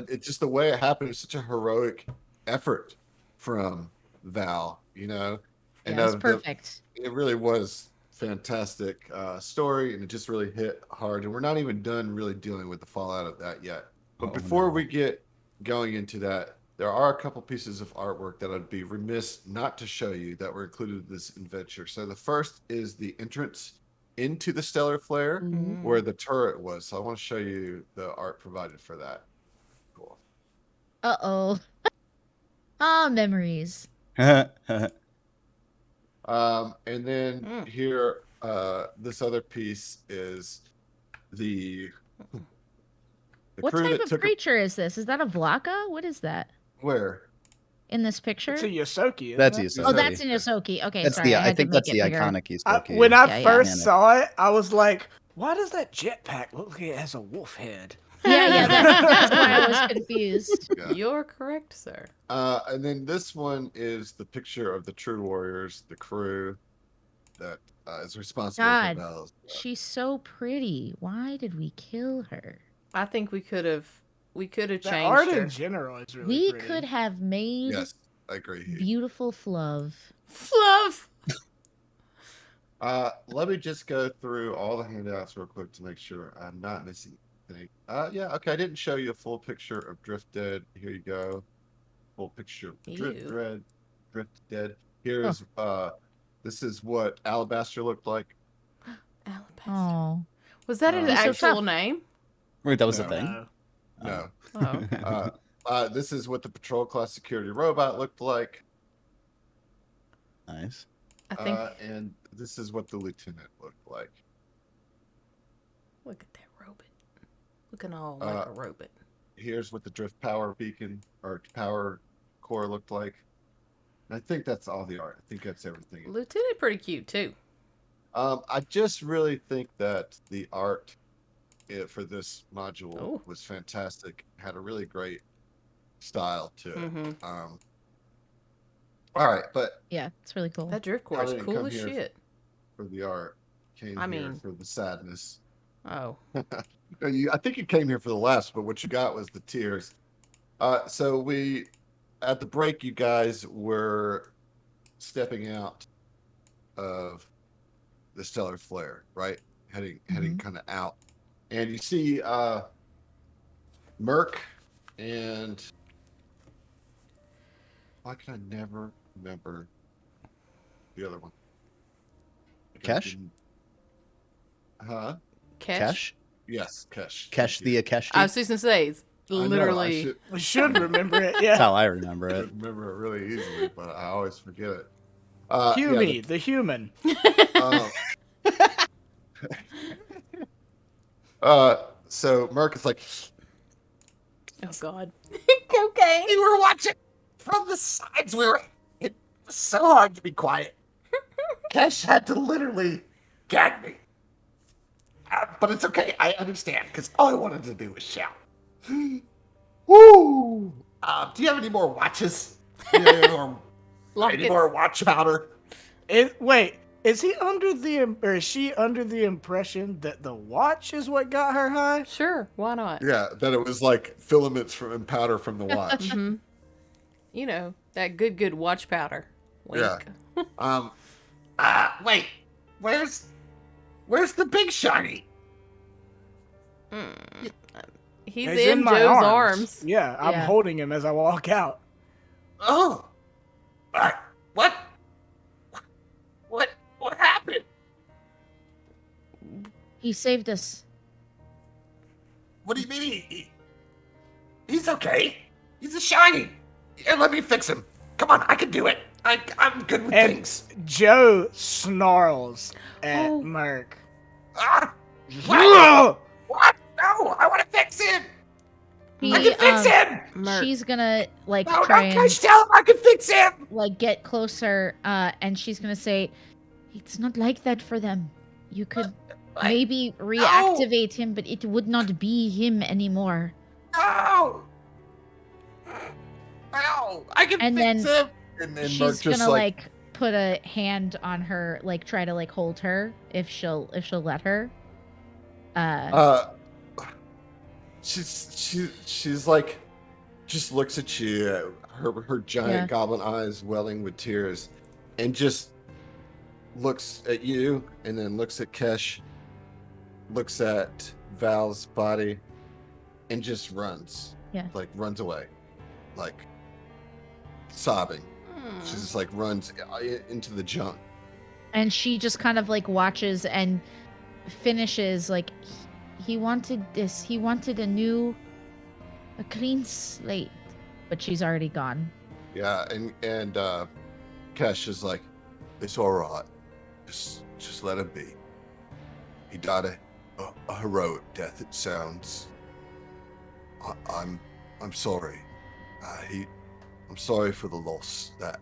It's just the way it happened. It was such a heroic effort from Val, you know, and Yeah, it's perfect. it really was fantastic story, and it just really hit hard. And we're not even done really dealing with the fallout of that yet. But before we get going into that, there are a couple pieces of artwork that I'd be remiss not to show you that were included in this adventure. So the first is the entrance into the stellar flare where the turret was. So I want to show you the art provided for that. Cool. Uh-oh. Ah, memories. And then here, this other piece is the What crew type that of took creature is this? Is that a Vlaka? What is that where? in this picture? It's a Yosoki, isn't That's it? Yosoki. Oh, that's in Yosoki. Okay, That's sorry. the. I I had think to make that's it the bigger. iconic Yosoki. When I Yeah, yeah. first saw it, I was like, why does that jetpack look like it has a wolf head? Yeah, that's why I was confused. Yeah. You're correct, sir. And then this one is the picture of the True Warriors, the crew that is responsible God, for Val's. she's so pretty. Why did we kill her? I think we could have The changed art her. in general is really We pretty. could have made Yes, I agree. beautiful Fluv. Fluff. Let me just go through all the handouts real quick to make sure I'm not missing anything. Yeah, okay. I didn't show you a full picture of Drift Dead. Here you go. Full picture of Ew. Drift Dead. Here's this is what Alabaster looked like. Alabaster. Oh, Was that an He's so actual tough. name? Wait, that was a No. thing. No. Oh, okay. This is what the patrol class security robot looked like. Nice. I think. And this is what the lieutenant looked like. Look at that robot. Looking all like a robot. Here's what the drift power beacon or power core looked like. And I think that's all the art. I think that's everything. Lieutenant pretty cute too. I just really think that the art for this module was fantastic. Had a really great style to it. Mm-hmm. All right, but yeah, it's really cool. That drift core is didn't cool come as here shit. for the art, came I here mean- for the sadness. Oh. I think you came here for the laughs, but what you got was the tears. So we, at the break, you guys were stepping out of the stellar flare, right? Heading kind of out, and you see Merc and why can I never remember the other one? Kesh? Huh? Kesh? Yes, Kesh. Kesh the Akeshti. I was just gonna say, it's I know, I literally. should We should remember it. That's Yeah. how I remember it. remember it really easily, but I always forget it. Huey, the human. So Merc is like, Oh God. Okay. We were watching from the sides. It was so hard to be quiet. Kesh had to literally gag me. But it's okay. I understand because all I wanted to do was shout. Woo! Do you have any more watches? Any more watch powder? Wait, is he under the or is she under the impression that the watch is what got her high? Sure, why not? yeah, that it was like filaments and powder from the watch. Mm-hmm. You know, that good watch powder. Wink. Yeah. Wait. Where's the big shiny? He's He's in my Joe's arms. Yeah, I'm Yeah. holding him as I walk out. Oh. What? What happened? He saved us. What do you mean? He's okay. He's a shiny. Here, let me fix him. Come on, I can do it. I'm good with And things. Joe snarls at Oh. Merc. Ah! Ugh! What? No, I want to fix him. He, I can fix him. Merc. She's gonna like No, try no, and Kesh, tell him I can fix him. like get closer, and she's gonna say, "It's not like that for them. You could maybe reactivate him, but it would not be him anymore." No. No, I can And fix then- him. And then Merc She's just gonna like put a hand on her, like try to like hold her if she'll let her. she's like, just looks at you, her giant Yeah. goblin eyes welling with tears, and just looks at you, and then looks at Kesh, looks at Val's body, and just runs. Yeah. Like runs away, like sobbing. She just like runs into the junk. And she just kind of like watches and finishes like he wanted this. He wanted a clean slate, but she's already gone. Yeah, and Kesh is like, it's all right. Just let him be. He died a heroic death. It sounds. I'm sorry. I'm sorry for the loss that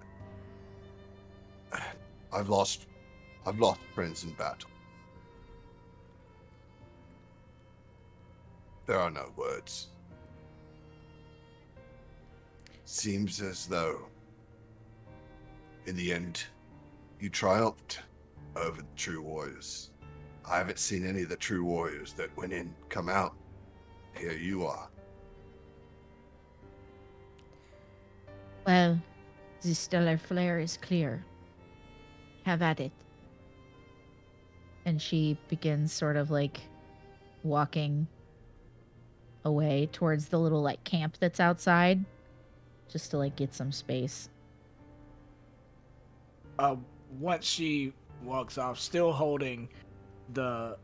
I've lost friends in battle. There are no words. Seems as though in the end you triumphed over the true warriors. I haven't seen any of the true warriors that went in come out. Here you are. Well, the stellar flare is clear. Have at it. And she begins sort of like walking away towards the little like camp that's outside, just to like get some space. Once she walks off, still holding the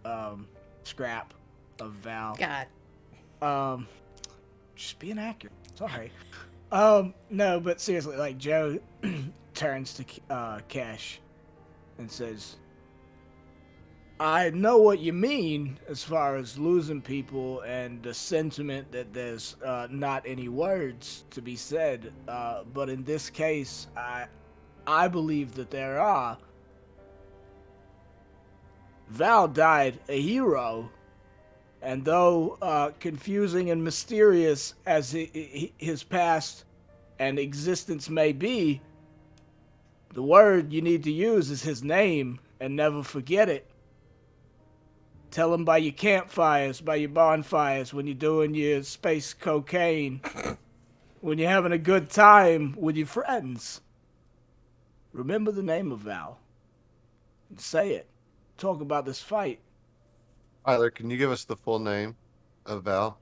scrap of Val. God. Just being accurate. Sorry. No, but seriously, like Joe turns to Kesh and says, I know what you mean as far as losing people and the sentiment that there's not any words to be said. But in this case, I believe that there are. Val died a hero, and though confusing and mysterious as his past and existence may be, the word you need to use is his name, and never forget it. Tell him by your campfires, by your bonfires, when you're doing your space cocaine, when you're having a good time with your friends. Remember the name of Val. Say it. Talk about this fight. Tyler, can you give us the full name of Val?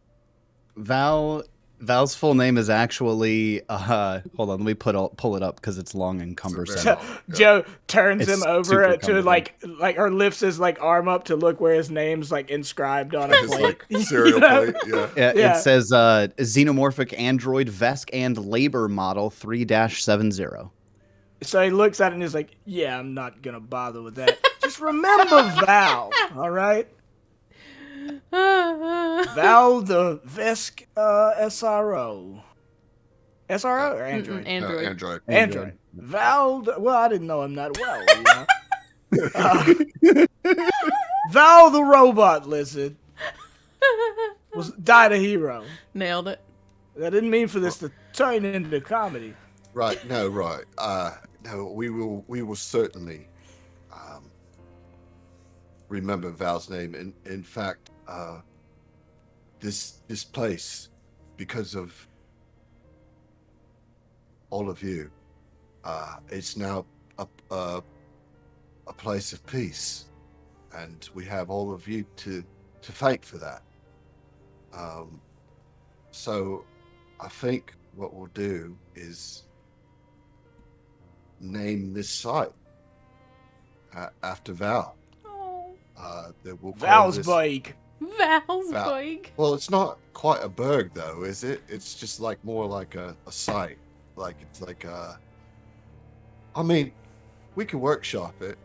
Val Val's full name is actually hold on, let me pull it up because it's long and cumbersome. very- Joe turns It's him over super to cumbersome. like or lifts his like arm up to look where his name's like inscribed on a His plate. like cereal You know? plate. Yeah. Yeah. It says xenomorphic android Vesk and labor model 3-70. So he looks at it and he's like, "Yeah, I'm not gonna bother with that. Just remember Val, all right? Val the Vesk SRO. SRO or Android? Android. Android. Android. Val. Well, I didn't know him that well. You know? Val the robot lizard died a hero. Nailed it. That didn't mean for this to turn into comedy. Right. No. Right. No. We will certainly remember Val's name. In fact, this place, because of all of you, it's now a place of peace, and we have all of you to thank for that. So I think what we'll do is name this site after Val. Oh, That we'll call this- Valsburg. Val's Val. bike. Well, it's not quite a berg, though, is it? It's just like more like a site. Like it's like a. I mean, we can workshop it.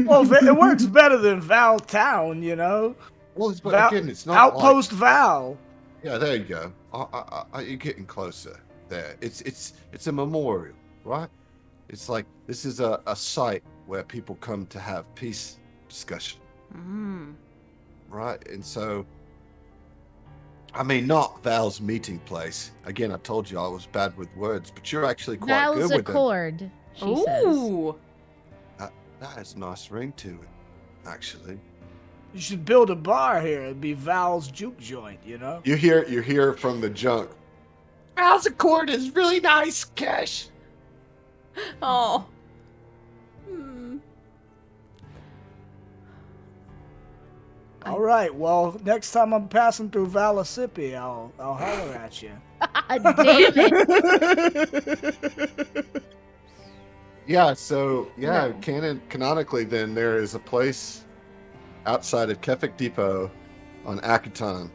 Well, it works better than Val Town, you know. Well, but Val- again, it's not Outpost Val. Like, yeah, there you go. You're getting closer. There, it's a memorial, right? It's like this is a site where people come to have peace discussion, right? And so, I mean, not Val's meeting place. Again, I told you I was bad with words, but you're actually quite Val's good with them. Accord, she says. Ooh. That has a nice ring to it, actually. You should build a bar here. It'd be Val's juke joint, you know. You hear from the junk. Val's Accord is really nice, Cash. Oh. All right. Well, next time I'm passing through Valissippi, I'll holler at you. Damn it. Yeah, so canonically then there is a place outside of Kefik Depot on Akaton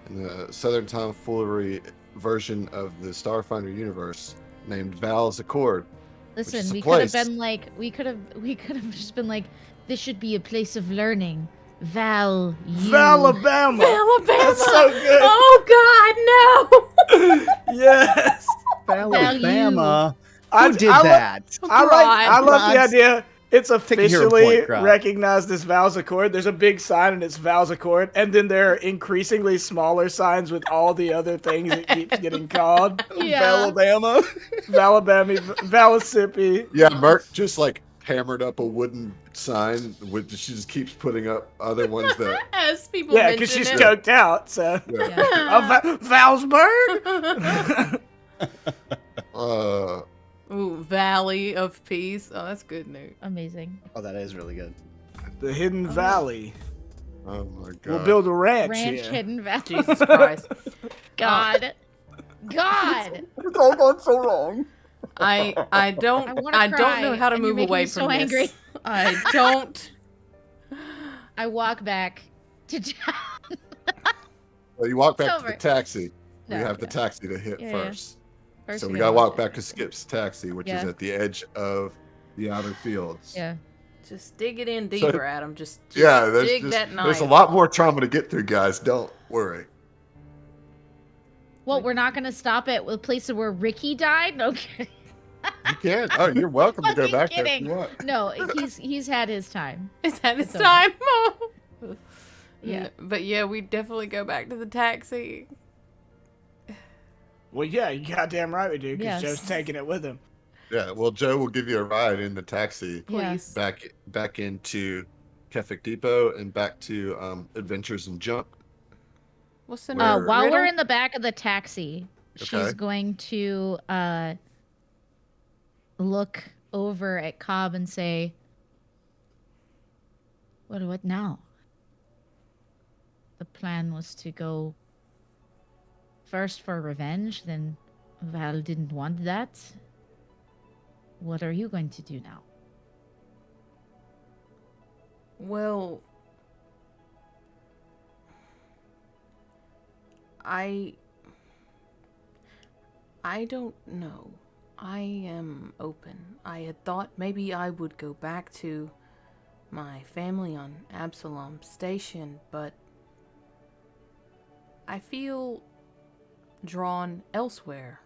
in the Southern Tomfoolery version of the Starfinder universe named Val's Accord. Listen, is a we could have place. been like, we could have just been like, this should be a place of learning. Val, you. Valabama. Alabama. That's so good. Oh God, no. Yes. Alabama. I- Who did I li- that? I love the Rods. idea. It's Take it here, officially point, Rob. recognized as Val's Accord. There's a big sign and it's Val's Accord, and then there are increasingly smaller signs with all the other things it keeps getting called. Yeah. Valabama, Valabama, Valissippi. Yeah, Merc just like hammered up a wooden sign with she just keeps putting up other ones that As people Yeah, mention because she's it. coked out. So Yeah. Valsburg. Ooh, Valley of Peace. Oh, that's good news. Amazing. Oh, that is really good. The Hidden Valley. oh my god. We'll build a ranch, Ranch here. Hidden Valley. Jesus Christ. God. God. It's all gone so wrong. I don't I wanna I don't cry, know how to and you're move making away me from so this. angry. I don't. I walk back to town. Well, you walk back It's to the over. taxi. No, we have the yeah. taxi to hit Yeah, yeah. first. First So we we gotta gotta walk back to Skip's taxi, which is Yeah. at the edge of the outer fields. Yeah. Just dig it in deeper, Adam. Just Yeah, there's, dig just, that knife. there's a lot more trauma to get through, guys. Don't worry. Well, we're not gonna stop at the place where Ricky died. Okay. You can. Oh, you're welcome to go Fucking back there if kidding. you want. No, he's had his time. Is that his It's over. time? Yeah. But yeah, we definitely go back to the taxi. Well, yeah, you goddamn right we do, because Yes. Joe's taking it with him. Yeah, well, Joe will give you a ride in the taxi Please. back into Kefik Depot and back to Adventures in Junk. What's the Where- name? While we're in the back of the taxi, she's Okay. going to look over at Cobb and say, "What now?" The plan was to go first for revenge, then Val didn't want that. What are you going to do now? Well, I don't know. I am open. I had thought maybe I would go back to my family on Absalom Station, but I feel drawn elsewhere.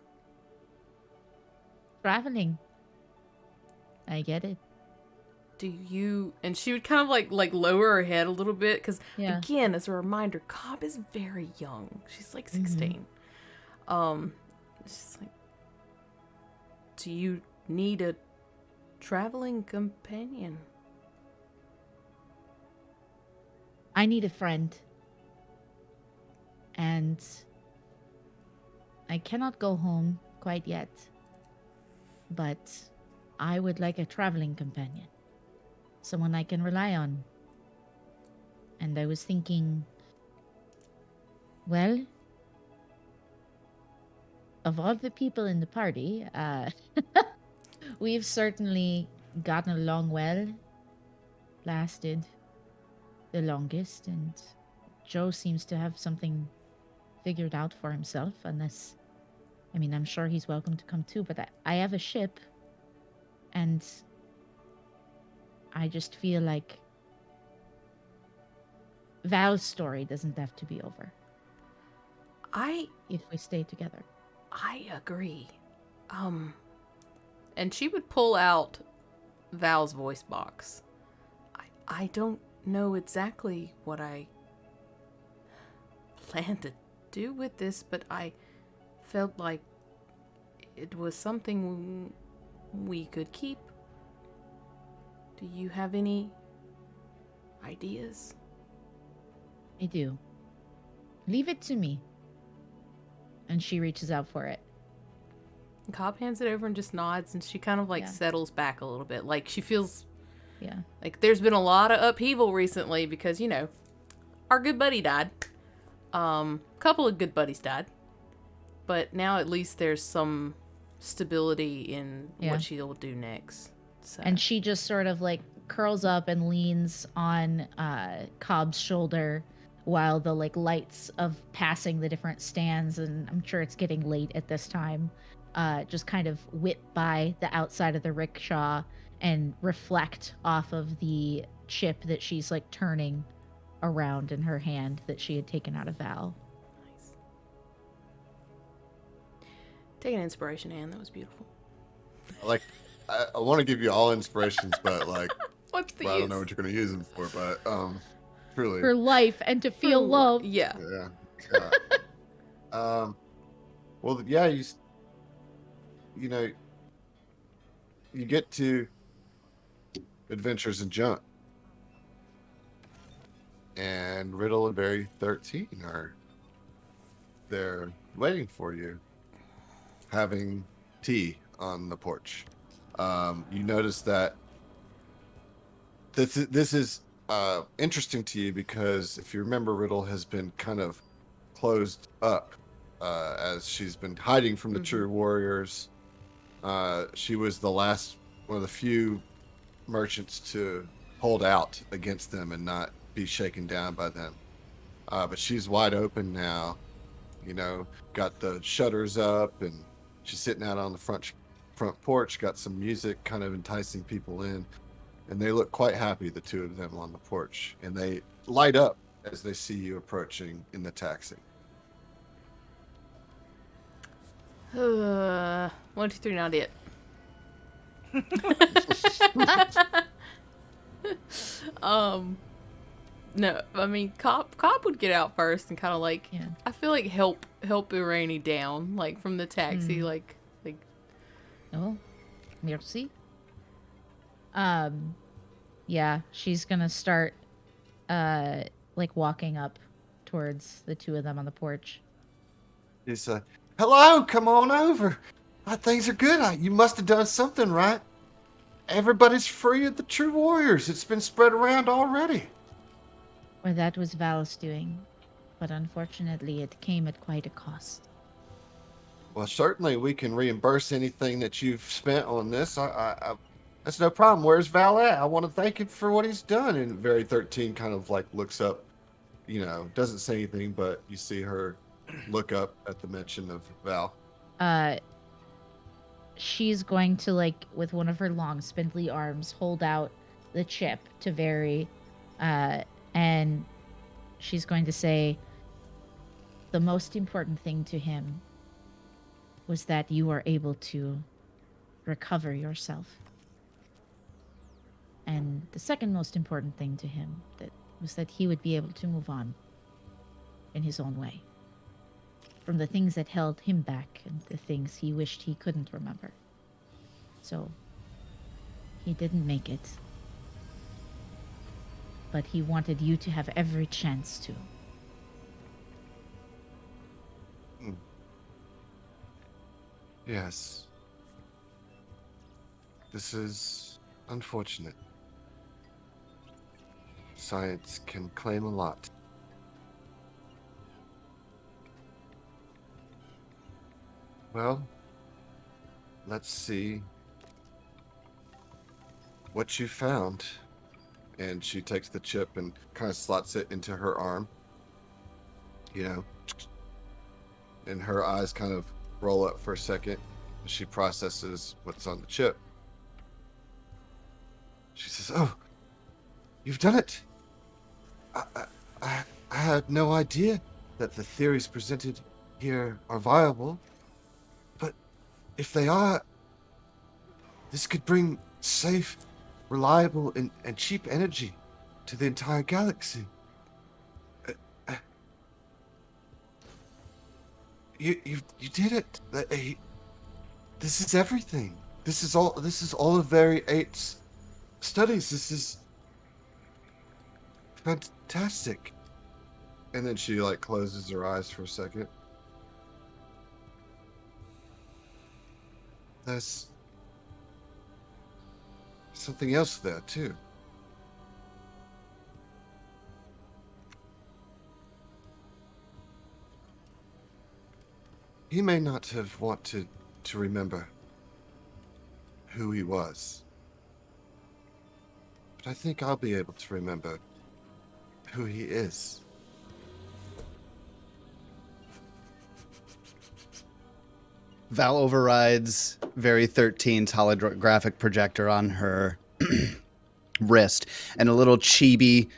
Traveling. I get it. Do you? And she would kind of like lower her head a little bit because Yeah. again, as a reminder, Cobb is very young. She's like 16. She's like, do you need a traveling companion? I need a friend. And I cannot go home quite yet. But I would like a traveling companion. Someone I can rely on. And I was thinking, well, of all the people in the party, we've certainly gotten along well. Lasted the longest, and Joe seems to have something figured out for himself, unless, I mean, I'm sure he's welcome to come too, but I have a ship, and I just feel like Val's story doesn't have to be over if we stay together. I agree. And she would pull out Val's voice box. I don't know exactly what I plan to do with this, but I felt like it was something we could keep. Do you have any ideas? I do. Leave it to me. And she reaches out for it. Cobb hands it over and just nods, and she kind of like Yeah. settles back a little bit. Like she feels Yeah. like there's been a lot of upheaval recently because, you know, our good buddy died. Couple of good buddies died. But now at least there's some stability in Yeah. what she'll do next. So. And she just sort of like curls up and leans on Cobb's shoulder while the like lights of passing the different stands, and I'm sure it's getting late at this time, just kind of whip by the outside of the rickshaw and reflect off of the chip that she's like turning around in her hand that she had taken out of Val. Nice. Take an inspiration, Anne. That was beautiful. Like, I want to give you all inspirations, but like, What's the well, I use? don't know what you're going to use them for, but truly, For life and to feel love. Yeah. yeah. Well, yeah, you know, you get to Adventures in Junk, and Riddle and Barry 13 are there waiting for you, having tea on the porch. You notice that this is interesting to you because if you remember, Riddle has been kind of closed up as she's been hiding from the true warriors. She was the last one of the few merchants to hold out against them and not be shaken down by them. But she's wide open now, you know, got the shutters up, and she's sitting out on the front porch, got some music kind of enticing people in, and they look quite happy, the two of them on the porch, and they light up as they see you approaching in the taxi. 1, 2, 3, not it. No, I mean, Cobb would get out first and kind of like, Yeah. I feel like help Irani down, like from the taxi, like. Oh, merci. Yeah, she's gonna start, like walking up towards the two of them on the porch. He's like, hello, come on over. Things are good. You must have done something right. Everybody's free of the true warriors. It's been spread around already. Well, that was Val's doing, but unfortunately it came at quite a cost. Well, certainly we can reimburse anything that you've spent on this. That's no problem. Where's Val at? I want to thank him for what he's done. And Very 13 kind of like looks up, doesn't say anything, but you see her look up at the mention of Val. She's going to, like, with one of her long, spindly arms, hold out the chip to Very, and she's going to say, the most important thing to him was that you are able to recover yourself. And the second most important thing to him was that he would be able to move on in his own way from the things that held him back and the things he wished he couldn't remember. So he didn't make it, but he wanted you to have every chance to. Yes. This is unfortunate. Science can claim a lot. Well, let's see what you found. And she takes the chip and kind of slots it into her arm. And her eyes kind of roll up for a second as she processes what's on the chip. She says, "Oh, you've done it. I had no idea that the theories presented here are viable. But if they are, this could bring safe, reliable, and cheap energy to the entire galaxy. You did it. This is everything. This is all of Very 8's studies. This is fantastic." And then she like closes her eyes for a second. There's something else there too. He may not have wanted to remember who he was, but I think I'll be able to remember who he is. Val overrides Very 13's holographic projector on her wrist, and a little chibi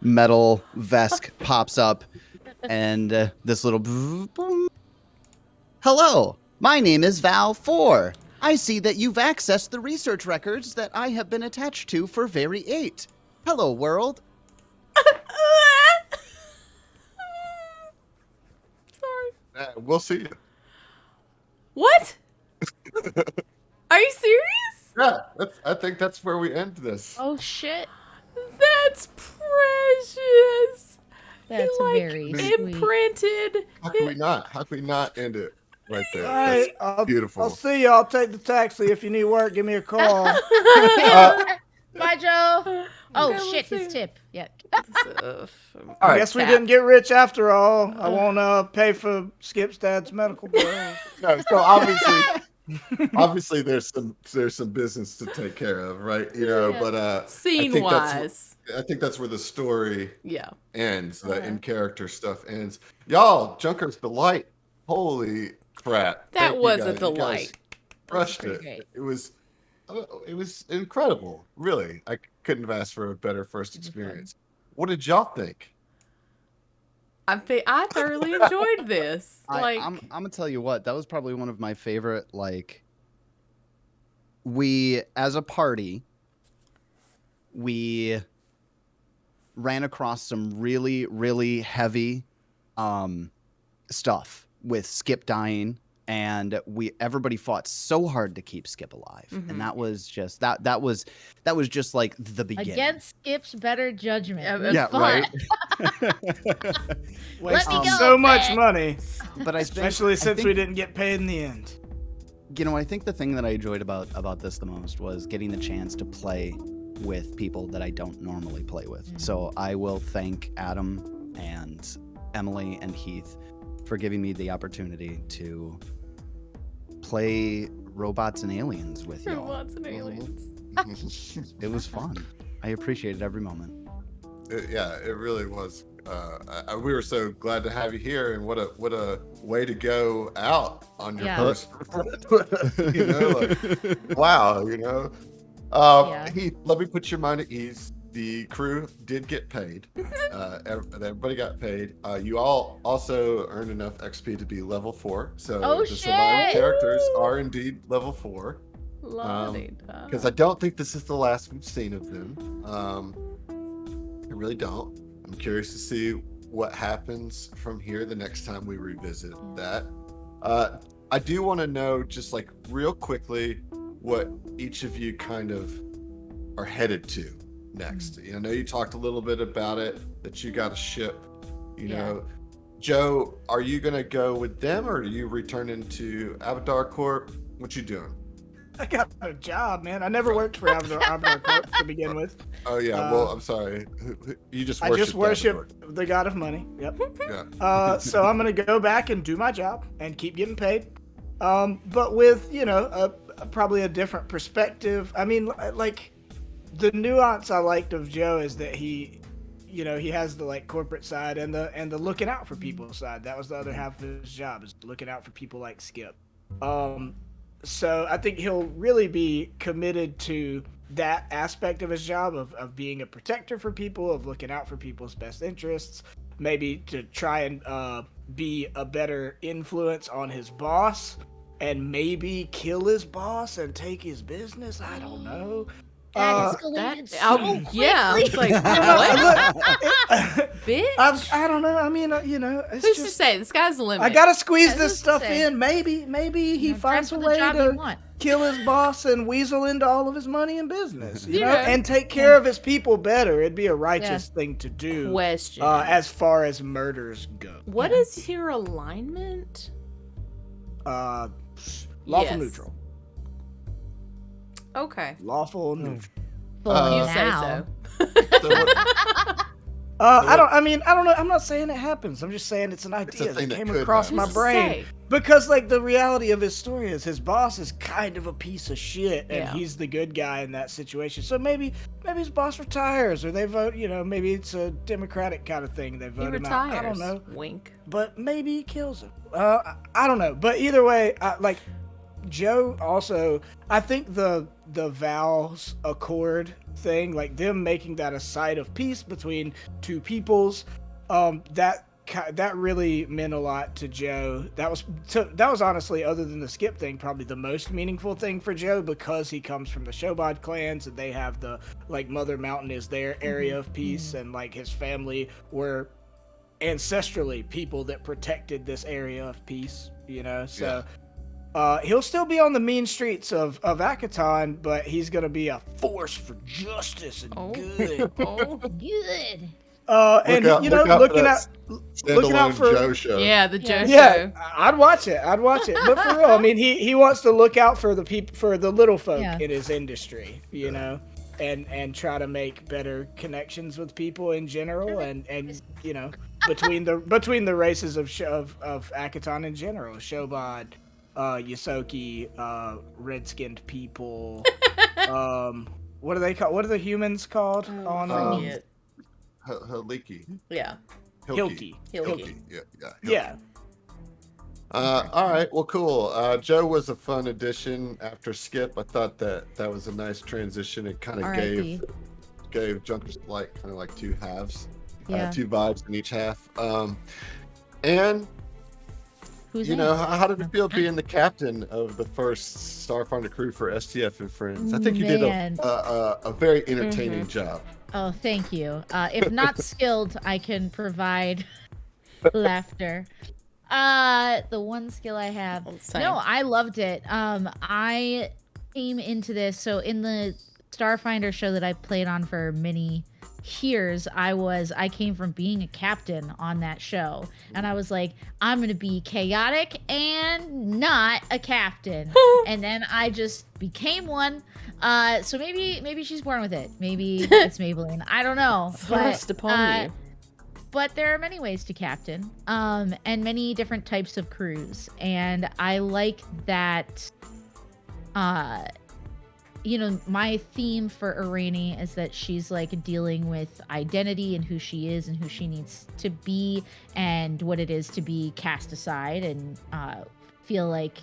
metal vest pops up, and this little boom. "Hello, my name is Val 4. I see that you've accessed the research records that I have been attached to for Very 8. Hello, world." Sorry. We'll see you. What? Are you serious? Yeah, I think that's where we end this. Oh shit. That's precious. That's He, like, very sweet. imprinted. How can we not? How can we not end it right there? All right, That's beautiful. I'll see you. I'll take the taxi. If you need work, give me a call. Bye, Joe. Oh Okay, shit, let's his see. tip. Yeah. All I right. guess we didn't get rich after all. I won't pay for Skip's dad's medical bills. No, so obviously there's some business to take care of, right? But I Scene think wise. I think that's where the story Yeah. ends. The in character stuff ends. Y'all, Junker's Delight. Holy crap! That Thank you was guys. a You guys delight. crushed pretty it. great. It was incredible. Really, I couldn't have asked for a better first experience. What did y'all think? I thoroughly enjoyed this. I'm gonna tell you what, that was probably one of my favorite. We as a party, we ran across some really, really heavy stuff with Skip dying, and everybody fought so hard to keep Skip alive, and that was just that was just like the beginning. Against Skip's better judgment. Yeah, We Yeah, fought. right. Wasting me go, so much Fred. money, But I think, especially since think, we didn't get paid in the end. I think the thing that I enjoyed about this the most was getting the chance to play with people that I don't normally play with. So I will thank Adam and Emily and Heath for giving me the opportunity to play robots and aliens with y'all. Robots and aliens. It was fun. I appreciated every moment. Yeah, it really was. We were so glad to have you here, and what a way to go out on your Yeah. first. You know, like, wow, you know. Yeah. Let me put your mind at ease. The crew did get paid. Everybody got paid. You all also earned enough XP to be level 4. So Oh, the surviving shit! characters are indeed level 4. La-di-da. Because I don't think this is the last we've seen of them. I really don't. I'm curious to see what happens from here the next time we revisit that. I do want to know, just like real quickly, what each of you kind of are headed to next. I know you talked a little bit about it, that you got a ship. You know, Joe, are you gonna go with them, or are you returning to Abadar Corp? What you doing? I got a job, man. I never worked for Abadar Corp to begin with. Oh yeah, well, I'm sorry. You just I worship just worship the god of money. Yep. Yeah. So I'm gonna go back and do my job and keep getting paid, but with probably a different perspective. I mean, like the nuance I liked of Joe is that he has the like corporate side and the looking out for people side. That was the other half of his job, is looking out for people like Skip. So I think he'll really be committed to that aspect of his job of being a protector for people, of looking out for people's best interests, maybe to try and be a better influence on his boss, and maybe kill his boss and take his business. I don't know. That escalated so quickly. Yeah, I was like, what? Bitch. I don't know. I mean, it's Who's to just. say? The sky's the limit. I gotta squeeze Yeah, this who's to stuff say? in. Maybe he finds That's a the way job you to want. kill his boss and weasel into all of his money and business, you know, Yeah. and take care of his people better. It'd be a righteous thing to do. Question. As far as murders go, What is your alignment? lawful Yes. neutral, Okay. lawful neutral. For You say now. so. So what- I don't know. I'm not saying it happens. I'm just saying it's an It's a idea thing that that came could across happen. my Who's to brain. say? Because like the reality of his story is his boss is kind of a piece of shit, and Yeah. he's the good guy in that situation. So maybe his boss retires, or they vote. Maybe it's a democratic kind of thing. They He vote him retires. out. I don't know. Wink. But maybe he kills him. I don't know. But either way, Joe also, I think the vows accord thing, like them making that a site of peace between two peoples, that really meant a lot to Joe. That was honestly, other than the Skip thing, probably the most meaningful thing for Joe, because he comes from the Shobod clans and they have the like Mother Mountain is their area of peace, and like his family were ancestrally people that protected this area of peace, so he'll still be on the mean streets of Akaton, but he's gonna be a force for justice and good. Oh. Good. And Look out looking for out that looking out standalone for Joe show. Yeah, the Joe yeah, show. I'd watch it. But for real, I mean, he wants to look out for the people, for the little folk Yeah. in his industry, and try to make better connections with people in general, and between the races of Akaton in general, Shobod, Yosoki, red-skinned people. What are they called? What are the humans called on? Forget. Haliki. Yeah. Hilki. Hilki. Yeah. Yeah. All right. Well, cool. Joe was a fun addition after Skip. I thought that was a nice transition. It kind of R.I.P. gave Junker's Light kind of like two halves, Yeah. two vibes in each half. And Who's how did it feel being the captain of the first Starfinder crew for STF and Friends? I think you did Man. a very entertaining job. Oh, thank you. If not skilled, I can provide laughter. The one skill I have. Same. No, I loved it. I came into this, so in the Starfinder show that I played on for many years, I came from being a captain on that show, and I was like, I'm gonna be chaotic and not a captain. And then I just became one. So maybe she's born with it. Maybe it's Maybelline. I don't know. Thrust upon you. but there are many ways to captain, and many different types of crews, and I like that. My theme for Irani is that she's like dealing with identity and who she is and who she needs to be and what it is to be cast aside and feel like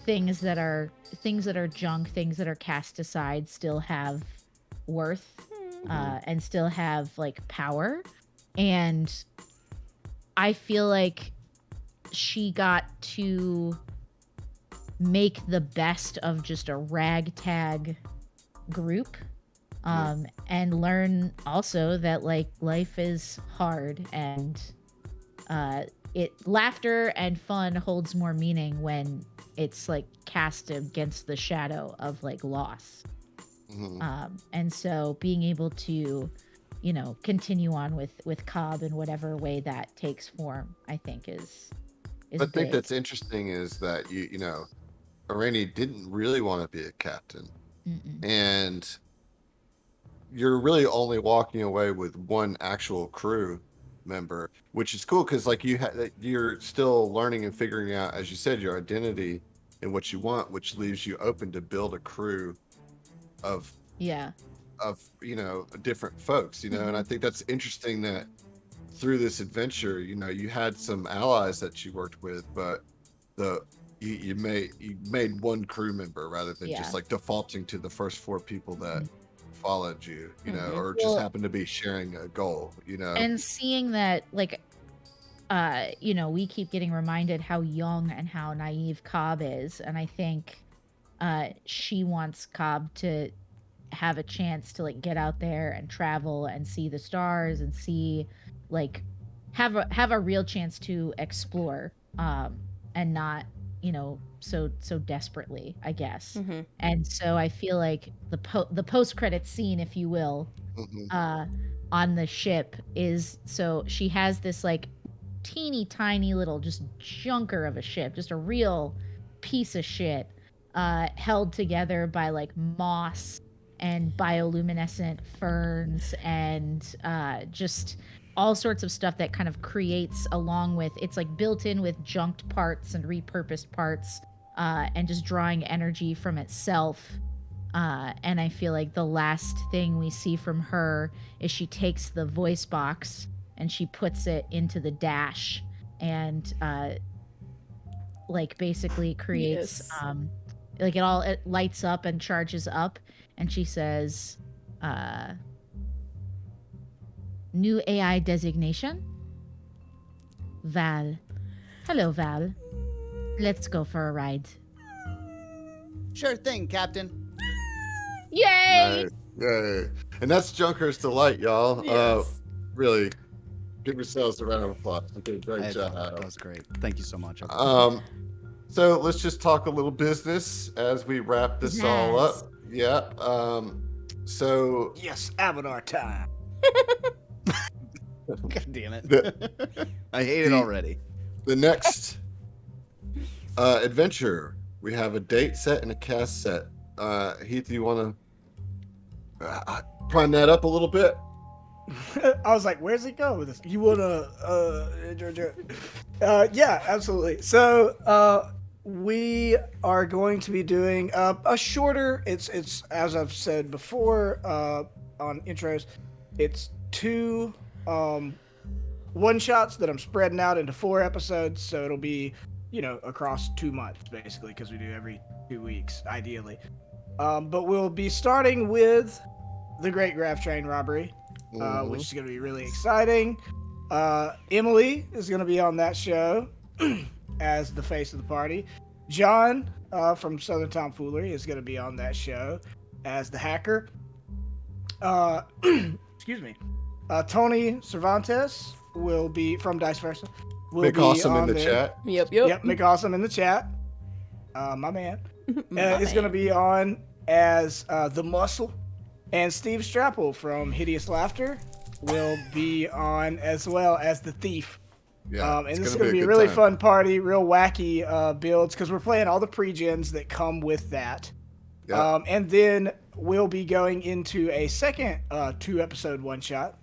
things that are junk, things that are cast aside still have worth and still have like power. And I feel like she got to make the best of just a ragtag group and learn also that like life is hard and laughter and fun holds more meaning when it's like cast against the shadow of like loss. And so being able to continue on with Cobb in whatever way that takes form, I think is I think big. that's interesting is that Irani didn't really want to be a captain. And you're really only walking away with one actual crew member, which is cool because like you're still learning and figuring out, as you said, your identity and what you want, which leaves you open to build a crew of different folks, and I think that's interesting that through this adventure, you had some allies that you worked with, but you made one crew member rather than just like defaulting to the first 4 people that followed you, or just happened to be sharing a goal, And seeing that, like, we keep getting reminded how young and how naive Cobb is, and I think she wants Cobb to have a chance to like get out there and travel and see the stars and see like have a real chance to explore and not so desperately, I guess. And so I feel like the post-credit scene, if you will, on the ship is, so she has this like teeny tiny little just junker of a ship, just a real piece of shit, held together by like moss and bioluminescent ferns and just all sorts of stuff that kind of creates, along with, it's like built in with junked parts and repurposed parts, and just drawing energy from itself. And I feel like the last thing we see from her is she takes the voice box and she puts it into the dash and like basically creates like it lights up and charges up, and she says new AI designation, Val. Hello, Val. Let's go for a ride. Sure thing, Captain. Yay! Yay. And that's Junker's Delight, y'all. Yes. Really, give yourselves a round of applause. You did a great job. That was great. Thank you so much. So let's just talk a little business as we wrap this all up. Yeah. So Yes, Avatar time. God damn it. I hate it already. The next adventure, we have a date set and a cast set. Heath, do you want to prime that up a little bit? I was like, where's he going with this? You wanna yeah, absolutely. So we are going to be doing a shorter, it's as I've said before on intros, it's 2 one shots that I'm spreading out into 4 episodes, so it'll be across 2 months basically, because we do every 2 weeks ideally. But we'll be starting with the Great Graph Train Robbery, which is going to be really exciting. Emily is going to be on that show as the face of the party. John from Southern Tomfoolery is going to be on that show as the hacker. Excuse me. Tony Cervantes will be from Dice Versa. Mick Awesome in the chat. Yep. Mick Awesome in the chat. My man. Is going to be on as the Muscle. And Steve Strapple from Hideous Laughter will be on as well as the Thief. Yeah, and this is going to be a really fun party, real wacky builds, because we're playing all the pre-gens that come with that. Yeah. And then we'll be going into a second 2-episode one-shot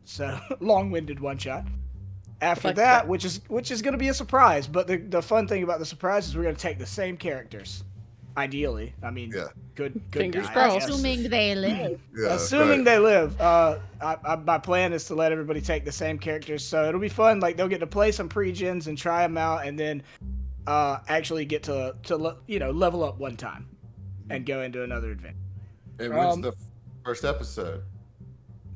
So long-winded one shot. After Like that, that. which is going to be a surprise, but the fun thing about the surprise is we're going to take the same characters. Ideally, I mean, Yeah. good Fingers guy, I crossed. guess. Assuming they live. Yeah, Assuming right. they live. My plan is to let everybody take the same characters, so it'll be fun. Like they'll get to play some pre-gens and try them out, and then actually get to level up one time and go into another adventure. And when's the first episode?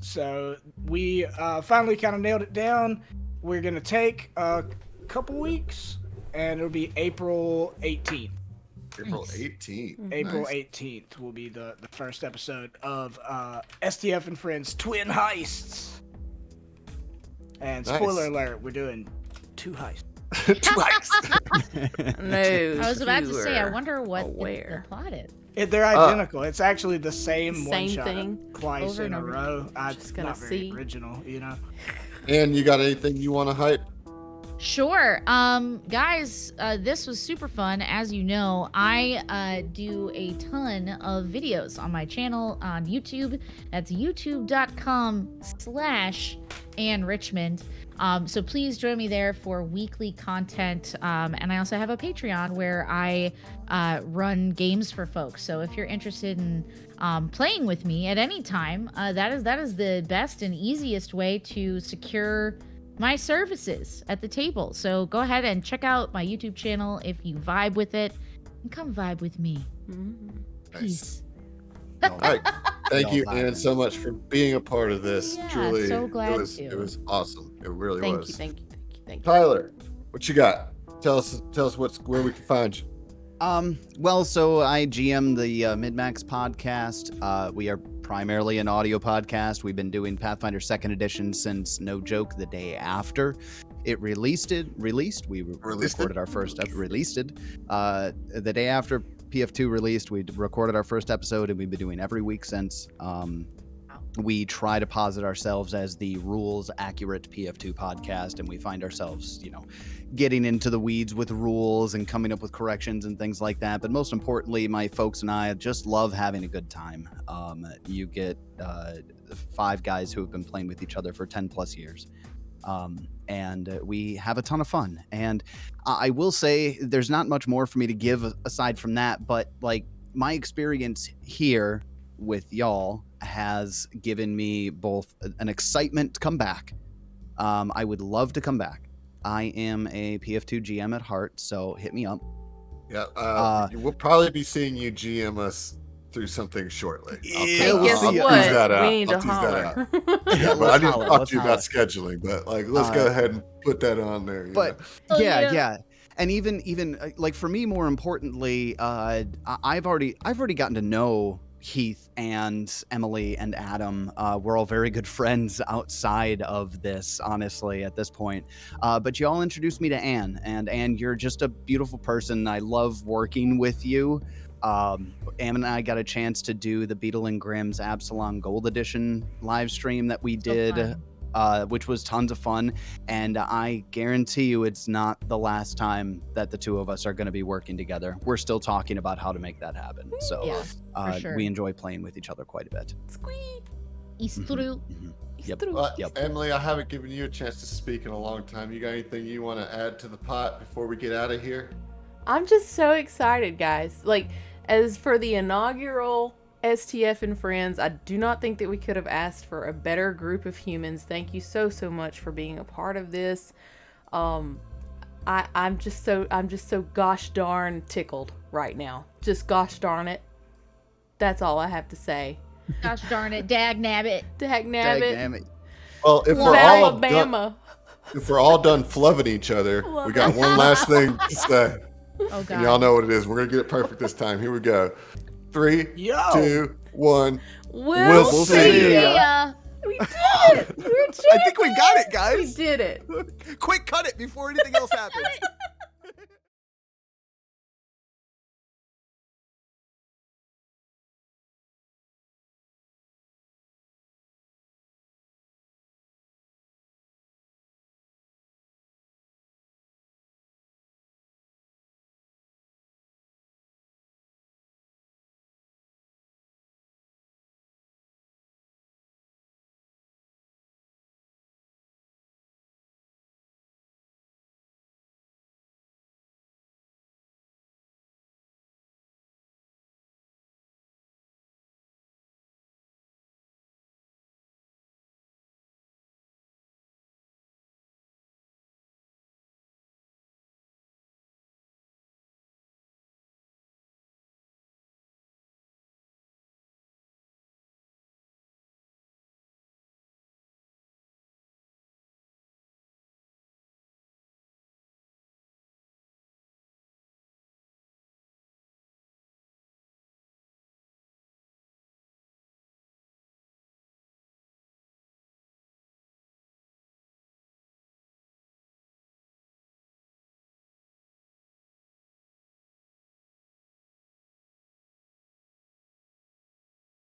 So we finally kind of nailed it down. We're gonna take a couple weeks, and it'll be April 18th. April Nice. 18th. April Nice. 18th will be the first episode of STF and Friends Twin Heists. And spoiler Nice. alert, we're doing 2 heists. Twice. No. I was about to say, I you wonder what were the aware. plot is. They're identical. It's actually the same Same one shot thing. twice Over in and a over. row. Just gonna Not very see. original, you know. And you got anything you want to hype? Sure. Guys, this was super fun. As you know, I do a ton of videos on my channel on YouTube. That's youtube.com/AnnRichmond. So please join me there for weekly content. And I also have a Patreon where I run games for folks. So if you're interested in playing with me at any time, that is the best and easiest way to secure my services at the table. So go ahead and check out my YouTube channel if you vibe with it, and come vibe with me. Peace. All right. Thank you, Y'all Ann, vibing. so much for being a part of this. Yeah, Truly, so glad it to. was awesome. It really Thank was. you, thank you, thank you, thank you. Tyler, what you got? Tell us where we can find you. Well, so I GM the MidMax podcast. We are primarily an audio podcast. We've been doing Pathfinder 2nd Edition since, no joke, the day after it released. We recorded our first released it. The day after PF2 released, we recorded our first episode, and we've been doing every week since. We try to posit ourselves as the rules accurate PF2 podcast, and we find ourselves, getting into the weeds with rules and coming up with corrections and things like that. But most importantly, my folks and I just love having a good time. You get 5 guys who have been playing with each other for 10 plus years. And we have a ton of fun. And I will say there's not much more for me to give aside from that, but like my experience here with y'all has given me both an excitement to come back. I would love to come back. I am a PF2 GM at heart, so hit me up. Yeah, we'll probably be seeing you GM us through something shortly. Hey, we'll guess see. I'll what? tease that out. We need I'll to tease that holler. Yeah, but I need to holler, talk let's to you holler. about scheduling. But like, let's go ahead and put that on there. But Oh, yeah, yeah. and even like for me, more importantly, I've already gotten to know Heath and Emily and Adam. We're all very good friends outside of this, honestly, at this point. But you all introduced me to Anne, and Anne, you're just a beautiful person. I love working with you. Am and I got a chance to do the Beetle and Grimm's Absalom Gold Edition live stream that we did. fun. Which was tons of fun, and I guarantee you it's not the last time that the two of us are going to be working together. We're still talking about how to make that happen. So Yeah, for sure. we enjoy playing with each other quite a bit. Squeak. It's Mhm, true. mhm. It's Yep. through. Yep. Emily, I haven't given you a chance to speak in a long time. You got anything you want to add to the pot before we get out of here? I'm just so excited, guys. Like, as for the inaugural STF and Friends, I do not think that we could have asked for a better group of humans. Thank you so much for being a part of this. I'm just so gosh darn tickled right now. Just gosh darn it. That's all I have to say. Gosh darn it, dag nabbit. Dag nabbit. Dagnabbit. Well, if we're all done, Alabama. flubbing each other, we got one last thing to say. Oh god. And y'all know what it is. We're gonna get it perfect this time. Here we go. 3, Yo! 2, 1. We'll see ya. ya. We did it. We're I think we got it, We guys. did it. Quick, cut it before anything else happens.